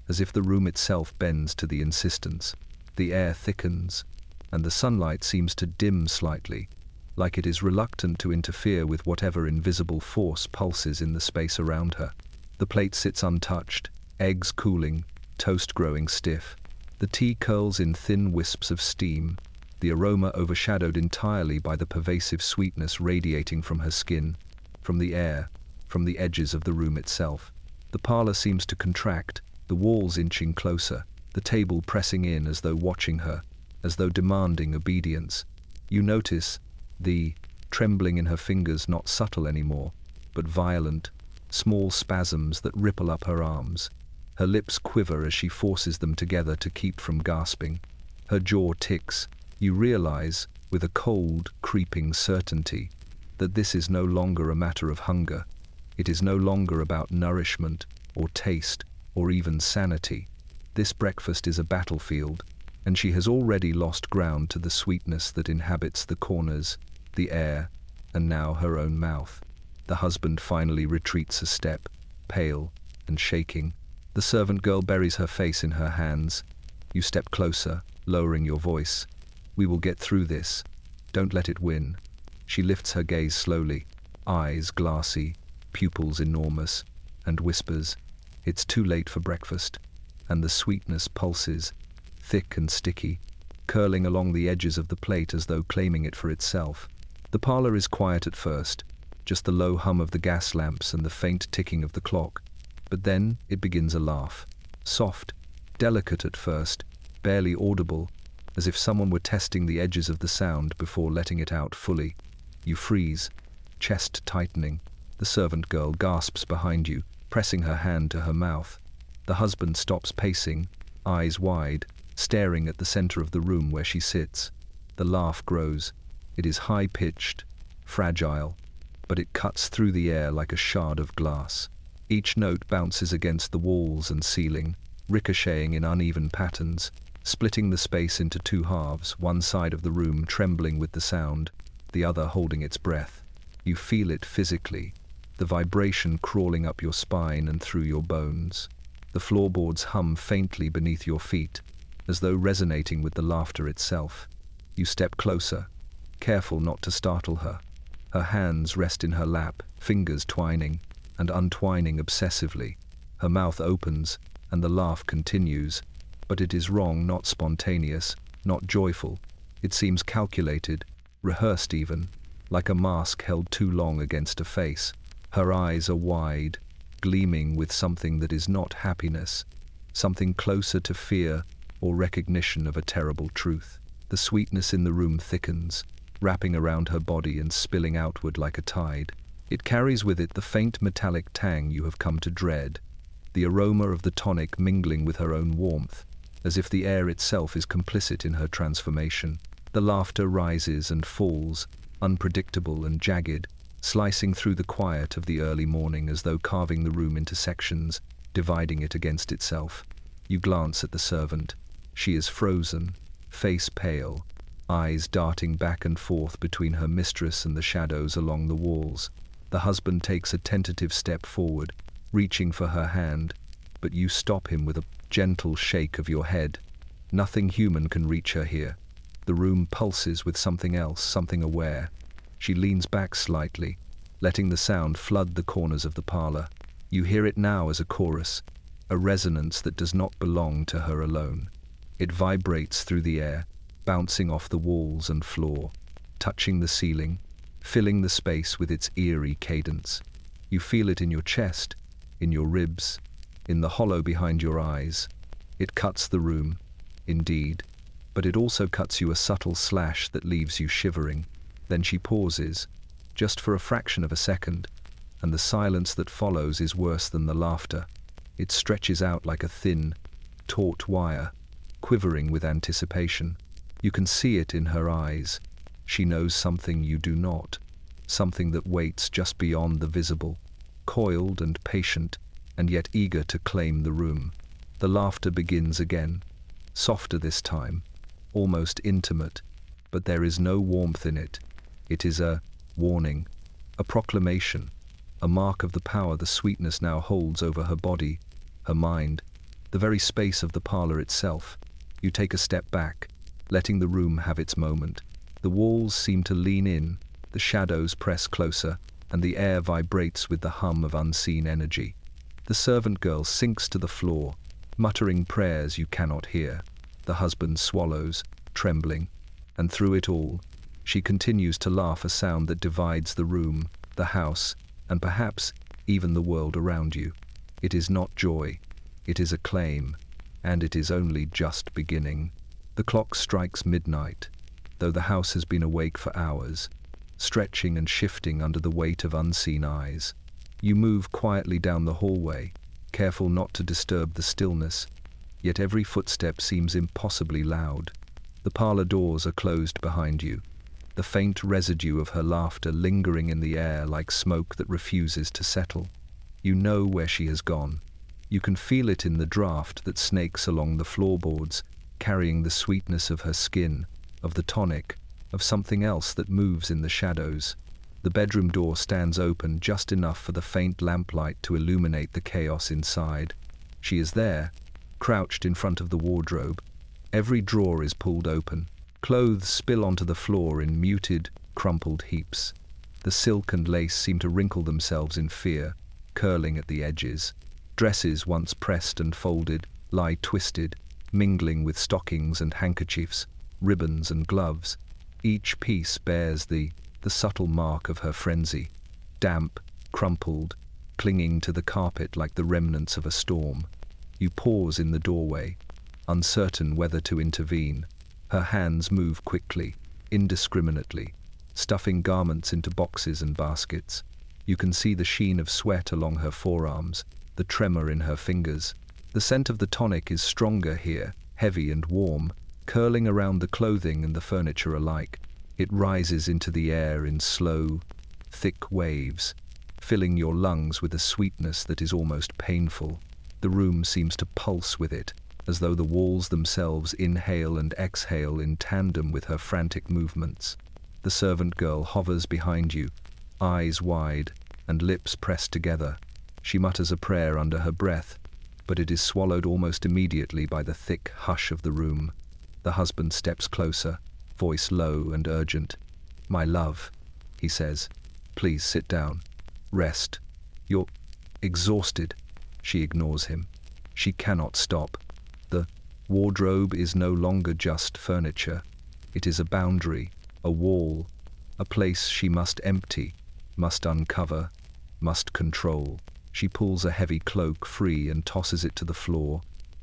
as if the room itself bends to the insistence. The air thickens, and the sunlight seems to dim slightly, like it is reluctant to interfere with whatever invisible force pulses in the space around her. The plate sits untouched, eggs cooling, toast growing stiff. The tea curls in thin wisps of steam, the aroma overshadowed entirely by the pervasive sweetness radiating from her skin, from the air, from the edges of the room itself. The parlor seems to contract, the walls inching closer, the table pressing in as though watching her, as though demanding obedience. You notice the trembling in her fingers, not subtle anymore, but violent, small spasms that ripple up her arms. Her lips quiver as she forces them together to keep from gasping. Her jaw ticks. You realize, with a cold, creeping certainty, that this is no longer a matter of hunger. It is no longer about nourishment, or taste, or even sanity. This breakfast is a battlefield, and she has already lost ground to the sweetness that inhabits the corners, the air, and now her own mouth. The husband finally retreats a step, pale and shaking. The servant girl buries her face in her hands. You step closer, lowering your voice. "We will get through this. Don't let it win." She lifts her gaze slowly, eyes glassy, pupils enormous, and whispers, "It's too late for breakfast." And the sweetness pulses, thick and sticky, curling along the edges of the plate as though claiming it for itself. The parlor is quiet at first, just the low hum of the gas lamps and the faint ticking of the clock. But then it begins a laugh. Soft, delicate at first, barely audible, as if someone were testing the edges of the sound before letting it out fully. You freeze, chest tightening. The servant girl gasps behind you, pressing her hand to her mouth. The husband stops pacing, eyes wide, staring at the center of the room where she sits. The laugh grows. It is high-pitched, fragile, but it cuts through the air like a shard of glass. Each note bounces against the walls and ceiling, ricocheting in uneven patterns, splitting the space into two halves, one side of the room trembling with the sound, the other holding its breath. You feel it physically, the vibration crawling up your spine and through your bones. The floorboards hum faintly beneath your feet, as though resonating with the laughter itself. You step closer, careful not to startle her. Her hands rest in her lap, fingers twining and untwining obsessively. Her mouth opens, and the laugh continues, but it is wrong, not spontaneous, not joyful. It seems calculated, rehearsed even, like a mask held too long against a face. Her eyes are wide, gleaming with something that is not happiness, something closer to fear or recognition of a terrible truth. The sweetness in the room thickens, wrapping around her body and spilling outward like a tide. It carries with it the faint metallic tang you have come to dread, the aroma of the tonic mingling with her own warmth, as if the air itself is complicit in her transformation. The laughter rises and falls, unpredictable and jagged, slicing through the quiet of the early morning as though carving the room into sections, dividing it against itself. You glance at the servant. She is frozen, face pale, eyes darting back and forth between her mistress and the shadows along the walls. The husband takes a tentative step forward, reaching for her hand, but you stop him with a gentle shake of your head. Nothing human can reach her here. The room pulses with something else, something aware. She leans back slightly, letting the sound flood the corners of the parlor. You hear it now as a chorus, a resonance that does not belong to her alone. It vibrates through the air, bouncing off the walls and floor, touching the ceiling, filling the space with its eerie cadence. You feel it in your chest, in your ribs, in the hollow behind your eyes. It cuts the room, indeed, but it also cuts you a subtle slash that leaves you shivering. Then she pauses, just for a fraction of a second, and the silence that follows is worse than the laughter. It stretches out like a thin, taut wire, quivering with anticipation. You can see it in her eyes. She knows something you do not, something that waits just beyond the visible, coiled and patient, and yet eager to claim the room. The laughter begins again, softer this time, almost intimate, but there is no warmth in it. It is a warning, a proclamation, a mark of the power the sweetness now holds over her body, her mind, the very space of the parlor itself. You take a step back, letting the room have its moment. The walls seem to lean in, the shadows press closer, and the air vibrates with the hum of unseen energy. The servant girl sinks to the floor, muttering prayers you cannot hear. The husband swallows, trembling, and through it all, she continues to laugh, a sound that divides the room, the house, and perhaps even the world around you. It is not joy, it is acclaim, and it is only just beginning. The clock strikes midnight, though the house has been awake for hours, stretching and shifting under the weight of unseen eyes. You move quietly down the hallway, careful not to disturb the stillness, yet every footstep seems impossibly loud. The parlor doors are closed behind you, the faint residue of her laughter lingering in the air like smoke that refuses to settle. You know where she has gone. You can feel it in the draft that snakes along the floorboards, carrying the sweetness of her skin, of the tonic, of something else that moves in the shadows. The bedroom door stands open just enough for the faint lamplight to illuminate the chaos inside. She is there, crouched in front of the wardrobe. Every drawer is pulled open. Clothes spill onto the floor in muted, crumpled heaps. The silk and lace seem to wrinkle themselves in fear, curling at the edges. Dresses, once pressed and folded, lie twisted, mingling with stockings and handkerchiefs, ribbons and gloves. Each piece bears the subtle mark of her frenzy, damp, crumpled, clinging to the carpet like the remnants of a storm. You pause in the doorway, uncertain whether to intervene. Her hands move quickly, indiscriminately, stuffing garments into boxes and baskets. You can see the sheen of sweat along her forearms, the tremor in her fingers. The scent of the tonic is stronger here, heavy and warm, curling around the clothing and the furniture alike. It rises into the air in slow, thick waves, filling your lungs with a sweetness that is almost painful. The room seems to pulse with it, as though the walls themselves inhale and exhale in tandem with her frantic movements. The servant girl hovers behind you, eyes wide and lips pressed together. She mutters a prayer under her breath, but it is swallowed almost immediately by the thick hush of the room. The husband steps closer, voice low and urgent. "My love," he says, "please sit down. Rest. You're exhausted." She ignores him. She cannot stop. The wardrobe is no longer just furniture. It is a boundary, a wall, a place she must empty, must uncover, must control. She pulls a heavy cloak free and tosses it to the floor,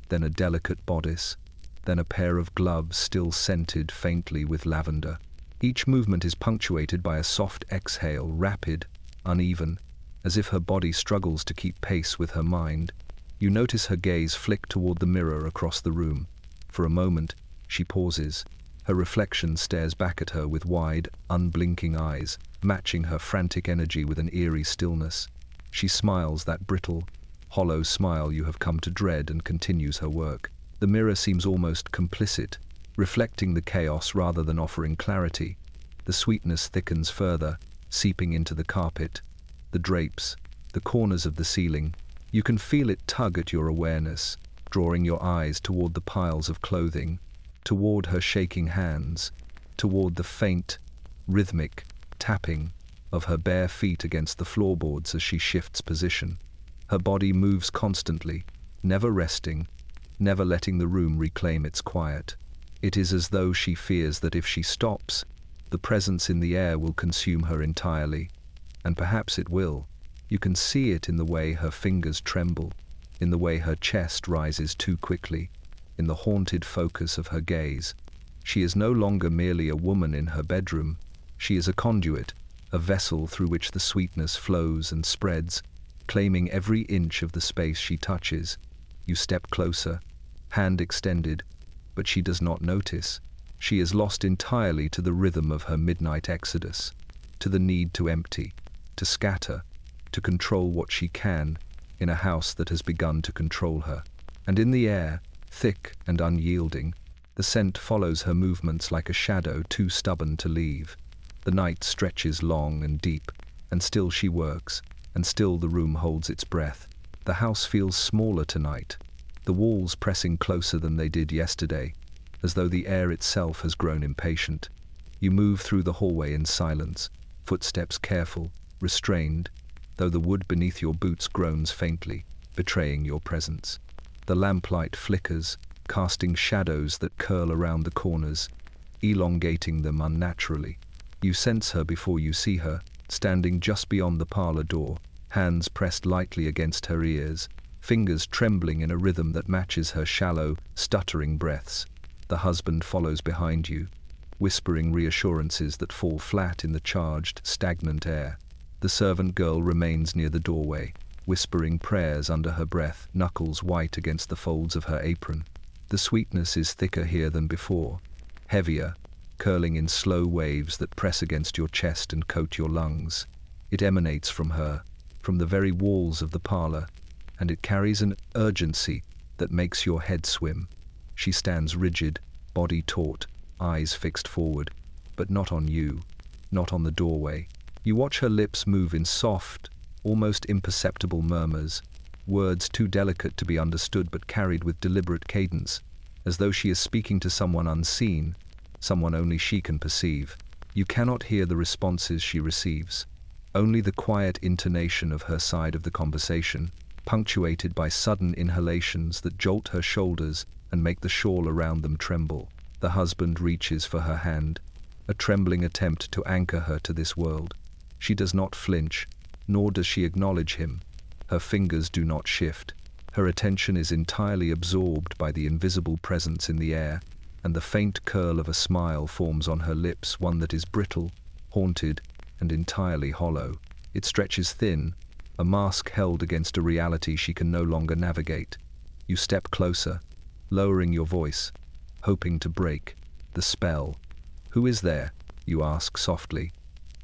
then a delicate bodice, then a pair of gloves still scented faintly with lavender. Each movement is punctuated by a soft exhale, rapid, uneven, as if her body struggles to keep pace with her mind. You notice her gaze flick toward the mirror across the room. For a moment, she pauses. Her reflection stares back at her with wide, unblinking eyes, matching her frantic energy with an eerie stillness. She smiles that brittle, hollow smile you have come to dread and continues her work. The mirror seems almost complicit, reflecting the chaos rather than offering clarity. The sweetness thickens further, seeping into the carpet, the drapes, the corners of the ceiling. You can feel it tug at your awareness, drawing your eyes toward the piles of clothing, toward her shaking hands, toward the faint, rhythmic tapping of her bare feet against the floorboards as she shifts position. Her body moves constantly, never resting, never letting the room reclaim its quiet. It is as though she fears that if she stops, the presence in the air will consume her entirely. And perhaps it will. You can see it in the way her fingers tremble, in the way her chest rises too quickly, in the haunted focus of her gaze. She is no longer merely a woman in her bedroom. She is a conduit, a vessel through which the sweetness flows and spreads, claiming every inch of the space she touches. You step closer, hand extended, but she does not notice. She is lost entirely to the rhythm of her midnight exodus, to the need to empty, to scatter, to control what she can in a house that has begun to control her. And in the air, thick and unyielding, the scent follows her movements like a shadow too stubborn to leave. The night stretches long and deep, and still she works, and still the room holds its breath. The house feels smaller tonight, the walls pressing closer than they did yesterday, as though the air itself has grown impatient. You move through the hallway in silence, footsteps careful, restrained, though the wood beneath your boots groans faintly, betraying your presence. The lamplight flickers, casting shadows that curl around the corners, elongating them unnaturally. You sense her before you see her, standing just beyond the parlor door, hands pressed lightly against her ears, fingers trembling in a rhythm that matches her shallow, stuttering breaths. The husband follows behind you, whispering reassurances that fall flat in the charged, stagnant air. The servant girl remains near the doorway, whispering prayers under her breath, knuckles white against the folds of her apron. The sweetness is thicker here than before, heavier, curling in slow waves that press against your chest and coat your lungs. It emanates from her, from the very walls of the parlor, and it carries an urgency that makes your head swim. She stands rigid, body taut, eyes fixed forward, but not on you, not on the doorway. You watch her lips move in soft, almost imperceptible murmurs, words too delicate to be understood but carried with deliberate cadence, as though she is speaking to someone unseen, someone only she can perceive. You cannot hear the responses she receives, only the quiet intonation of her side of the conversation, punctuated by sudden inhalations that jolt her shoulders and make the shawl around them tremble. The husband reaches for her hand, a trembling attempt to anchor her to this world. She does not flinch, nor does she acknowledge him. Her fingers do not shift. Her attention is entirely absorbed by the invisible presence in the air, and the faint curl of a smile forms on her lips, one that is brittle, haunted, and entirely hollow. It stretches thin, a mask held against a reality she can no longer navigate. You step closer, lowering your voice, hoping to break the spell. "Who is there?" you ask softly.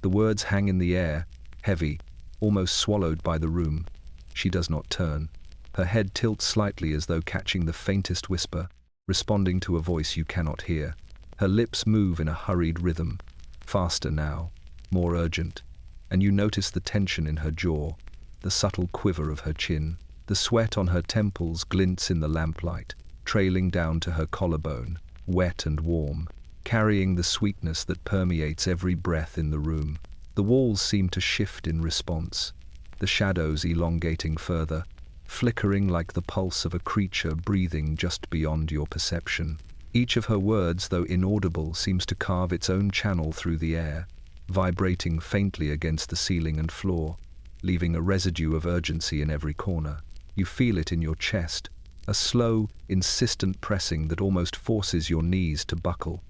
The words hang in the air, heavy, almost swallowed by the room. She does not turn. Her head tilts slightly as though catching the faintest whisper, responding to a voice you cannot hear. Her lips move in a hurried rhythm, faster now, more urgent, and you notice the tension in her jaw, the subtle quiver of her chin. The sweat on her temples glints in the lamplight, trailing down to her collarbone, wet and warm, carrying the sweetness that permeates every breath in the room. The walls seem to shift in response, the shadows elongating further, flickering like the pulse of a creature breathing just beyond your perception. Each of her words, though inaudible, seems to carve its own channel through the air, vibrating faintly against the ceiling and floor, leaving a residue of urgency in every corner. You feel it in your chest, a slow, insistent pressing that almost forces your knees to buckle.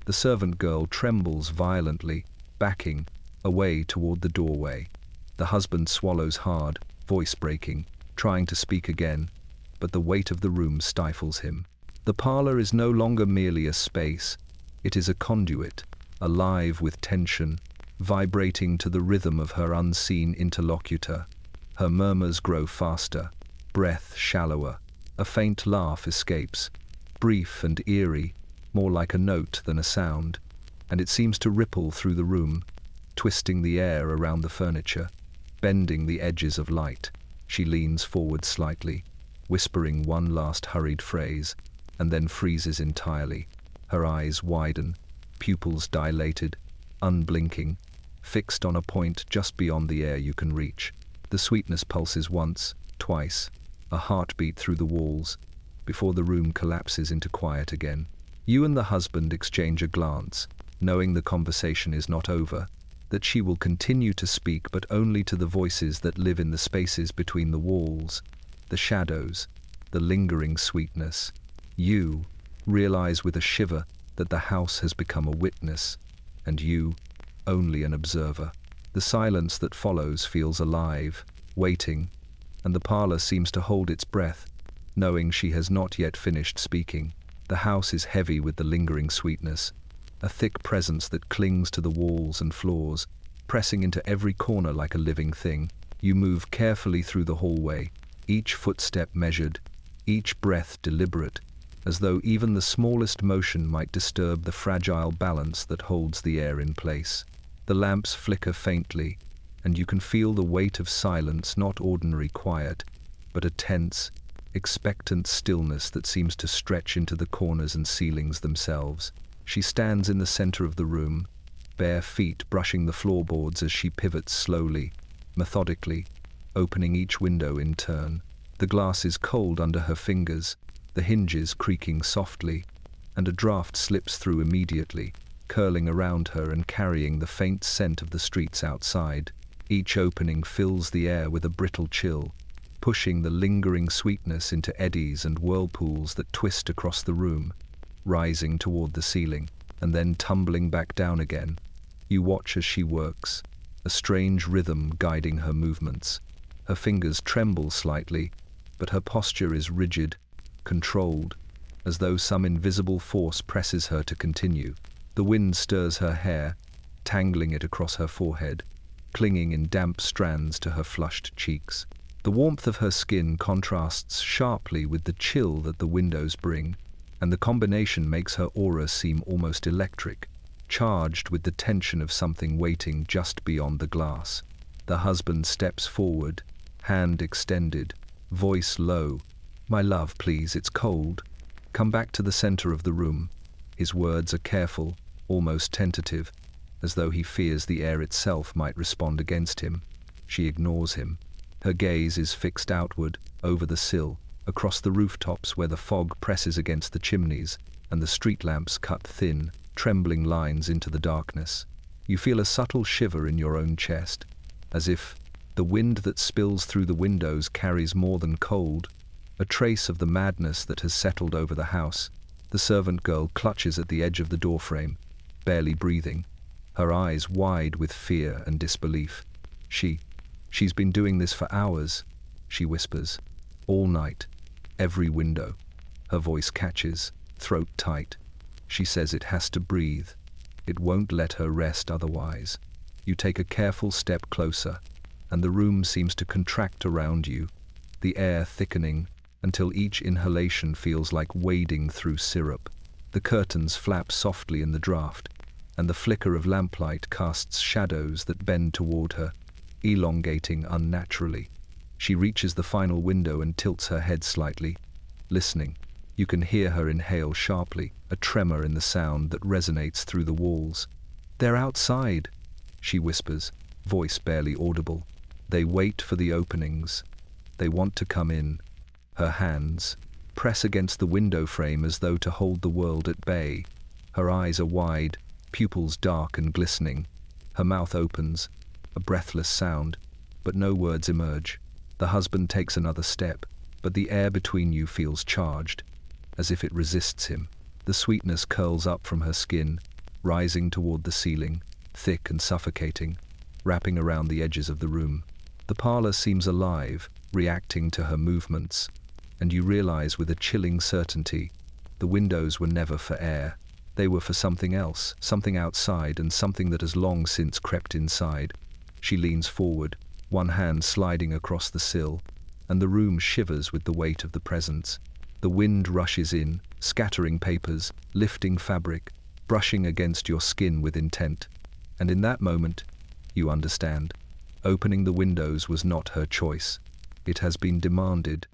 The servant girl trembles violently, backing away toward the doorway. The husband swallows hard, voice breaking, trying to speak again, but the weight of the room stifles him. The parlor is no longer merely a space, it is a conduit, alive with tension, vibrating to the rhythm of her unseen interlocutor. Her murmurs grow faster, breath shallower, a faint laugh escapes, brief and eerie, more like a note than a sound, and it seems to ripple through the room, twisting the air around the furniture, bending the edges of light. She leans forward slightly, whispering one last hurried phrase, and then freezes entirely. Her eyes widen, pupils dilated, unblinking, fixed on a point just beyond the air you can reach. The sweetness pulses once, twice, a heartbeat through the walls, before the room collapses into quiet again. You and the husband exchange a glance, knowing the conversation is not over, that she will continue to speak, but only to the voices that live in the spaces between the walls, the shadows, the lingering sweetness. You realize with a shiver that the house has become a witness, and you only an observer. The silence that follows feels alive, waiting, and the parlor seems to hold its breath, knowing she has not yet finished speaking. The house is heavy with the lingering sweetness, a thick presence that clings to the walls and floors, pressing into every corner like a living thing. You move carefully through the hallway, each footstep measured, each breath deliberate, as though even the smallest motion might disturb the fragile balance that holds the air in place. The lamps flicker faintly, and you can feel the weight of silence, not ordinary quiet, but a tense, expectant stillness that seems to stretch into the corners and ceilings themselves. She stands in the center of the room, bare feet brushing the floorboards as she pivots slowly, methodically, opening each window in turn. The glass is cold under her fingers, the hinges creaking softly, and a draft slips through immediately, curling around her and carrying the faint scent of the streets outside. Each opening fills the air with a brittle chill, pushing the lingering sweetness into eddies and whirlpools that twist across the room, rising toward the ceiling, and then tumbling back down again. You watch as she works, a strange rhythm guiding her movements. Her fingers tremble slightly, but her posture is rigid, controlled, as though some invisible force presses her to continue. The wind stirs her hair, tangling it across her forehead, clinging in damp strands to her flushed cheeks. The warmth of her skin contrasts sharply with the chill that the windows bring, and the combination makes her aura seem almost electric, charged with the tension of something waiting just beyond the glass. The husband steps forward, hand extended, voice low. "My love, please, it's cold. Come back to the center of the room." His words are careful, almost tentative, as though he fears the air itself might respond against him. She ignores him. Her gaze is fixed outward, over the sill, across the rooftops where the fog presses against the chimneys, and the street lamps cut thin, trembling lines into the darkness. You feel a subtle shiver in your own chest, as if the wind that spills through the windows carries more than cold, a trace of the madness that has settled over the house. The servant girl clutches at the edge of the doorframe, barely breathing, her eyes wide with fear and disbelief. She's been doing this for hours, she whispers. All night, every window. Her voice catches, throat tight. She says it has to breathe. It won't let her rest otherwise. You take a careful step closer, and the room seems to contract around you, the air thickening until each inhalation feels like wading through syrup. The curtains flap softly in the draft, and the flicker of lamplight casts shadows that bend toward her, elongating unnaturally. She reaches the final window and tilts her head slightly, listening. You can hear her inhale sharply, a tremor in the sound that resonates through the walls. "They're outside," she whispers, voice barely audible. "They wait for the openings. They want to come in." Her hands press against the window frame as though to hold the world at bay. Her eyes are wide, pupils dark and glistening. Her mouth opens, a breathless sound, but no words emerge. The husband takes another step, but the air between you feels charged, as if it resists him. The sweetness curls up from her skin, rising toward the ceiling, thick and suffocating, wrapping around the edges of the room. The parlor seems alive, reacting to her movements, and you realize with a chilling certainty, the windows were never for air. They were for something else, something outside, and something that has long since crept inside. She leans forward, one hand sliding across the sill, and the room shivers with the weight of the presence. The wind rushes in, scattering papers, lifting fabric, brushing against your skin with intent. And in that moment, you understand. Opening the windows was not her choice. It has been demanded,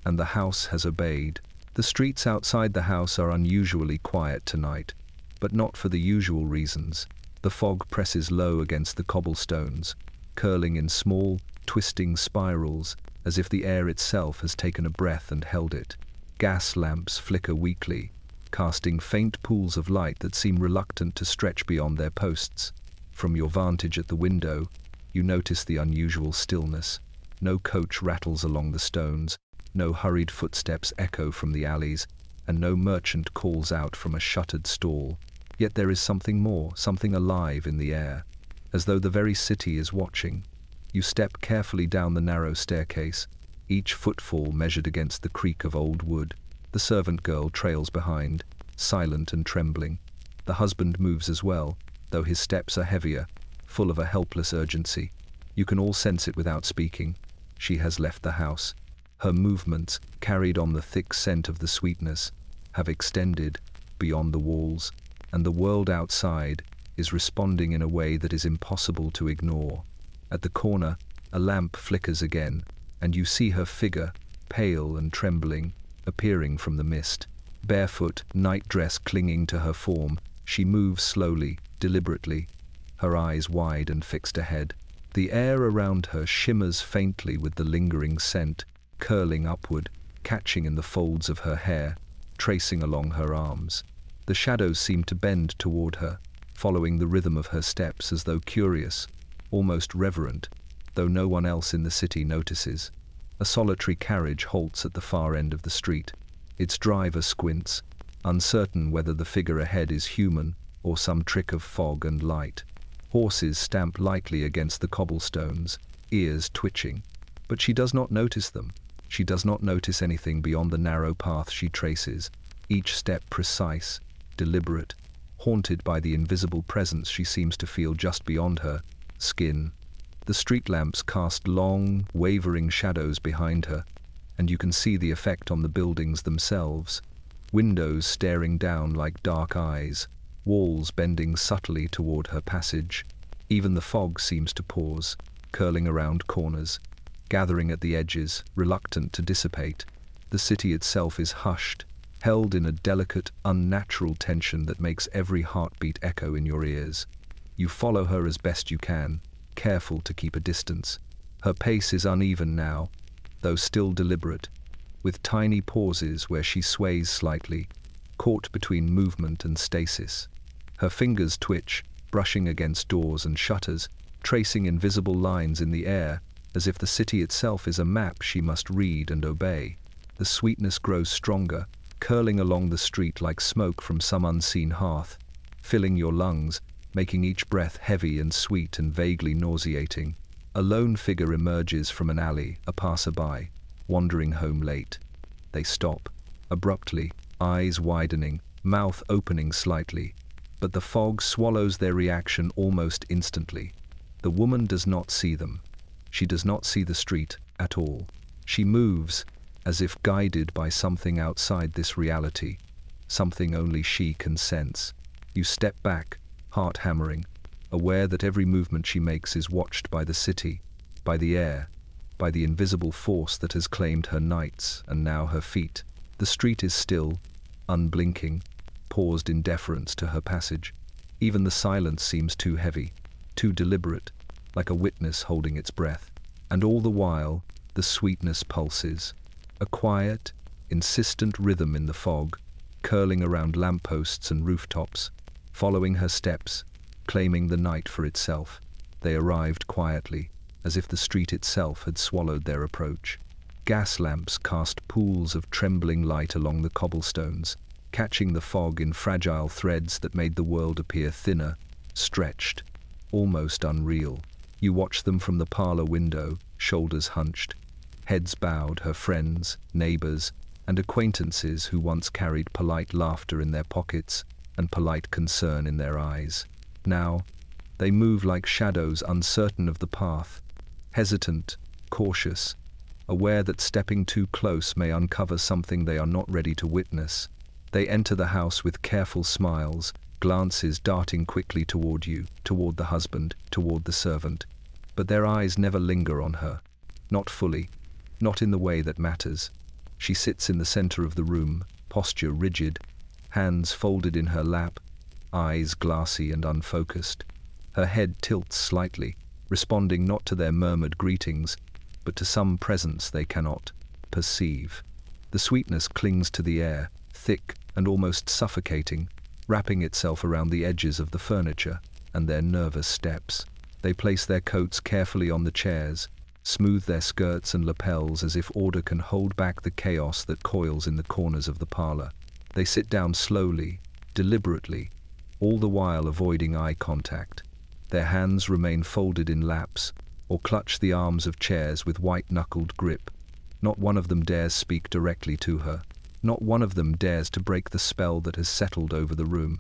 and the house has obeyed. The streets outside the house are unusually quiet tonight, but not for the usual reasons. The fog presses low against the cobblestones, curling in small, twisting spirals, as if the air itself has taken a breath and held it. Gas lamps flicker weakly, casting faint pools of light that seem reluctant to stretch beyond their posts. From your vantage at the window, you notice the unusual stillness. No coach rattles along the stones, no hurried footsteps echo from the alleys, and no merchant calls out from a shuttered stall. Yet there is something more, something alive in the air, as though the very city is watching. You step carefully down the narrow staircase, each footfall measured against the creak of old wood. The servant girl trails behind, silent and trembling. The husband moves as well, though his steps are heavier, full of a helpless urgency. You can all sense it without speaking. She has left the house. Her movements, carried on the thick scent of the sweetness, have extended beyond the walls, and the world outside is responding in a way that is impossible to ignore. At the corner, a lamp flickers again, and you see her figure, pale and trembling, appearing from the mist. Barefoot, nightdress clinging to her form, she moves slowly, deliberately, her eyes wide and fixed ahead. The air around her shimmers faintly with the lingering scent, curling upward, catching in the folds of her hair, tracing along her arms. The shadows seem to bend toward her, following the rhythm of her steps as though curious, almost reverent, though no one else in the city notices. A solitary carriage halts at the far end of the street. Its driver squints, uncertain whether the figure ahead is human or some trick of fog and light. Horses stamp lightly against the cobblestones, ears twitching. But she does not notice them. She does not notice anything beyond the narrow path she traces, each step precise, deliberate, haunted by the invisible presence she seems to feel just beyond her skin. The street lamps cast long, wavering shadows behind her, and you can see the effect on the buildings themselves. Windows staring down like dark eyes, walls bending subtly toward her passage. Even the fog seems to pause, curling around corners, gathering at the edges, reluctant to dissipate. The city itself is hushed, held in a delicate, unnatural tension that makes every heartbeat echo in your ears. You follow her as best you can, careful to keep a distance. Her pace is uneven now, though still deliberate, with tiny pauses where she sways slightly, caught between movement and stasis. Her fingers twitch, brushing against doors and shutters, tracing invisible lines in the air, as if the city itself is a map she must read and obey. The sweetness grows stronger, curling along the street like smoke from some unseen hearth, filling your lungs, making each breath heavy and sweet and vaguely nauseating. A lone figure emerges from an alley, a passerby, wandering home late. They stop, abruptly, eyes widening, mouth opening slightly, but the fog swallows their reaction almost instantly. The woman does not see them. She does not see the street at all. She moves, as if guided by something outside this reality, something only she can sense. You step back, heart hammering, aware that every movement she makes is watched by the city, by the air, by the invisible force that has claimed her nights and now her feet. The street is still, unblinking, paused in deference to her passage. Even the silence seems too heavy, too deliberate, like a witness holding its breath. And all the while, the sweetness pulses, a quiet, insistent rhythm in the fog, curling around lampposts and rooftops, following her steps, claiming the night for itself. They arrived quietly, as if the street itself had swallowed their approach. Gas lamps cast pools of trembling light along the cobblestones, catching the fog in fragile threads that made the world appear thinner, stretched, almost unreal. You watch them from the parlor window, shoulders hunched, heads bowed, her friends, neighbors, and acquaintances who once carried polite laughter in their pockets and polite concern in their eyes. Now, they move like shadows, uncertain of the path, hesitant, cautious, aware that stepping too close may uncover something they are not ready to witness. They enter the house with careful smiles, glances darting quickly toward you, toward the husband, toward the servant. But their eyes never linger on her. Not fully, not in the way that matters. She sits in the center of the room, posture rigid, hands folded in her lap, eyes glassy and unfocused. Her head tilts slightly, responding not to their murmured greetings, but to some presence they cannot perceive. The sweetness clings to the air, thick and almost suffocating, wrapping itself around the edges of the furniture and their nervous steps. They place their coats carefully on the chairs, smooth their skirts and lapels as if order can hold back the chaos that coils in the corners of the parlor. They sit down slowly, deliberately, all the while avoiding eye contact. Their hands remain folded in laps, or clutch the arms of chairs with white-knuckled grip. Not one of them dares speak directly to her. Not one of them dares to break the spell that has settled over the room.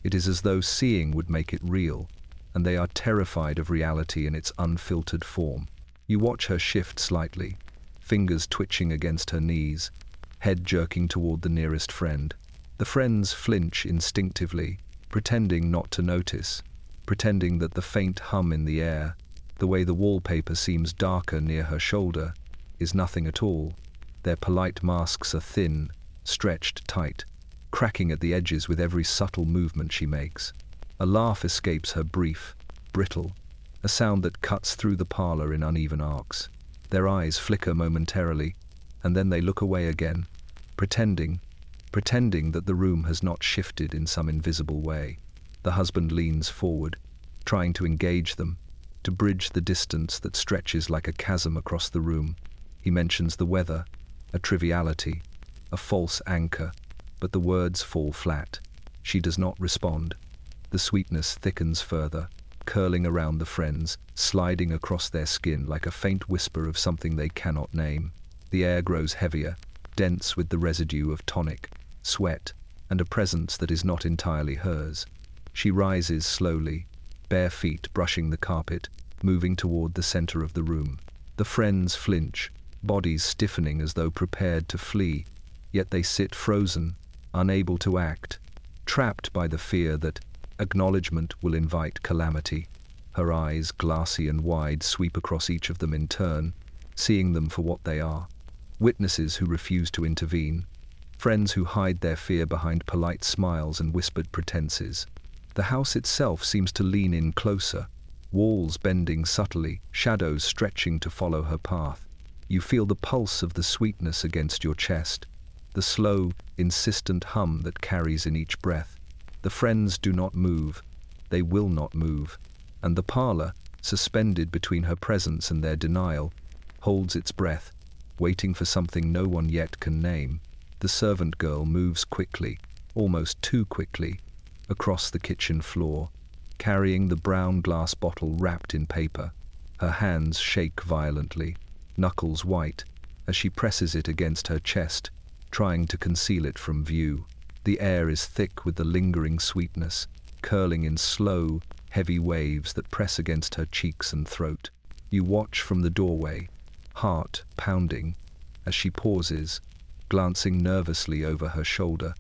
It is as though seeing would make it real, and they are terrified of reality in its unfiltered form. You watch her shift slightly, fingers twitching against her knees, head jerking toward the nearest friend. The friends flinch instinctively, pretending not to notice, pretending that the faint hum in the air, the way the wallpaper seems darker near her shoulder, is nothing at all. Their polite masks are thin, stretched tight, cracking at the edges with every subtle movement she makes. A laugh escapes her, brief, brittle, a sound that cuts through the parlor in uneven arcs. Their eyes flicker momentarily, and then they look away again, pretending that the room has not shifted in some invisible way. The husband leans forward, trying to engage them, to bridge the distance that stretches like a chasm across the room. He mentions the weather, a triviality, a false anchor, but the words fall flat. She does not respond. The sweetness thickens further, curling around the friends, sliding across their skin like a faint whisper of something they cannot name. The air grows heavier, dense with the residue of tonic, sweat, and a presence that is not entirely hers. She rises slowly, bare feet brushing the carpet, moving toward the center of the room. The friends flinch, bodies stiffening as though prepared to flee, yet they sit frozen, unable to act, trapped by the fear that acknowledgement will invite calamity. Her eyes, glassy and wide, sweep across each of them in turn, seeing them for what they are. Witnesses who refuse to intervene, friends who hide their fear behind polite smiles and whispered pretenses. The house itself seems to lean in closer, walls bending subtly, shadows stretching to follow her path. You feel the pulse of the sweetness against your chest, the slow, insistent hum that carries in each breath. The friends do not move, they will not move, and the parlor, suspended between her presence and their denial, holds its breath, waiting for something no one yet can name. The servant girl moves quickly, almost too quickly, across the kitchen floor, carrying the brown glass bottle wrapped in paper. Her hands shake violently, knuckles white, as she presses it against her chest, trying to conceal it from view. The air is thick with the lingering sweetness, curling in slow, heavy waves that press against her cheeks and throat. You watch from the doorway, heart pounding, as she pauses, glancing nervously over her shoulder,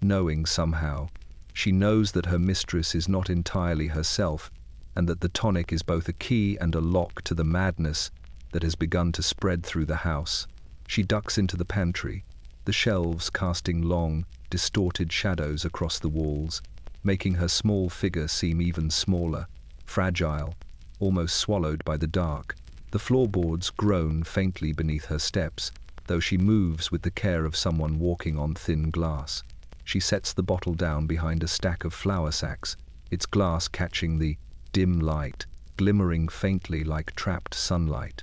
knowing somehow, she knows that her mistress is not entirely herself, and that the tonic is both a key and a lock to the madness that has begun to spread through the house. She ducks into the pantry, the shelves casting long, distorted shadows across the walls, making her small figure seem even smaller, fragile, almost swallowed by the dark. The floorboards groan faintly beneath her steps, though she moves with the care of someone walking on thin glass. She sets the bottle down behind a stack of flour sacks, its glass catching the dim light, glimmering faintly like trapped sunlight.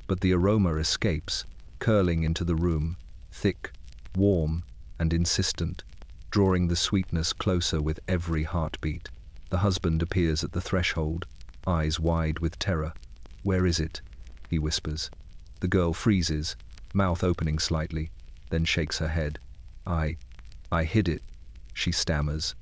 But the aroma escapes, curling into the room, thick, warm, and insistent, drawing the sweetness closer with every heartbeat. The husband appears at the threshold, eyes wide with terror. "Where is it?" he whispers. The girl freezes, mouth opening slightly, then shakes her head. I hid it," she stammers,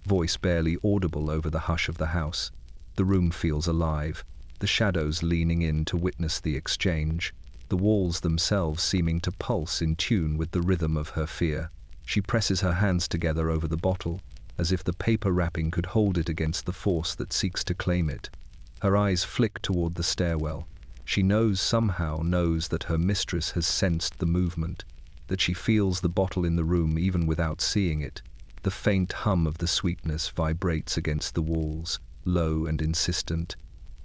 voice barely audible over the hush of the house. The room feels alive, the shadows leaning in to witness the exchange, the walls themselves seeming to pulse in tune with the rhythm of her fear. She presses her hands together over the bottle, as if the paper wrapping could hold it against the force that seeks to claim it. Her eyes flick toward the stairwell. She somehow knows that her mistress has sensed the movement, that she feels the bottle in the room even without seeing it. The faint hum of the sweetness vibrates against the walls, low and insistent,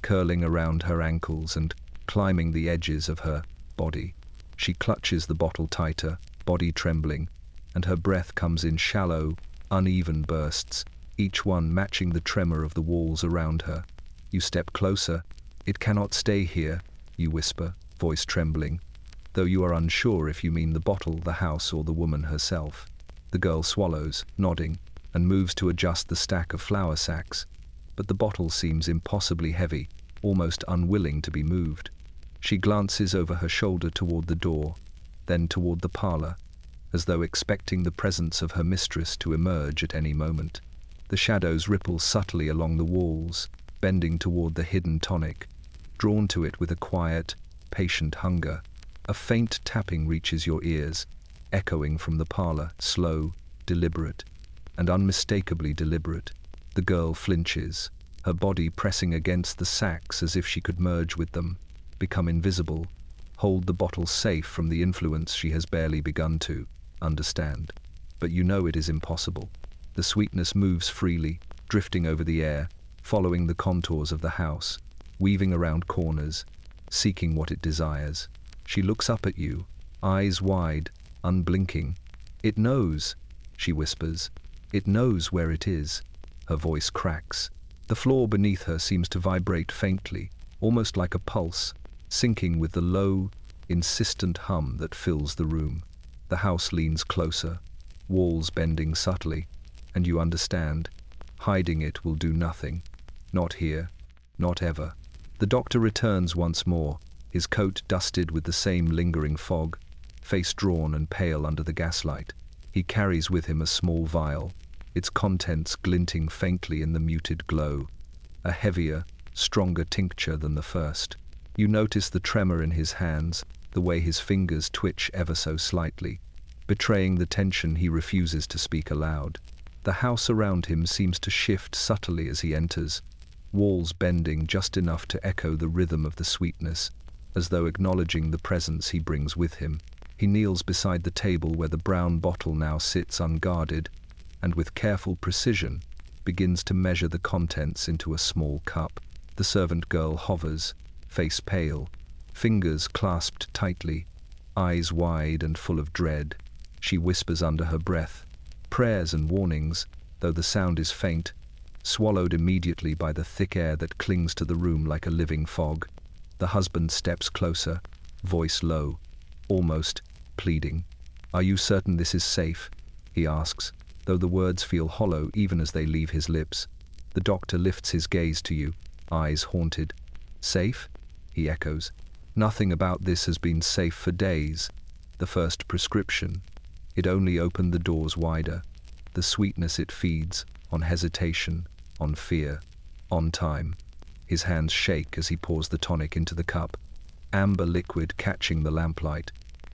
curling around her ankles and climbing the edges of her body. She clutches the bottle tighter, body trembling, and her breath comes in shallow, uneven bursts, each one matching the tremor of the walls around her. You step closer. "It cannot stay here," you whisper, voice trembling, though you are unsure if you mean the bottle, the house, or the woman herself. The girl swallows, nodding, and moves to adjust the stack of flour sacks, but the bottle seems impossibly heavy, almost unwilling to be moved. She glances over her shoulder toward the door, then toward the parlor, as though expecting the presence of her mistress to emerge at any moment. The shadows ripple subtly along the walls, bending toward the hidden tonic, drawn to it with a quiet, patient hunger. A faint tapping reaches your ears, echoing from the parlor, slow, deliberate, and unmistakably deliberate. The girl flinches, her body pressing against the sacks as if she could merge with them, become invisible, hold the bottle safe from the influence she has barely begun to understand. But you know it is impossible. The sweetness moves freely, drifting over the air, following the contours of the house, weaving around corners, seeking what it desires. She looks up at you, eyes wide, unblinking. "It knows," she whispers. "It knows where it is." Her voice cracks. The floor beneath her seems to vibrate faintly, almost like a pulse, syncing with the low, insistent hum that fills the room. The house leans closer, walls bending subtly, and you understand. Hiding it will do nothing. Not here. Not ever. The doctor returns once more, his coat dusted with the same lingering fog, face drawn and pale under the gaslight. He carries with him a small vial, its contents glinting faintly in the muted glow. A heavier, stronger tincture than the first. You notice the tremor in his hands, the way his fingers twitch ever so slightly, betraying the tension he refuses to speak aloud. The house around him seems to shift subtly as he enters, walls bending just enough to echo the rhythm of the sweetness, as though acknowledging the presence he brings with him. He kneels beside the table where the brown bottle now sits unguarded, and with careful precision begins to measure the contents into a small cup. The servant girl hovers, face pale, fingers clasped tightly, eyes wide and full of dread. She whispers under her breath, prayers and warnings, though the sound is faint, swallowed immediately by the thick air that clings to the room like a living fog. The husband steps closer, voice low, almost pleading. "Are you certain this is safe?" he asks, though the words feel hollow even as they leave his lips. The doctor lifts his gaze to you, eyes haunted. "Safe?" he echoes. "Nothing about this has been safe for days. The first prescription. It only opened the doors wider. The sweetness it feeds, on hesitation, on fear, on time." His hands shake as he pours the tonic into the cup, amber liquid catching the lamplight,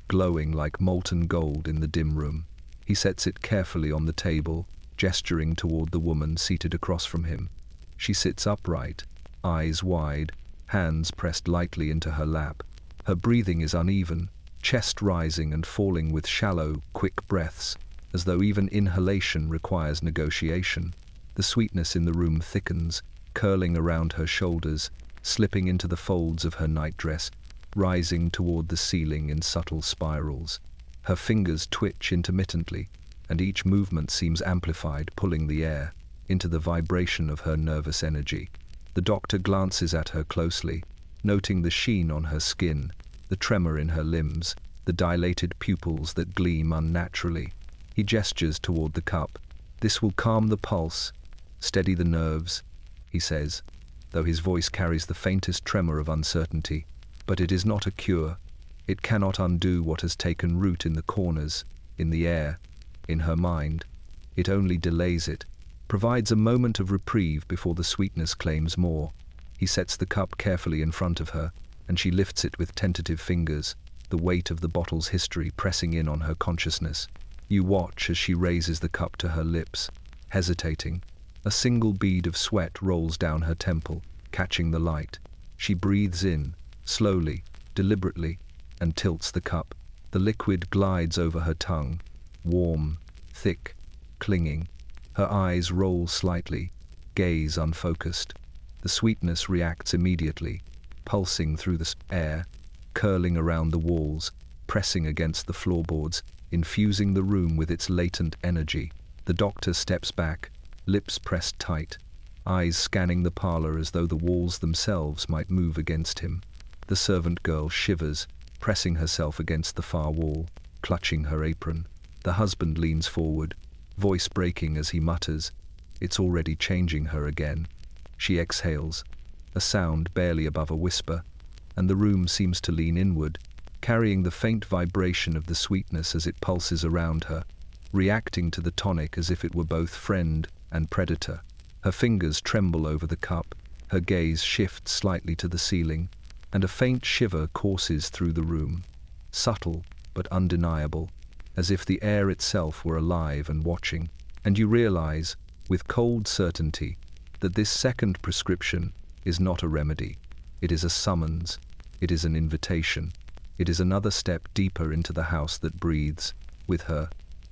glowing like molten gold in the dim room. He sets it carefully on the table, gesturing toward the woman seated across from him. She sits upright, eyes wide, hands pressed lightly into her lap, Her breathing is uneven, chest rising and falling with shallow, quick breaths, as though even inhalation requires negotiation. The sweetness in the room thickens, curling around her shoulders, slipping into the folds of her nightdress, rising toward the ceiling in subtle spirals. Her fingers twitch intermittently, and each movement seems amplified, pulling the air into the vibration of her nervous energy. The doctor glances at her closely, noting the sheen on her skin, the tremor in her limbs, the dilated pupils that gleam unnaturally. He gestures toward the cup. "This will calm the pulse, steady the nerves," he says, though his voice carries the faintest tremor of uncertainty. But it is not a cure. It cannot undo what has taken root in the corners, in the air, in her mind. It only delays it, provides a moment of reprieve before the sweetness claims more. He sets the cup carefully in front of her, and she lifts it with tentative fingers, the weight of the bottle's history pressing in on her consciousness. You watch as she raises the cup to her lips, hesitating. A single bead of sweat rolls down her temple, catching the light. She breathes in, slowly, deliberately, and tilts the cup. The liquid glides over her tongue, warm, thick, clinging. Her eyes roll slightly, gaze unfocused. The sweetness reacts immediately, pulsing through the air, curling around the walls, pressing against the floorboards, infusing the room with its latent energy. The doctor steps back, lips pressed tight, eyes scanning the parlor as though the walls themselves might move against him. The servant girl shivers, pressing herself against the far wall, clutching her apron. The husband leans forward, voice breaking as he mutters, "It's already changing her again." She exhales, a sound barely above a whisper, and the room seems to lean inward, carrying the faint vibration of the sweetness as it pulses around her, reacting to the tonic as if it were both friend and predator. Her fingers tremble over the cup, her gaze shifts slightly to the ceiling, and a faint shiver courses through the room, subtle but undeniable, as if the air itself were alive and watching. And you realize, with cold certainty, that this second prescription is not a remedy. It is a summons. It is an invitation. It is another step deeper into the house that breathes, with her,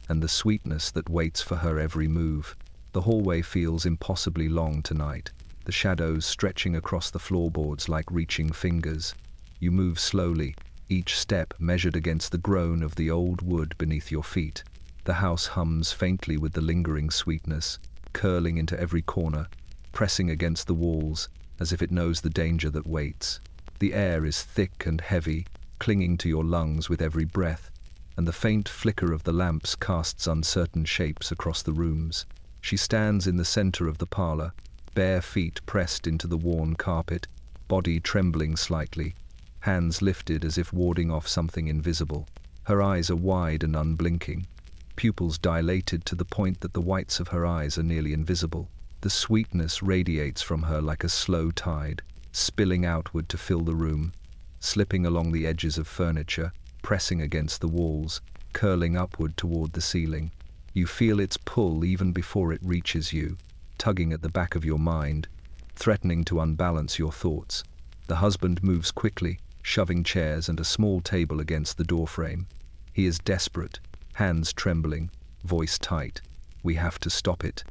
and the sweetness that waits for her every move. The hallway feels impossibly long tonight, the shadows stretching across the floorboards like reaching fingers. You move slowly, each step measured against the groan of the old wood beneath your feet. The house hums faintly with the lingering sweetness, curling into every corner, pressing against the walls, as if it knows the danger that waits. The air is thick and heavy, clinging to your lungs with every breath, and the faint flicker of the lamps casts uncertain shapes across the rooms. She stands in the center of the parlor, bare feet pressed into the worn carpet, body trembling slightly, hands lifted as if warding off something invisible. Her eyes are wide and unblinking, pupils dilated to the point that the whites of her eyes are nearly invisible. The sweetness radiates from her like a slow tide, spilling outward to fill the room, slipping along the edges of furniture, pressing against the walls, curling upward toward the ceiling. You feel its pull even before it reaches you, tugging at the back of your mind, threatening to unbalance your thoughts. The husband moves quickly, shoving chairs and a small table against the doorframe. He is desperate, hands trembling, voice tight. "We have to stop it,"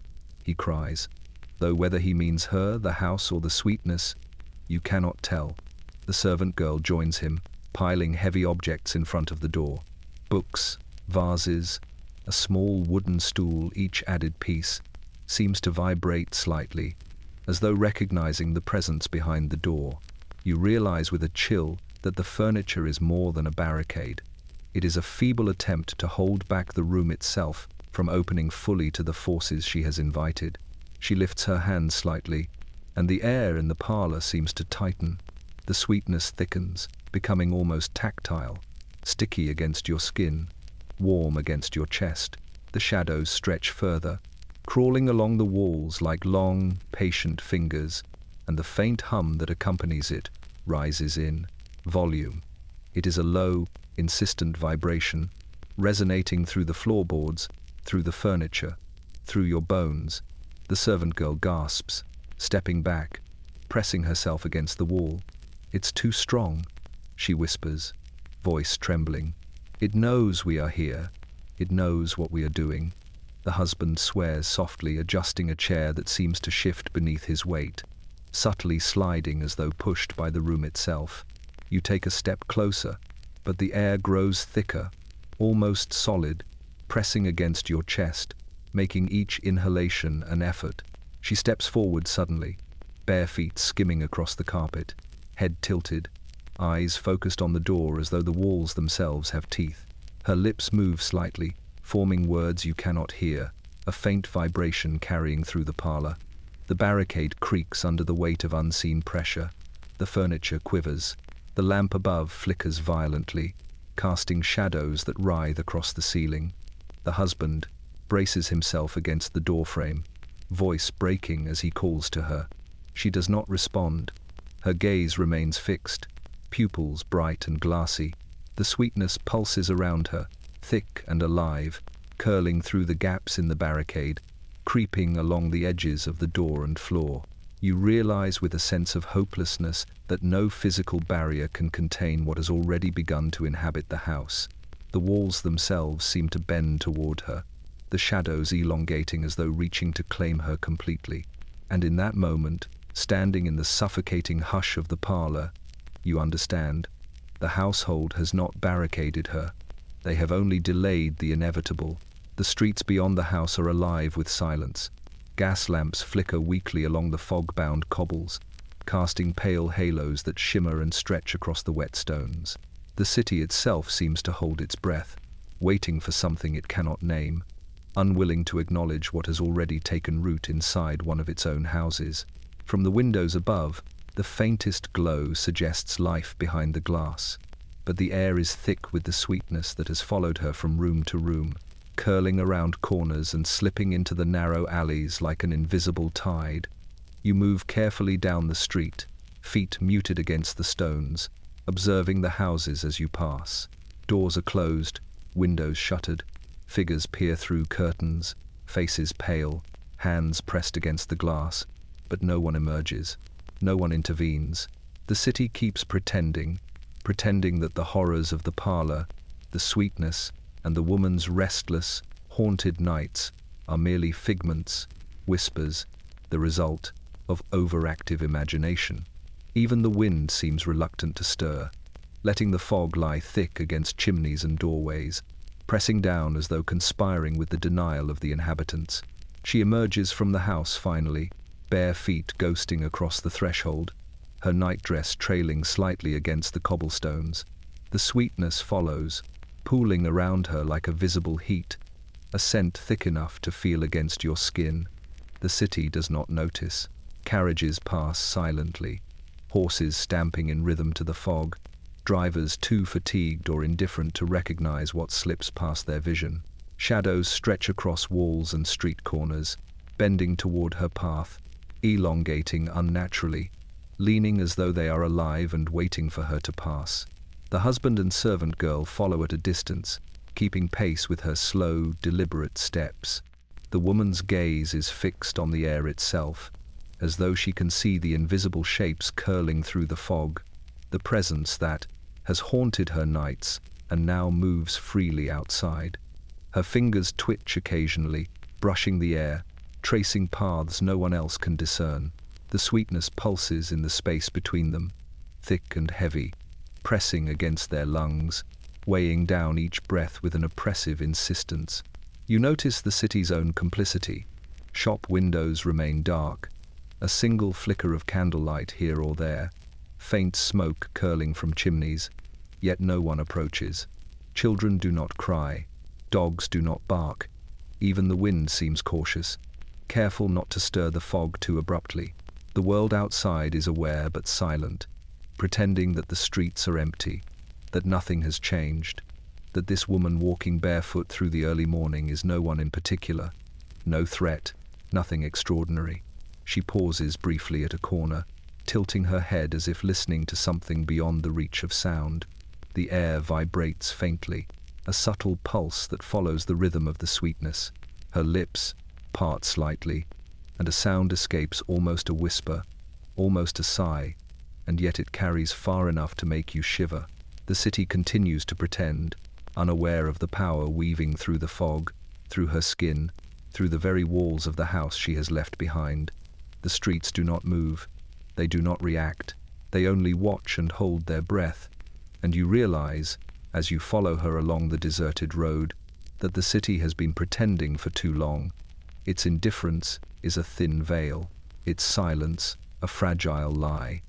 he cries, though whether he means her, the house, or the sweetness, you cannot tell. The servant girl joins him, piling heavy objects in front of the door. Books, vases, a small wooden stool, each added piece, seems to vibrate slightly, as though recognizing the presence behind the door. You realize with a chill that the furniture is more than a barricade. It is a feeble attempt to hold back the room itself from opening fully to the forces she has invited. She lifts her hand slightly, and the air in the parlor seems to tighten. The sweetness thickens, becoming almost tactile, sticky against your skin, warm against your chest. The shadows stretch further, crawling along the walls like long, patient fingers, and the faint hum that accompanies it rises in volume. It is a low, insistent vibration, resonating through the floorboards, through the furniture, through your bones. The servant girl gasps, stepping back, pressing herself against the wall. It's too strong. she whispers, voice trembling. It knows we are here. It knows what we are doing. The husband swears softly, adjusting a chair that seems to shift beneath his weight, subtly sliding as though pushed by the room itself. You take a step closer, but the air grows thicker, almost solid, pressing against your chest, making each inhalation an effort. She steps forward suddenly, bare feet skimming across the carpet, head tilted, eyes focused on the door as though the walls themselves have teeth. Her lips move slightly, forming words you cannot hear, a faint vibration carrying through the parlor. The barricade creaks under the weight of unseen pressure. The furniture quivers. The lamp above flickers violently, casting shadows that writhe across the ceiling. The husband braces himself against the doorframe, voice breaking as he calls to her. She does not respond. Her gaze remains fixed, pupils bright and glassy. The sweetness pulses around her, thick and alive, curling through the gaps in the barricade, creeping along the edges of the door and floor. You realize with a sense of hopelessness that no physical barrier can contain what has already begun to inhabit the house. The walls themselves seem to bend toward her, the shadows elongating as though reaching to claim her completely. And in that moment, standing in the suffocating hush of the parlor, you understand. The household has not barricaded her. They have only delayed the inevitable. The streets beyond the house are alive with silence. Gas lamps flicker weakly along the fog-bound cobbles, casting pale halos that shimmer and stretch across the wet stones. The city itself seems to hold its breath, waiting for something it cannot name, unwilling to acknowledge what has already taken root inside one of its own houses. From the windows above, the faintest glow suggests life behind the glass, but the air is thick with the sweetness that has followed her from room to room, curling around corners and slipping into the narrow alleys like an invisible tide. You move carefully down the street, feet muted against the stones, observing the houses as you pass. Doors are closed, windows shuttered, figures peer through curtains, faces pale, hands pressed against the glass, but no one emerges. No one intervenes. The city keeps pretending that the horrors of the parlor, the sweetness, and the woman's restless, haunted nights are merely figments, whispers, the result of overactive imagination. Even the wind seems reluctant to stir, letting the fog lie thick against chimneys and doorways, pressing down as though conspiring with the denial of the inhabitants. She emerges from the house finally, bare feet ghosting across the threshold, her nightdress trailing slightly against the cobblestones. The sweetness follows, pooling around her like a visible heat, a scent thick enough to feel against your skin. The city does not notice. Carriages pass silently, horses stamping in rhythm to the fog, drivers too fatigued or indifferent to recognize what slips past their vision. Shadows stretch across walls and street corners, bending toward her path, elongating unnaturally, leaning as though they are alive and waiting for her to pass. The husband and servant girl follow at a distance, keeping pace with her slow, deliberate steps. The woman's gaze is fixed on the air itself, as though she can see the invisible shapes curling through the fog, the presence that has haunted her nights and now moves freely outside. Her fingers twitch occasionally, brushing the air, tracing paths no one else can discern. The sweetness pulses in the space between them, thick and heavy, pressing against their lungs, weighing down each breath with an oppressive insistence. You notice the city's own complicity. Shop windows remain dark, a single flicker of candlelight here or there, faint smoke curling from chimneys, yet no one approaches. Children do not cry, dogs do not bark, even the wind seems cautious, careful not to stir the fog too abruptly. The world outside is aware but silent, pretending that the streets are empty, that nothing has changed, that this woman walking barefoot through the early morning is no one in particular, no threat, nothing extraordinary. She pauses briefly at a corner, tilting her head as if listening to something beyond the reach of sound. The air vibrates faintly, a subtle pulse that follows the rhythm of the sweetness. Her lips part slightly, and a sound escapes, almost a whisper, almost a sigh, and yet it carries far enough to make you shiver. The city continues to pretend, unaware of the power weaving through the fog, through her skin, through the very walls of the house she has left behind. The streets do not move. They do not react. They only watch and hold their breath. And you realize, as you follow her along the deserted road, that the city has been pretending for too long. Its indifference is a thin veil. Its silence, a fragile lie.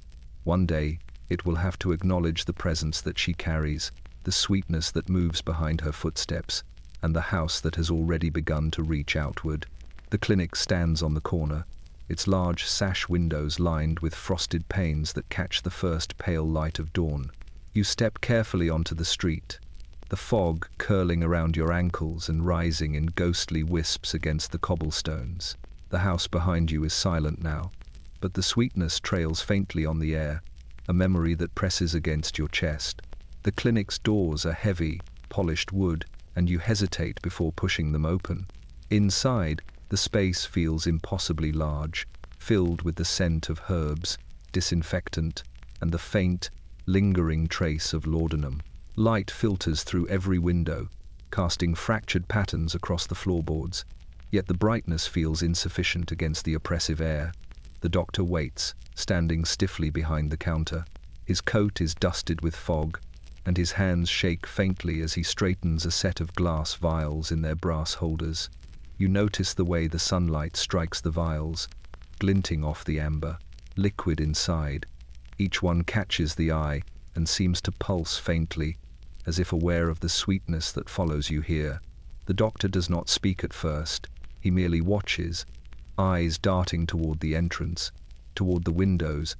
One day, it will have to acknowledge the presence that she carries, the sweetness that moves behind her footsteps, and the house that has already begun to reach outward. The clinic stands on the corner, its large sash windows lined with frosted panes that catch the first pale light of dawn. You step carefully onto the street, the fog curling around your ankles and rising in ghostly wisps against the cobblestones. The house behind you is silent now, but the sweetness trails faintly on the air, a memory that presses against your chest. The clinic's doors are heavy, polished wood, and you hesitate before pushing them open. Inside, the space feels impossibly large, filled with the scent of herbs, disinfectant, and the faint, lingering trace of laudanum. Light filters through every window, casting fractured patterns across the floorboards, yet the brightness feels insufficient against the oppressive air. The doctor waits, standing stiffly behind the counter. His coat is dusted with fog, and his hands shake faintly as he straightens a set of glass vials in their brass holders. You notice the way the sunlight strikes the vials, glinting off the amber, liquid inside. Each one catches the eye and seems to pulse faintly, as if aware of the sweetness that follows you here. The doctor does not speak at first. He merely watches, eyes darting toward the entrance, toward the windows,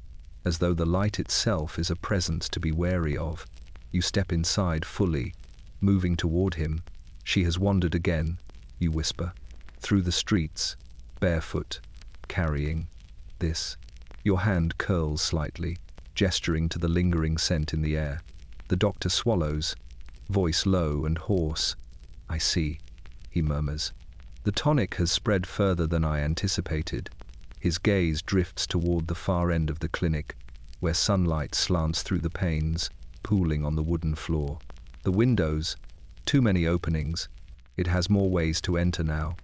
as though the light itself is a presence to be wary of. You step inside fully, moving toward him. She has wandered again, you whisper, through the streets, barefoot, carrying this. Your hand curls slightly, gesturing to the lingering scent in the air. The doctor swallows, voice low and hoarse. "I see," he murmurs. "The tonic has spread further than I anticipated." His gaze drifts toward the far end of the clinic, where sunlight slants through the panes, pooling on the wooden floor. The windows, too many openings. It has more ways to enter now.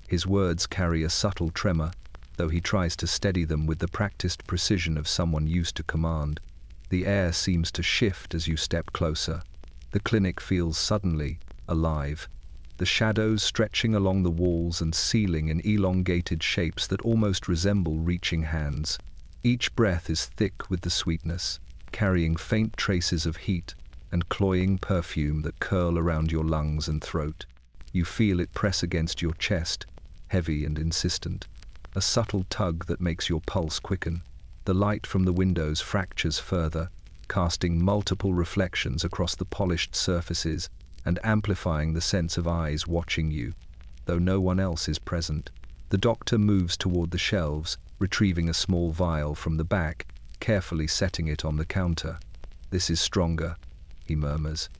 His words carry a subtle tremor, though he tries to steady them with the practiced precision of someone used to command. The air seems to shift as you step closer. The clinic feels suddenly alive, the shadows stretching along the walls and ceiling in elongated shapes that almost resemble reaching hands. Each breath is thick with the sweetness, carrying faint traces of heat and cloying perfume that curl around your lungs and throat. You feel it press against your chest, heavy and insistent, a subtle tug that makes your pulse quicken. The light from the windows fractures further, casting multiple reflections across the polished surfaces and amplifying the sense of eyes watching you, though no one else is present. The doctor moves toward the shelves, retrieving a small vial from the back, carefully setting it on the counter. "This is stronger," he murmurs.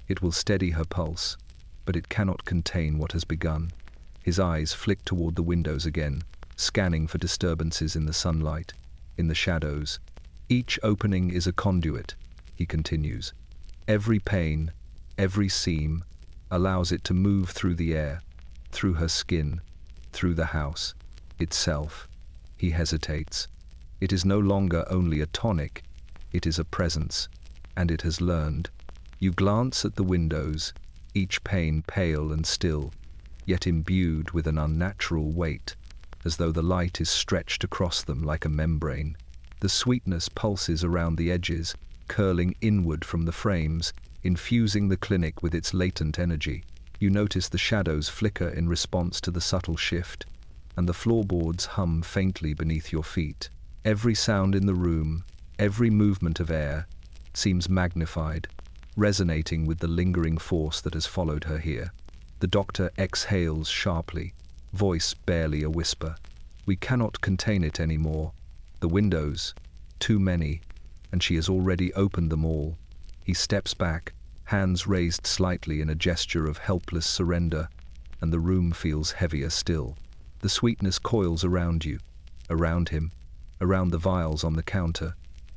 "It will steady her pulse, but it cannot contain what has begun." His eyes flick toward the windows again, scanning for disturbances in the sunlight, in the shadows. "Each opening is a conduit," he continues. "Every pane, every seam, allows it to move through the air, through her skin, through the house itself." He hesitates. It is no longer only a tonic, it is a presence, and it has learned. You glance at the windows, each pane pale and still, yet imbued with an unnatural weight, as though the light is stretched across them like a membrane. The sweetness pulses around the edges, curling inward from the frames, infusing the clinic with its latent energy. You notice the shadows flicker in response to the subtle shift, and the floorboards hum faintly beneath your feet. Every sound in the room, every movement of air, seems magnified, resonating with the lingering force that has followed her here. The doctor exhales sharply, voice barely a whisper. "We cannot contain it anymore. The windows, too many, and she has already opened them all." He steps back, hands raised slightly in a gesture of helpless surrender, and the room feels heavier still. The sweetness coils around you, around him, around the vials on the counter.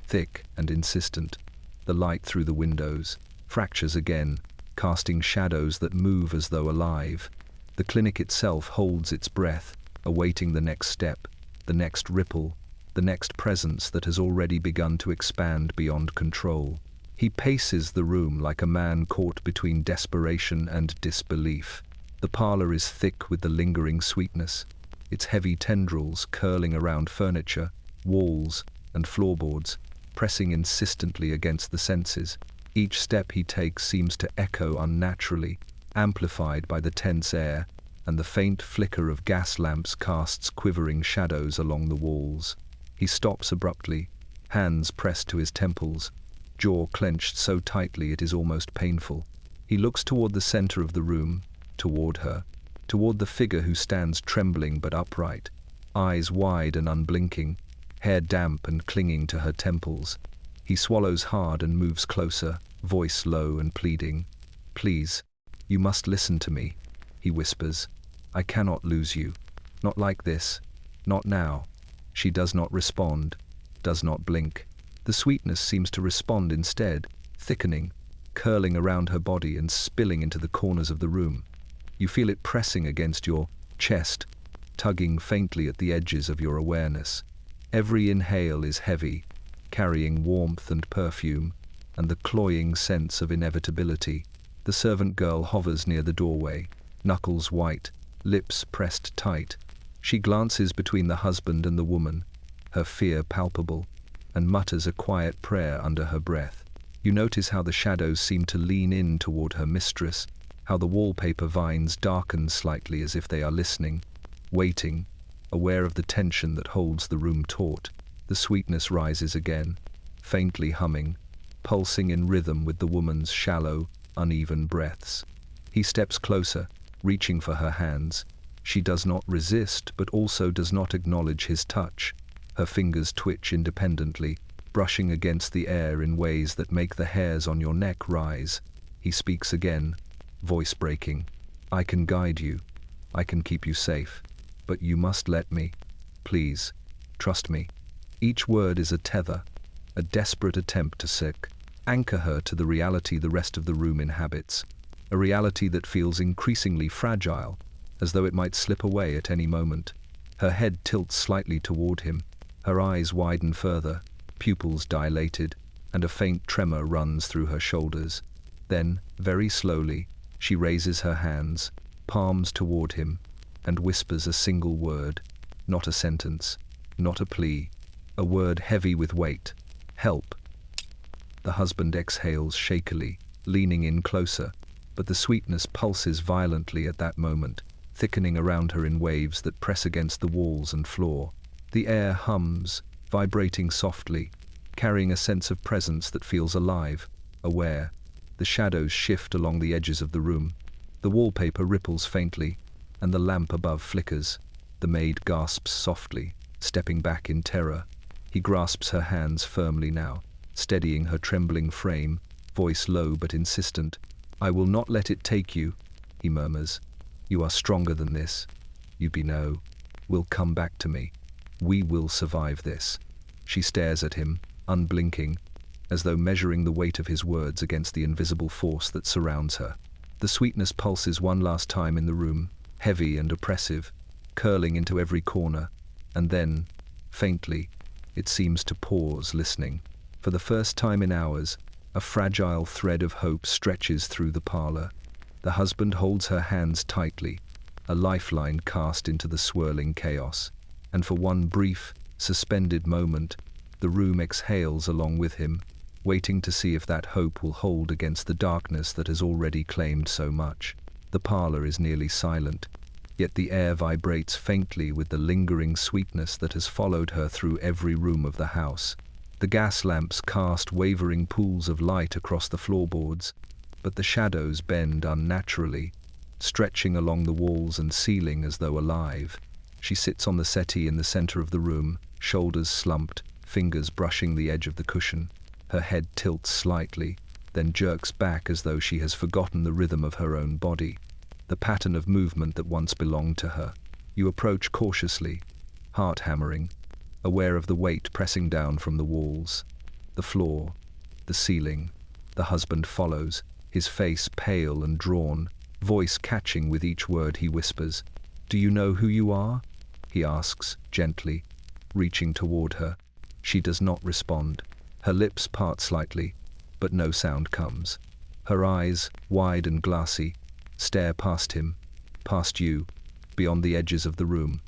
thick and insistent. The light through the windows fractures again, casting shadows that move as though alive. The clinic itself holds its breath, awaiting the next step, the next ripple, the next presence that has already begun to expand beyond control. He paces the room like a man caught between desperation and disbelief. The parlor is thick with the lingering sweetness, its heavy tendrils curling around furniture, walls, and floorboards, pressing insistently against the senses. Each step he takes seems to echo unnaturally, amplified by the tense air, and the faint flicker of gas lamps casts quivering shadows along the walls. He stops abruptly, hands pressed to his temples, jaw clenched so tightly it is almost painful. He looks toward the center of the room, toward her, toward the figure who stands trembling but upright, eyes wide and unblinking, hair damp and clinging to her temples. He swallows hard and moves closer, voice low and pleading. "Please, you must listen to me," he whispers. "I cannot lose you. Not like this. Not now." She does not respond, does not blink. The sweetness seems to respond instead, thickening, curling around her body and spilling into the corners of the room. You feel it pressing against your chest, tugging faintly at the edges of your awareness. Every inhale is heavy, carrying warmth and perfume, and the cloying sense of inevitability. The servant girl hovers near the doorway, knuckles white, lips pressed tight. She glances between the husband and the woman, her fear palpable, and mutters a quiet prayer under her breath. You notice how the shadows seem to lean in toward her mistress, how the wallpaper vines darken slightly as if they are listening, waiting, aware of the tension that holds the room taut. The sweetness rises again, faintly humming, pulsing in rhythm with the woman's shallow, uneven breaths. He steps closer, reaching for her hands. She does not resist, but also does not acknowledge his touch. Her fingers twitch independently, brushing against the air in ways that make the hairs on your neck rise. He speaks again, voice breaking. "I can guide you. I can keep you safe. But you must let me. Please, trust me." Each word is a tether, a desperate attempt to anchor her to the reality the rest of the room inhabits, a reality that feels increasingly fragile, as though it might slip away at any moment. Her head tilts slightly toward him, her eyes widen further, pupils dilated, and a faint tremor runs through her shoulders. Then, very slowly, she raises her hands, palms toward him, and whispers a single word, not a sentence, not a plea, a word heavy with weight: "Help." The husband exhales shakily, leaning in closer, but the sweetness pulses violently at that moment, thickening around her in waves that press against the walls and floor. The air hums, vibrating softly, carrying a sense of presence that feels alive, aware. The shadows shift along the edges of the room. The wallpaper ripples faintly, and the lamp above flickers. The maid gasps softly, stepping back in terror. He grasps her hands firmly now, steadying her trembling frame, voice low but insistent. "I will not let it take you," he murmurs. "You are stronger than this. You will come back to me. We will survive this." She stares at him, unblinking, as though measuring the weight of his words against the invisible force that surrounds her. The sweetness pulses one last time in the room, heavy and oppressive, curling into every corner, and then, faintly, it seems to pause, listening. For the first time in hours, a fragile thread of hope stretches through the parlor. The husband holds her hands tightly, a lifeline cast into the swirling chaos. And for one brief, suspended moment, the room exhales along with him, waiting to see if that hope will hold against the darkness that has already claimed so much. The parlor is nearly silent, yet the air vibrates faintly with the lingering sweetness that has followed her through every room of the house. The gas lamps cast wavering pools of light across the floorboards, but the shadows bend unnaturally, stretching along the walls and ceiling as though alive. She sits on the settee in the center of the room, shoulders slumped, fingers brushing the edge of the cushion. Her head tilts slightly, then jerks back as though she has forgotten the rhythm of her own body, the pattern of movement that once belonged to her. You approach cautiously, heart hammering, aware of the weight pressing down from the walls. The floor, the ceiling. The husband follows, his face pale and drawn, voice catching with each word he whispers. "Do you know who you are?" he asks, gently, reaching toward her. She does not respond. Her lips part slightly, but no sound comes. Her eyes, wide and glassy, stare past him, past you, beyond the edges of the room,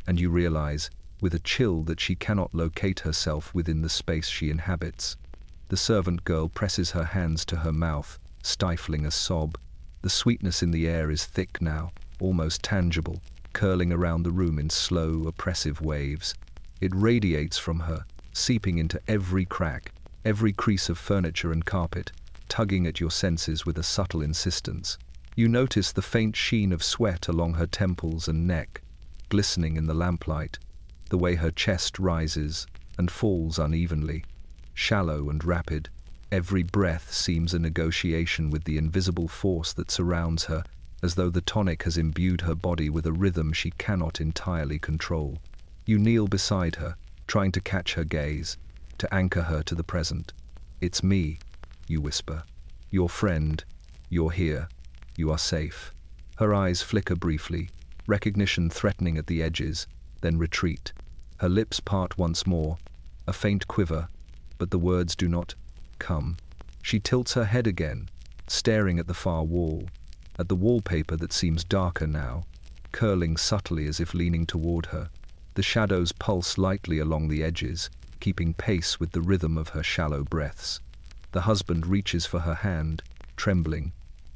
and you realize, with a chill, that she cannot locate herself within the space she inhabits. The servant girl presses her hands to her mouth, stifling a sob. The sweetness in the air is thick now, almost tangible, curling around the room in slow, oppressive waves. It radiates from her, seeping into every crack, every crease of furniture and carpet, tugging at your senses with a subtle insistence. You notice the faint sheen of sweat along her temples and neck, glistening in the lamplight, the way her chest rises and falls unevenly, shallow and rapid. Every breath seems a negotiation with the invisible force that surrounds her, as though the tonic has imbued her body with a rhythm she cannot entirely control. You kneel beside her, trying to catch her gaze, to anchor her to the present. "It's me," you whisper. "Your friend. You're here. You are safe." Her eyes flicker briefly, recognition threatening at the edges, then retreat. Her lips part once more, a faint quiver, but the words do not come. She tilts her head again, staring at the far wall, at the wallpaper that seems darker now, curling subtly as if leaning toward her. The shadows pulse lightly along the edges, keeping pace with the rhythm of her shallow breaths. The husband reaches for her hand, trembling,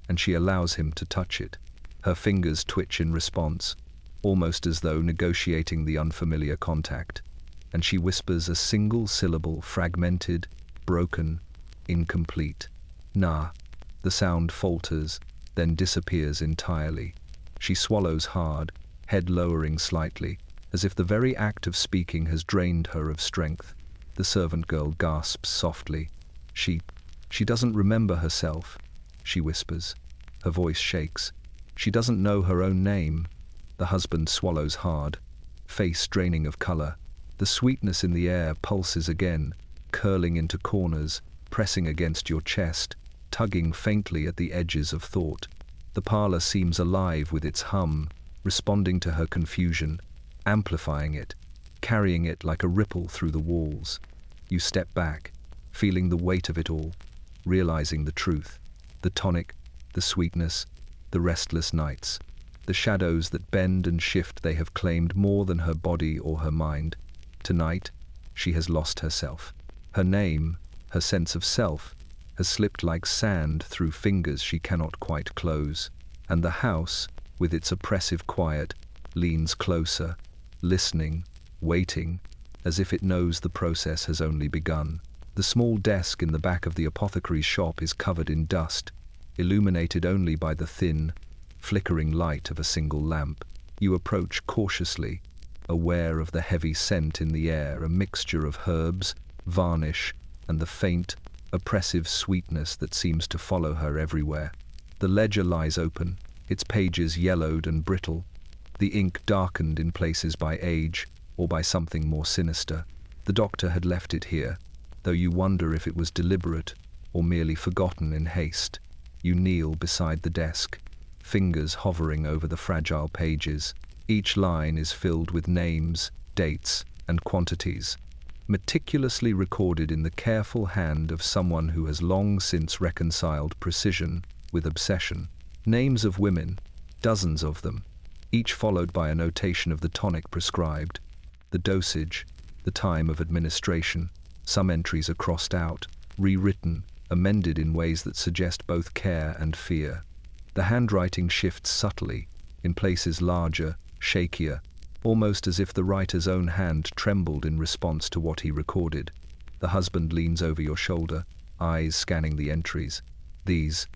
and she allows him to touch it. Her fingers twitch in response, almost as though negotiating the unfamiliar contact, and she whispers a single syllable, fragmented, broken, incomplete. "Nah." The sound falters, then disappears entirely. She swallows hard, head lowering slightly, as if the very act of speaking has drained her of strength. The servant girl gasps softly. She doesn't remember herself," she whispers. Her voice shakes. She doesn't know her own name. The husband swallows hard, face draining of color. The sweetness in the air pulses again, curling into corners, pressing against your chest, tugging faintly at the edges of thought. The parlor seems alive with its hum, responding to her confusion, amplifying it, carrying it like a ripple through the walls. You step back, feeling the weight of it all, realizing the truth, the tonic, the sweetness, the restless nights, the shadows that bend and shift. They have claimed more than her body or her mind. Tonight, she has lost herself. Her name, her sense of self, has slipped like sand through fingers she cannot quite close. And the house, with its oppressive quiet, leans closer, listening, waiting, as if it knows the process has only begun. The small desk in the back of the apothecary's shop is covered in dust, illuminated only by the thin, flickering light of a single lamp. You approach cautiously, aware of the heavy scent in the air, a mixture of herbs, varnish, and the faint, oppressive sweetness that seems to follow her everywhere. The ledger lies open, its pages yellowed and brittle, the ink darkened in places by age or by something more sinister. The doctor had left it here, though you wonder if it was deliberate or merely forgotten in haste. You kneel beside the desk, fingers hovering over the fragile pages. Each line is filled with names, dates, and quantities, meticulously recorded in the careful hand of someone who has long since reconciled precision with obsession. Names of women, dozens of them, each followed by a notation of the tonic prescribed, the dosage, the time of administration. Some entries are crossed out, rewritten, amended in ways that suggest both care and fear. The handwriting shifts subtly, in places larger, shakier, almost as if the writer's own hand trembled in response to what he recorded. The husband leans over your shoulder, eyes scanning the entries. These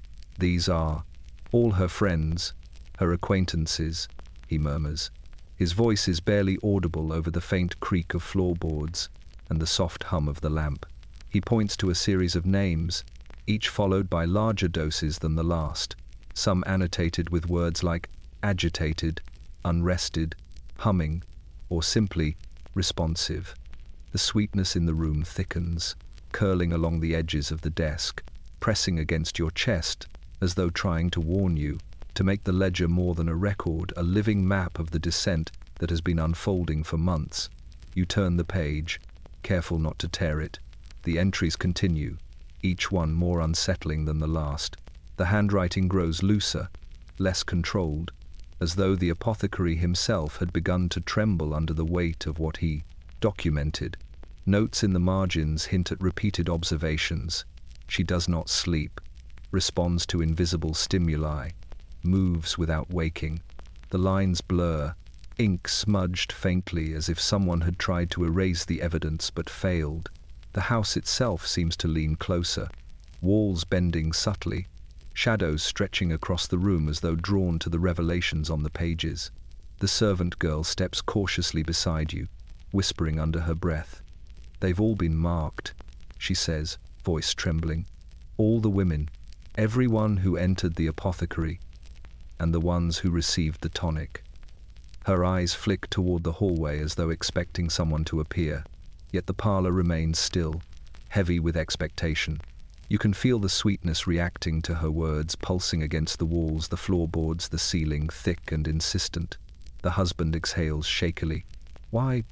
are all her friends, her acquaintances, he murmurs. His voice is barely audible over the faint creak of floorboards and the soft hum of the lamp. He points to a series of names, each followed by larger doses than the last, some annotated with words like agitated, unrested, humming, or simply responsive. The sweetness in the room thickens. curling along the edges of the desk, pressing against your chest, as though trying to warn you, to make the ledger more than a record, a living map of the descent that has been unfolding for months. You turn the page, careful not to tear it. The entries continue, each one more unsettling than the last. The handwriting grows looser, less controlled, as though the apothecary himself had begun to tremble under the weight of what he documented. Notes in the margins hint at repeated observations. She does not sleep, responds to invisible stimuli, moves without waking. The lines blur, ink smudged faintly as if someone had tried to erase the evidence but failed. The house itself seems to lean closer, walls bending subtly, shadows stretching across the room as though drawn to the revelations on the pages. The servant girl steps cautiously beside you, whispering under her breath. "They've all been marked," she says, voice trembling. "All the women, everyone who entered the apothecary, and the ones who received the tonic." Her eyes flick toward the hallway as though expecting someone to appear, yet the parlor remains still, heavy with expectation. You can feel the sweetness reacting to her words, pulsing against the walls, the floorboards, the ceiling, thick and insistent. The husband exhales shakily. Why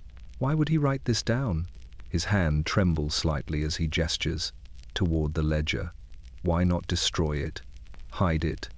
would he write this down? His hand trembles slightly as he gestures toward the ledger. Why not destroy it? Hide it?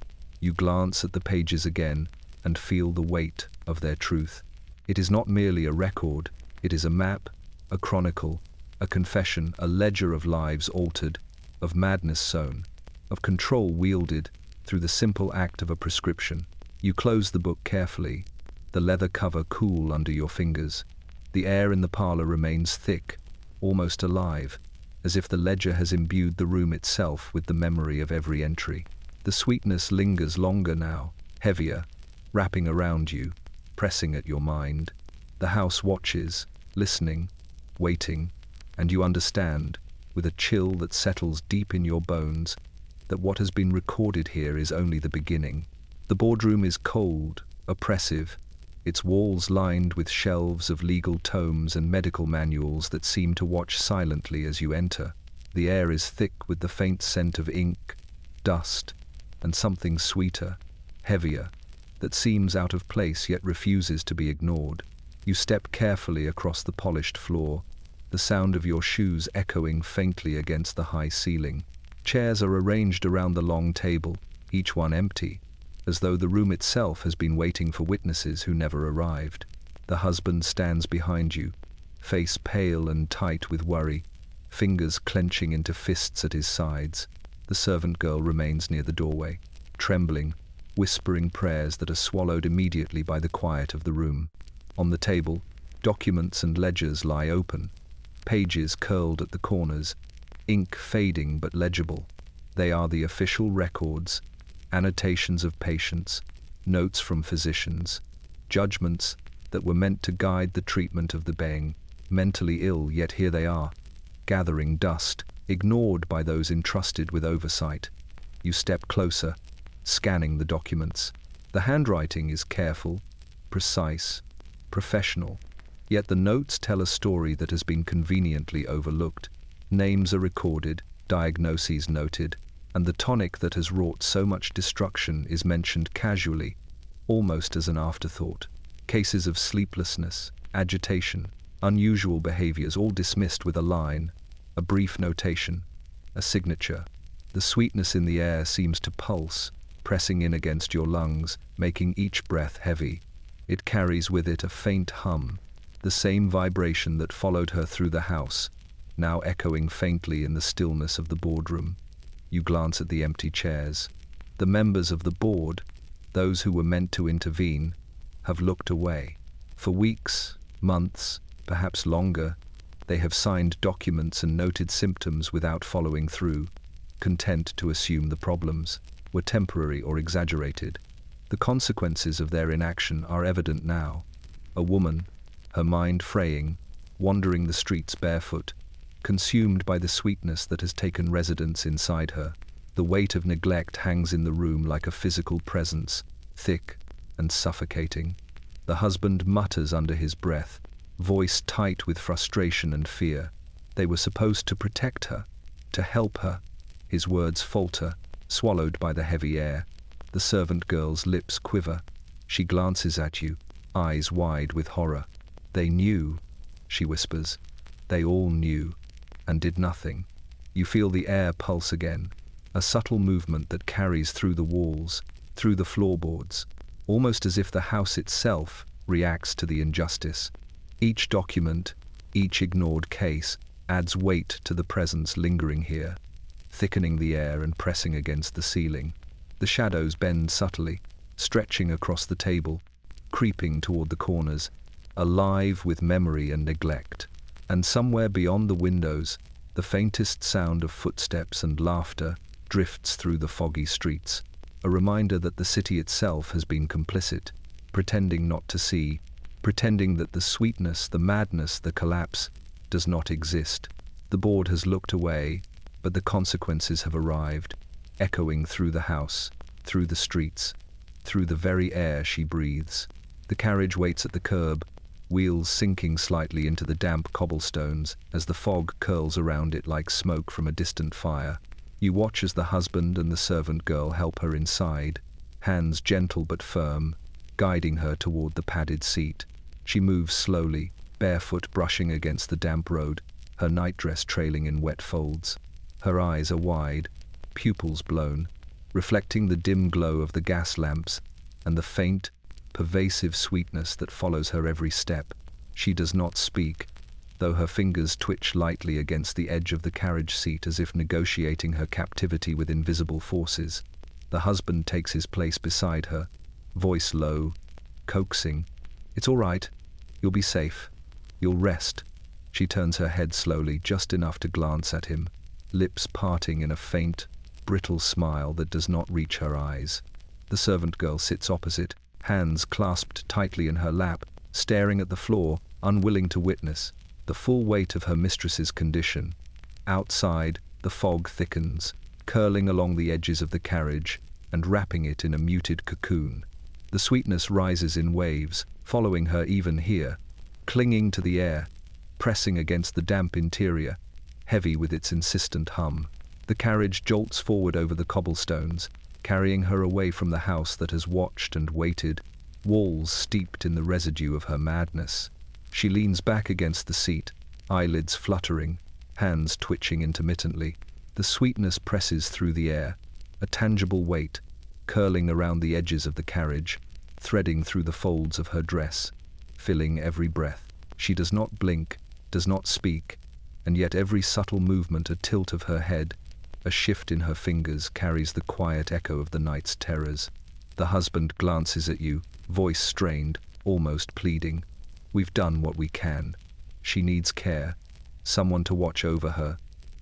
You glance at the pages again and feel the weight of their truth. It is not merely a record, it is a map, a chronicle, a confession, a ledger of lives altered, of madness sown, of control wielded through the simple act of a prescription. You close the book carefully, the leather cover cool under your fingers. The air in the parlor remains thick, almost alive, as if the ledger has imbued the room itself with the memory of every entry. The sweetness lingers longer now, heavier, wrapping around you, pressing at your mind. The house watches, listening, waiting, and you understand, with a chill that settles deep in your bones, that what has been recorded here is only the beginning. The boardroom is cold, oppressive, its walls lined with shelves of legal tomes and medical manuals that seem to watch silently as you enter. The air is thick with the faint scent of ink, dust, and something sweeter, heavier, that seems out of place yet refuses to be ignored. You step carefully across the polished floor, the sound of your shoes echoing faintly against the high ceiling. Chairs are arranged around the long table, each one empty, as though the room itself has been waiting for witnesses who never arrived. The husband stands behind you, face pale and tight with worry, fingers clenching into fists at his sides. The servant girl remains near the doorway, trembling, whispering prayers that are swallowed immediately by the quiet of the room. On the table, documents and ledgers lie open, pages curled at the corners, ink fading but legible. They are the official records, annotations of patients, notes from physicians, judgments that were meant to guide the treatment of the being mentally ill, yet here they are, gathering dust, ignored by those entrusted with oversight. You step closer, scanning the documents. The handwriting is careful, precise, professional, yet the notes tell a story that has been conveniently overlooked. Names are recorded, diagnoses noted, and the tonic that has wrought so much destruction is mentioned casually, almost as an afterthought. Cases of sleeplessness, agitation, unusual behaviors, all dismissed with a line, a brief notation, a signature. The sweetness in the air seems to pulse, pressing in against your lungs, making each breath heavy. It carries with it a faint hum, the same vibration that followed her through the house, now echoing faintly in the stillness of the boardroom. You glance at the empty chairs. The members of the board, those who were meant to intervene, have looked away. For weeks, months, perhaps longer, they have signed documents and noted symptoms without following through, content to assume the problems were temporary or exaggerated. The consequences of their inaction are evident now. A woman, her mind fraying, wandering the streets barefoot, consumed by the sweetness that has taken residence inside her. The weight of neglect hangs in the room like a physical presence, thick and suffocating. The husband mutters under his breath, voice tight with frustration and fear. They were supposed to protect her, to help her. His words falter, swallowed by the heavy air. The servant girl's lips quiver. She glances at you, eyes wide with horror. They knew, she whispers. They all knew, and did nothing. You feel the air pulse again, a subtle movement that carries through the walls, through the floorboards, almost as if the house itself reacts to the injustice. Each document, each ignored case, adds weight to the presence lingering here, thickening the air and pressing against the ceiling. The shadows bend subtly, stretching across the table, creeping toward the corners, alive with memory and neglect. And somewhere beyond the windows, the faintest sound of footsteps and laughter drifts through the foggy streets, a reminder that the city itself has been complicit, pretending not to see, pretending that the sweetness, the madness, the collapse does not exist. The board has looked away, but the consequences have arrived, echoing through the house, through the streets, through the very air she breathes. The carriage waits at the curb, wheels sinking slightly into the damp cobblestones as the fog curls around it like smoke from a distant fire. You watch as the husband and the servant girl help her inside, hands gentle but firm, guiding her toward the padded seat. She moves slowly, barefoot brushing against the damp road, her nightdress trailing in wet folds. Her eyes are wide, pupils blown, reflecting the dim glow of the gas lamps and the faint, pervasive sweetness that follows her every step. She does not speak, though her fingers twitch lightly against the edge of the carriage seat as if negotiating her captivity with invisible forces. The husband takes his place beside her, voice low, coaxing. "It's all right. You'll be safe. You'll rest." She turns her head slowly, just enough to glance at him, lips parting in a faint, brittle smile that does not reach her eyes. The servant girl sits opposite, hands clasped tightly in her lap, staring at the floor, unwilling to witness the full weight of her mistress's condition. Outside, the fog thickens, curling along the edges of the carriage and wrapping it in a muted cocoon. The sweetness rises in waves, following her even here, clinging to the air, pressing against the damp interior, heavy with its insistent hum. The carriage jolts forward over the cobblestones, carrying her away from the house that has watched and waited, walls steeped in the residue of her madness. She leans back against the seat, eyelids fluttering, hands twitching intermittently. The sweetness presses through the air, a tangible weight, curling around the edges of the carriage, threading through the folds of her dress, filling every breath. She does not blink, does not speak, and yet every subtle movement, a tilt of her head, a shift in her fingers carries the quiet echo of the night's terrors. The husband glances at you, voice strained, almost pleading. "We've done what we can. She needs care, someone to watch over her,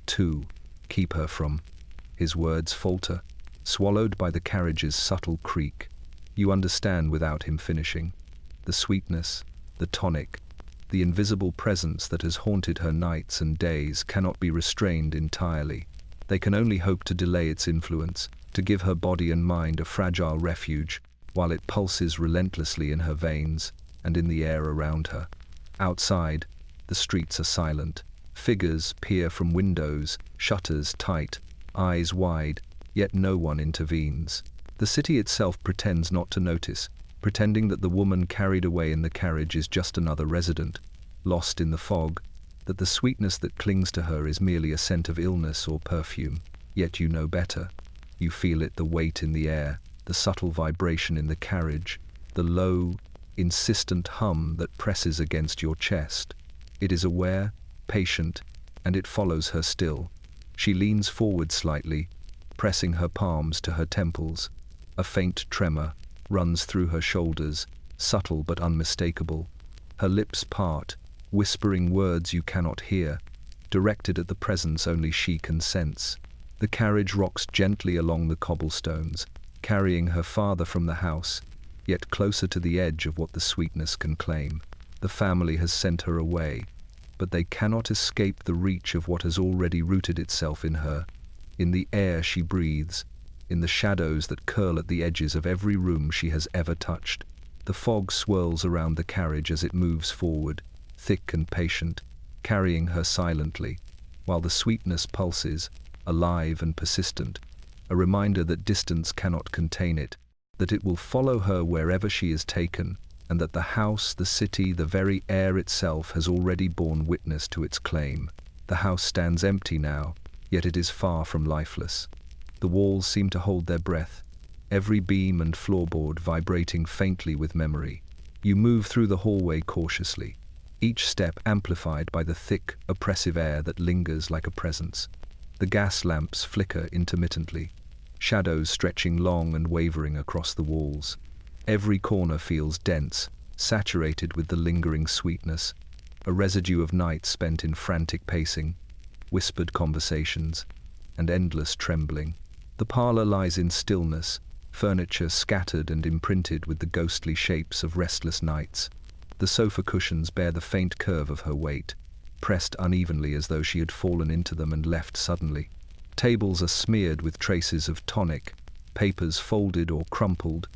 to keep her from..." His words falter, swallowed by the carriage's subtle creak. You understand without him finishing. The sweetness, the tonic, the invisible presence that has haunted her nights and days cannot be restrained entirely. They can only hope to delay its influence, to give her body and mind a fragile refuge, while it pulses relentlessly in her veins and in the air around her. Outside, the streets are silent. Figures peer from windows, shutters tight, eyes wide, yet no one intervenes. The city itself pretends not to notice, pretending that the woman carried away in the carriage is just another resident, lost in the fog, that the sweetness that clings to her is merely a scent of illness or perfume. Yet you know better. You feel it, the weight in the air, the subtle vibration in the carriage, the low, insistent hum that presses against your chest. It is aware, patient, and it follows her still. She leans forward slightly, pressing her palms to her temples. A faint tremor runs through her shoulders, subtle but unmistakable. Her lips part, whispering words you cannot hear, directed at the presence only she can sense. The carriage rocks gently along the cobblestones, carrying her farther from the house, yet closer to the edge of what the sweetness can claim. The family has sent her away, but they cannot escape the reach of what has already rooted itself in her, in the air she breathes, in the shadows that curl at the edges of every room she has ever touched. The fog swirls around the carriage as it moves forward, thick and patient, carrying her silently, while the sweetness pulses, alive and persistent, a reminder that distance cannot contain it, that it will follow her wherever she is taken, and that the house, the city, the very air itself has already borne witness to its claim. The house stands empty now, yet it is far from lifeless. The walls seem to hold their breath, every beam and floorboard vibrating faintly with memory. You move through the hallway cautiously, each step amplified by the thick, oppressive air that lingers like a presence. The gas lamps flicker intermittently, shadows stretching long and wavering across the walls. Every corner feels dense, saturated with the lingering sweetness, a residue of night spent in frantic pacing, whispered conversations, and endless trembling. The parlor lies in stillness, furniture scattered and imprinted with the ghostly shapes of restless nights. The sofa cushions bear the faint curve of her weight, pressed unevenly as though she had fallen into them and left suddenly. Tables are smeared with traces of tonic, papers folded or crumpled,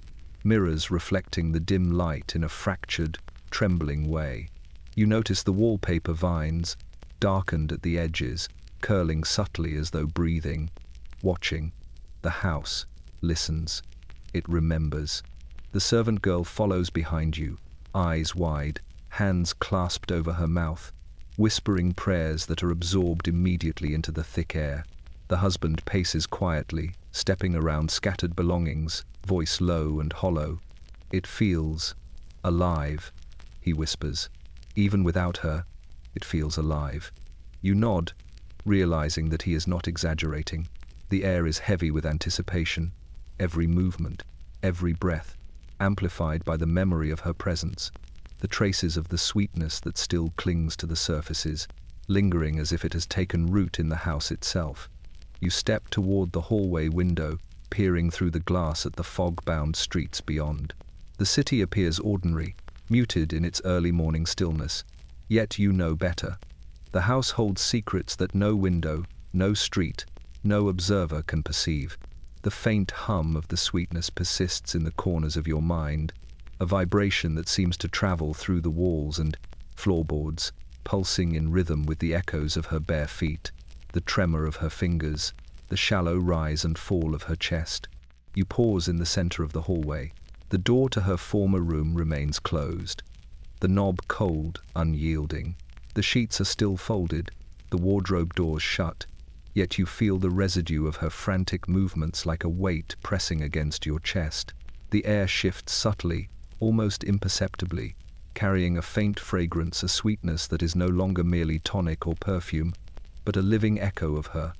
mirrors reflecting the dim light in a fractured, trembling way. You notice the wallpaper vines, darkened at the edges, curling subtly as though breathing, watching. The house listens. It remembers. The servant girl follows behind you, eyes wide, hands clasped over her mouth, whispering prayers that are absorbed immediately into the thick air. The husband paces quietly, stepping around scattered belongings, voice low and hollow. "It feels alive," he whispers. Even without her, it feels alive. You nod, realizing that he is not exaggerating. The air is heavy with anticipation, every movement, every breath, amplified by the memory of her presence, the traces of the sweetness that still clings to the surfaces, lingering as if it has taken root in the house itself. You step toward the hallway window, peering through the glass at the fog-bound streets beyond. The city appears ordinary, muted in its early morning stillness, yet you know better. The house holds secrets that no window, no street, no observer can perceive. The faint hum of the sweetness persists in the corners of your mind, a vibration that seems to travel through the walls and floorboards, pulsing in rhythm with the echoes of her bare feet, the tremor of her fingers, the shallow rise and fall of her chest. You pause in the center of the hallway. The door to her former room remains closed, the knob cold, unyielding. The sheets are still folded, the wardrobe doors shut, yet you feel the residue of her frantic movements like a weight pressing against your chest. The air shifts subtly, almost imperceptibly, carrying a faint fragrance, a sweetness that is no longer merely tonic or perfume, but a living echo of her,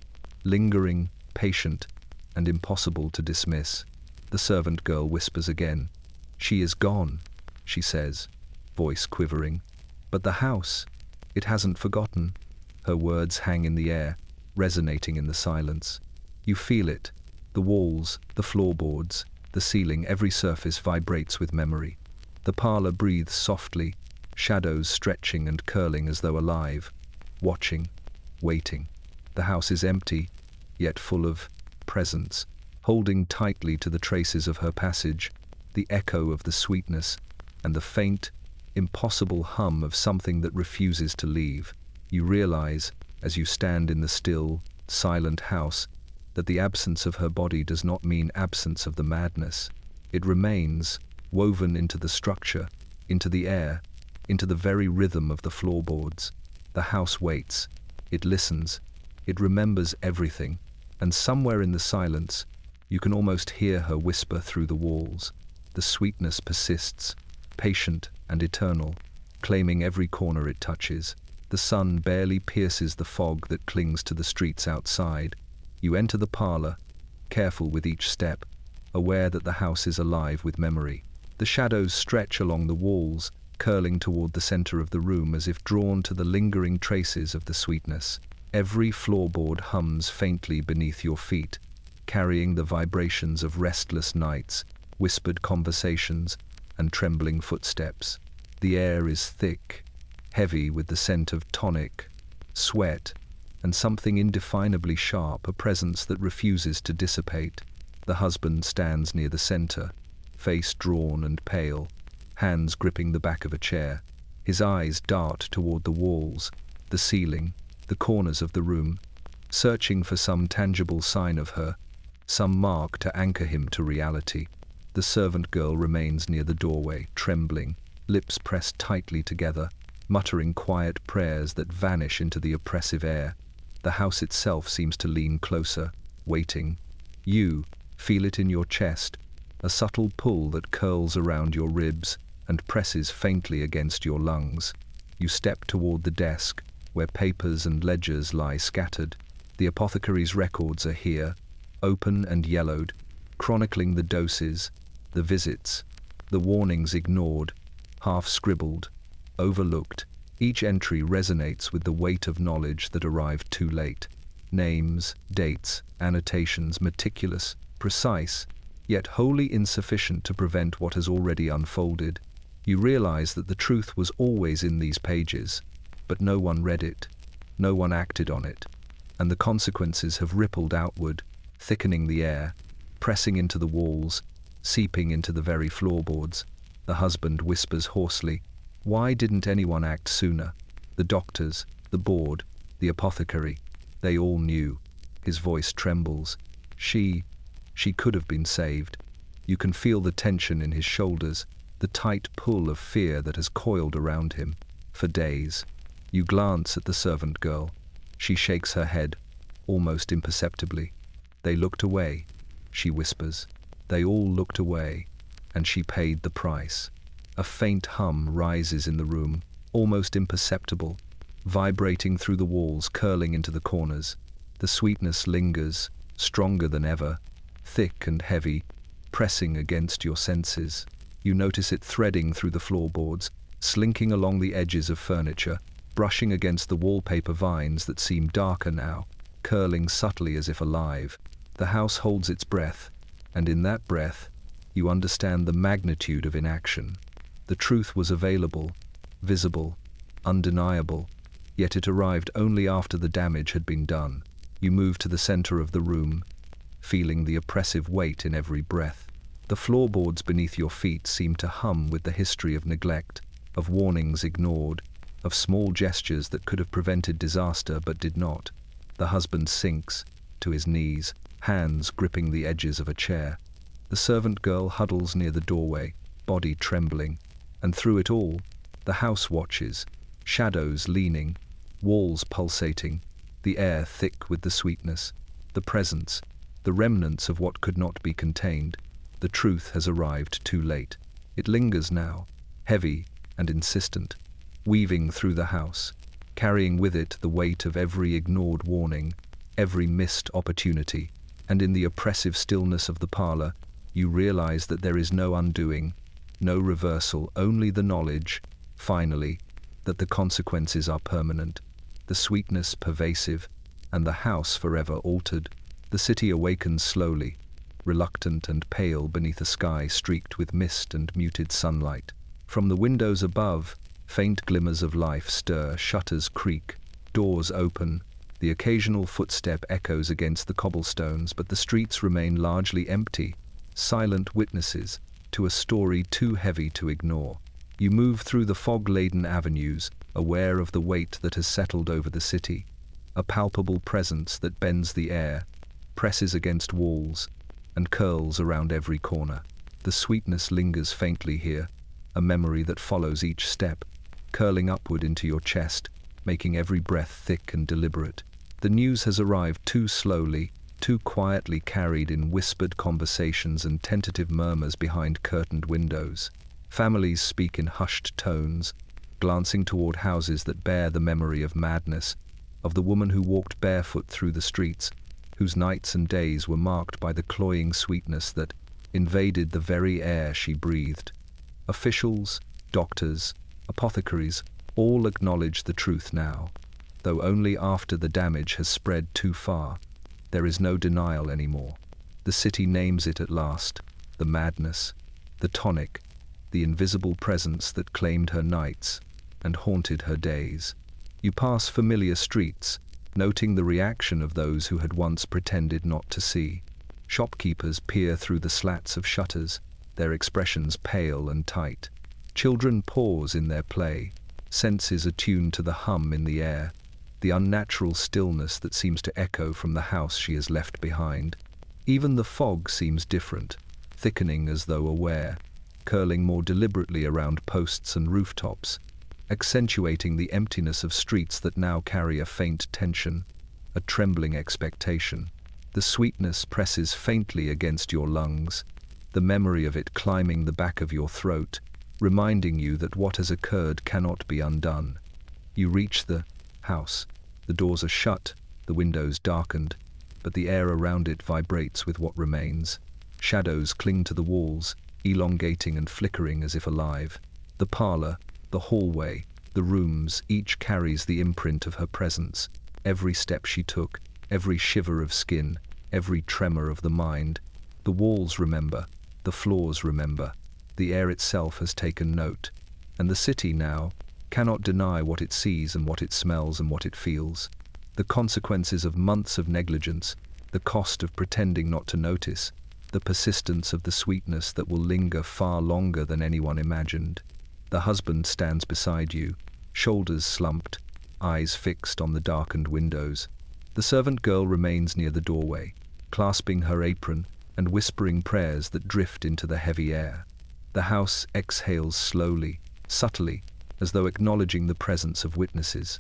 lingering, patient, and impossible to dismiss. The servant girl whispers again. "She is gone," she says, voice quivering. "But the house, it hasn't forgotten." Her words hang in the air, resonating in the silence. You feel it. The walls, the floorboards, the ceiling, every surface vibrates with memory. The parlor breathes softly, shadows stretching and curling as though alive, watching, waiting. The house is empty, yet full of presence, holding tightly to the traces of her passage, the echo of the sweetness, and the faint, impossible hum of something that refuses to leave. You realize, as you stand in the still, silent house, that the absence of her body does not mean absence of the madness. It remains, woven into the structure, into the air, into the very rhythm of the floorboards. The house waits. It listens. It remembers everything. And somewhere in the silence, you can almost hear her whisper through the walls. The sweetness persists, patient and eternal, claiming every corner it touches. The sun barely pierces the fog that clings to the streets outside. You enter the parlor, careful with each step, aware that the house is alive with memory. The shadows stretch along the walls, curling toward the center of the room as if drawn to the lingering traces of the sweetness. Every floorboard hums faintly beneath your feet, carrying the vibrations of restless nights, whispered conversations, and trembling footsteps. The air is thick, heavy with the scent of tonic, sweat, and something indefinably sharp, a presence that refuses to dissipate. The husband stands near the center, face drawn and pale, hands gripping the back of a chair. His eyes dart toward the walls, the ceiling, the corners of the room, searching for some tangible sign of her, some mark to anchor him to reality. The servant girl remains near the doorway, trembling, lips pressed tightly together, muttering quiet prayers that vanish into the oppressive air. The house itself seems to lean closer, waiting. You feel it in your chest, a subtle pull that curls around your ribs and presses faintly against your lungs. You step toward the desk, where papers and ledgers lie scattered. The apothecary's records are here, open and yellowed, chronicling the doses, the visits, the warnings ignored, half-scribbled, overlooked. Each entry resonates with the weight of knowledge that arrived too late. Names, dates, annotations, meticulous, precise, yet wholly insufficient to prevent what has already unfolded. You realize that the truth was always in these pages, but no one read it, no one acted on it, and the consequences have rippled outward, thickening the air, pressing into the walls, seeping into the very floorboards. The husband whispers hoarsely, "Why didn't anyone act sooner?" The doctors, the board, the apothecary, they all knew. His voice trembles. She could have been saved. You can feel the tension in his shoulders, the tight pull of fear that has coiled around him. For days. You glance at the servant girl. She shakes her head, almost imperceptibly. "They looked away," she whispers. "They all looked away, and she paid the price." A faint hum rises in the room, almost imperceptible, vibrating through the walls, curling into the corners. The sweetness lingers, stronger than ever, thick and heavy, pressing against your senses. You notice it threading through the floorboards, slinking along the edges of furniture, brushing against the wallpaper vines that seem darker now, curling subtly as if alive. The house holds its breath, and in that breath, you understand the magnitude of inaction. The truth was available, visible, undeniable, yet it arrived only after the damage had been done. You move to the center of the room, feeling the oppressive weight in every breath. The floorboards beneath your feet seem to hum with the history of neglect, of warnings ignored, of small gestures that could have prevented disaster but did not. The husband sinks to his knees, hands gripping the edges of a chair. The servant girl huddles near the doorway, body trembling, and through it all, the house watches, shadows leaning, walls pulsating, the air thick with the sweetness, the presence, the remnants of what could not be contained. The truth has arrived too late. It lingers now, heavy and insistent, weaving through the house, carrying with it the weight of every ignored warning, every missed opportunity, and in the oppressive stillness of the parlor, you realize that there is no undoing, no reversal, only the knowledge, finally, that the consequences are permanent, the sweetness pervasive, and the house forever altered. The city awakens slowly, reluctant and pale beneath a sky streaked with mist and muted sunlight. From the windows above, faint glimmers of life stir, shutters creak, doors open, the occasional footstep echoes against the cobblestones, but the streets remain largely empty, silent witnesses to a story too heavy to ignore. You move through the fog-laden avenues, aware of the weight that has settled over the city, a palpable presence that bends the air, presses against walls, and curls around every corner. The sweetness lingers faintly here, a memory that follows each step, curling upward into your chest, making every breath thick and deliberate. The news has arrived too slowly, too quietly, carried in whispered conversations and tentative murmurs behind curtained windows. Families speak in hushed tones, glancing toward houses that bear the memory of madness, of the woman who walked barefoot through the streets, whose nights and days were marked by the cloying sweetness that invaded the very air she breathed. Officials, doctors, apothecaries, all acknowledge the truth now, though only after the damage has spread too far. There is no denial anymore. The city names it at last, the madness, the tonic, the invisible presence that claimed her nights and haunted her days. You pass familiar streets, noting the reaction of those who had once pretended not to see. Shopkeepers peer through the slats of shutters, their expressions pale and tight. Children pause in their play, senses attuned to the hum in the air. the unnatural stillness that seems to echo from the house she has left behind. Even the fog seems different, thickening as though aware, curling more deliberately around posts and rooftops, accentuating the emptiness of streets that now carry a faint tension, a trembling expectation. The sweetness presses faintly against your lungs, the memory of it climbing the back of your throat, reminding you that what has occurred cannot be undone. You reach the house. The doors are shut, the windows darkened, but the air around it vibrates with what remains. Shadows cling to the walls, elongating and flickering as if alive. The parlor, the hallway, the rooms, each carries the imprint of her presence. Every step she took, every shiver of skin, every tremor of the mind. The walls remember, the floors remember, the air itself has taken note, and the city now cannot deny what it sees and what it smells and what it feels. The consequences of months of negligence, the cost of pretending not to notice, the persistence of the sweetness that will linger far longer than anyone imagined. The husband stands beside you, shoulders slumped, eyes fixed on the darkened windows. The servant girl remains near the doorway, clasping her apron and whispering prayers that drift into the heavy air. The house exhales slowly, subtly, as though acknowledging the presence of witnesses.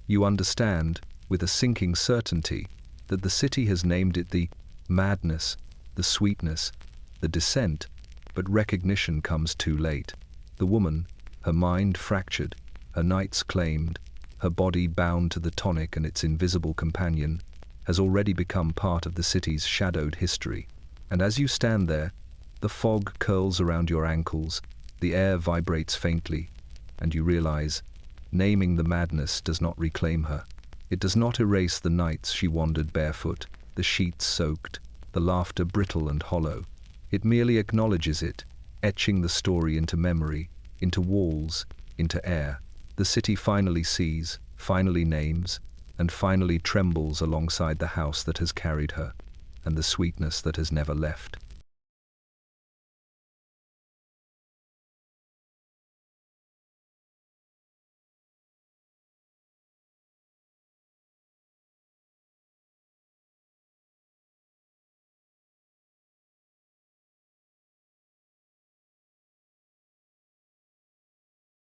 You understand, with a sinking certainty, that the city has named it the madness, the sweetness, the descent, but recognition comes too late. The woman, her mind fractured, her nights claimed, her body bound to the tonic and its invisible companion, has already become part of the city's shadowed history. And as you stand there, the fog curls around your ankles, the air vibrates faintly, and you realize, naming the madness does not reclaim her. It does not erase the nights she wandered barefoot, the sheets soaked, the laughter brittle and hollow. It merely acknowledges it, etching the story into memory, into walls, into air. The city finally sees, finally names, and finally trembles alongside the house that has carried her, and the sweetness that has never left.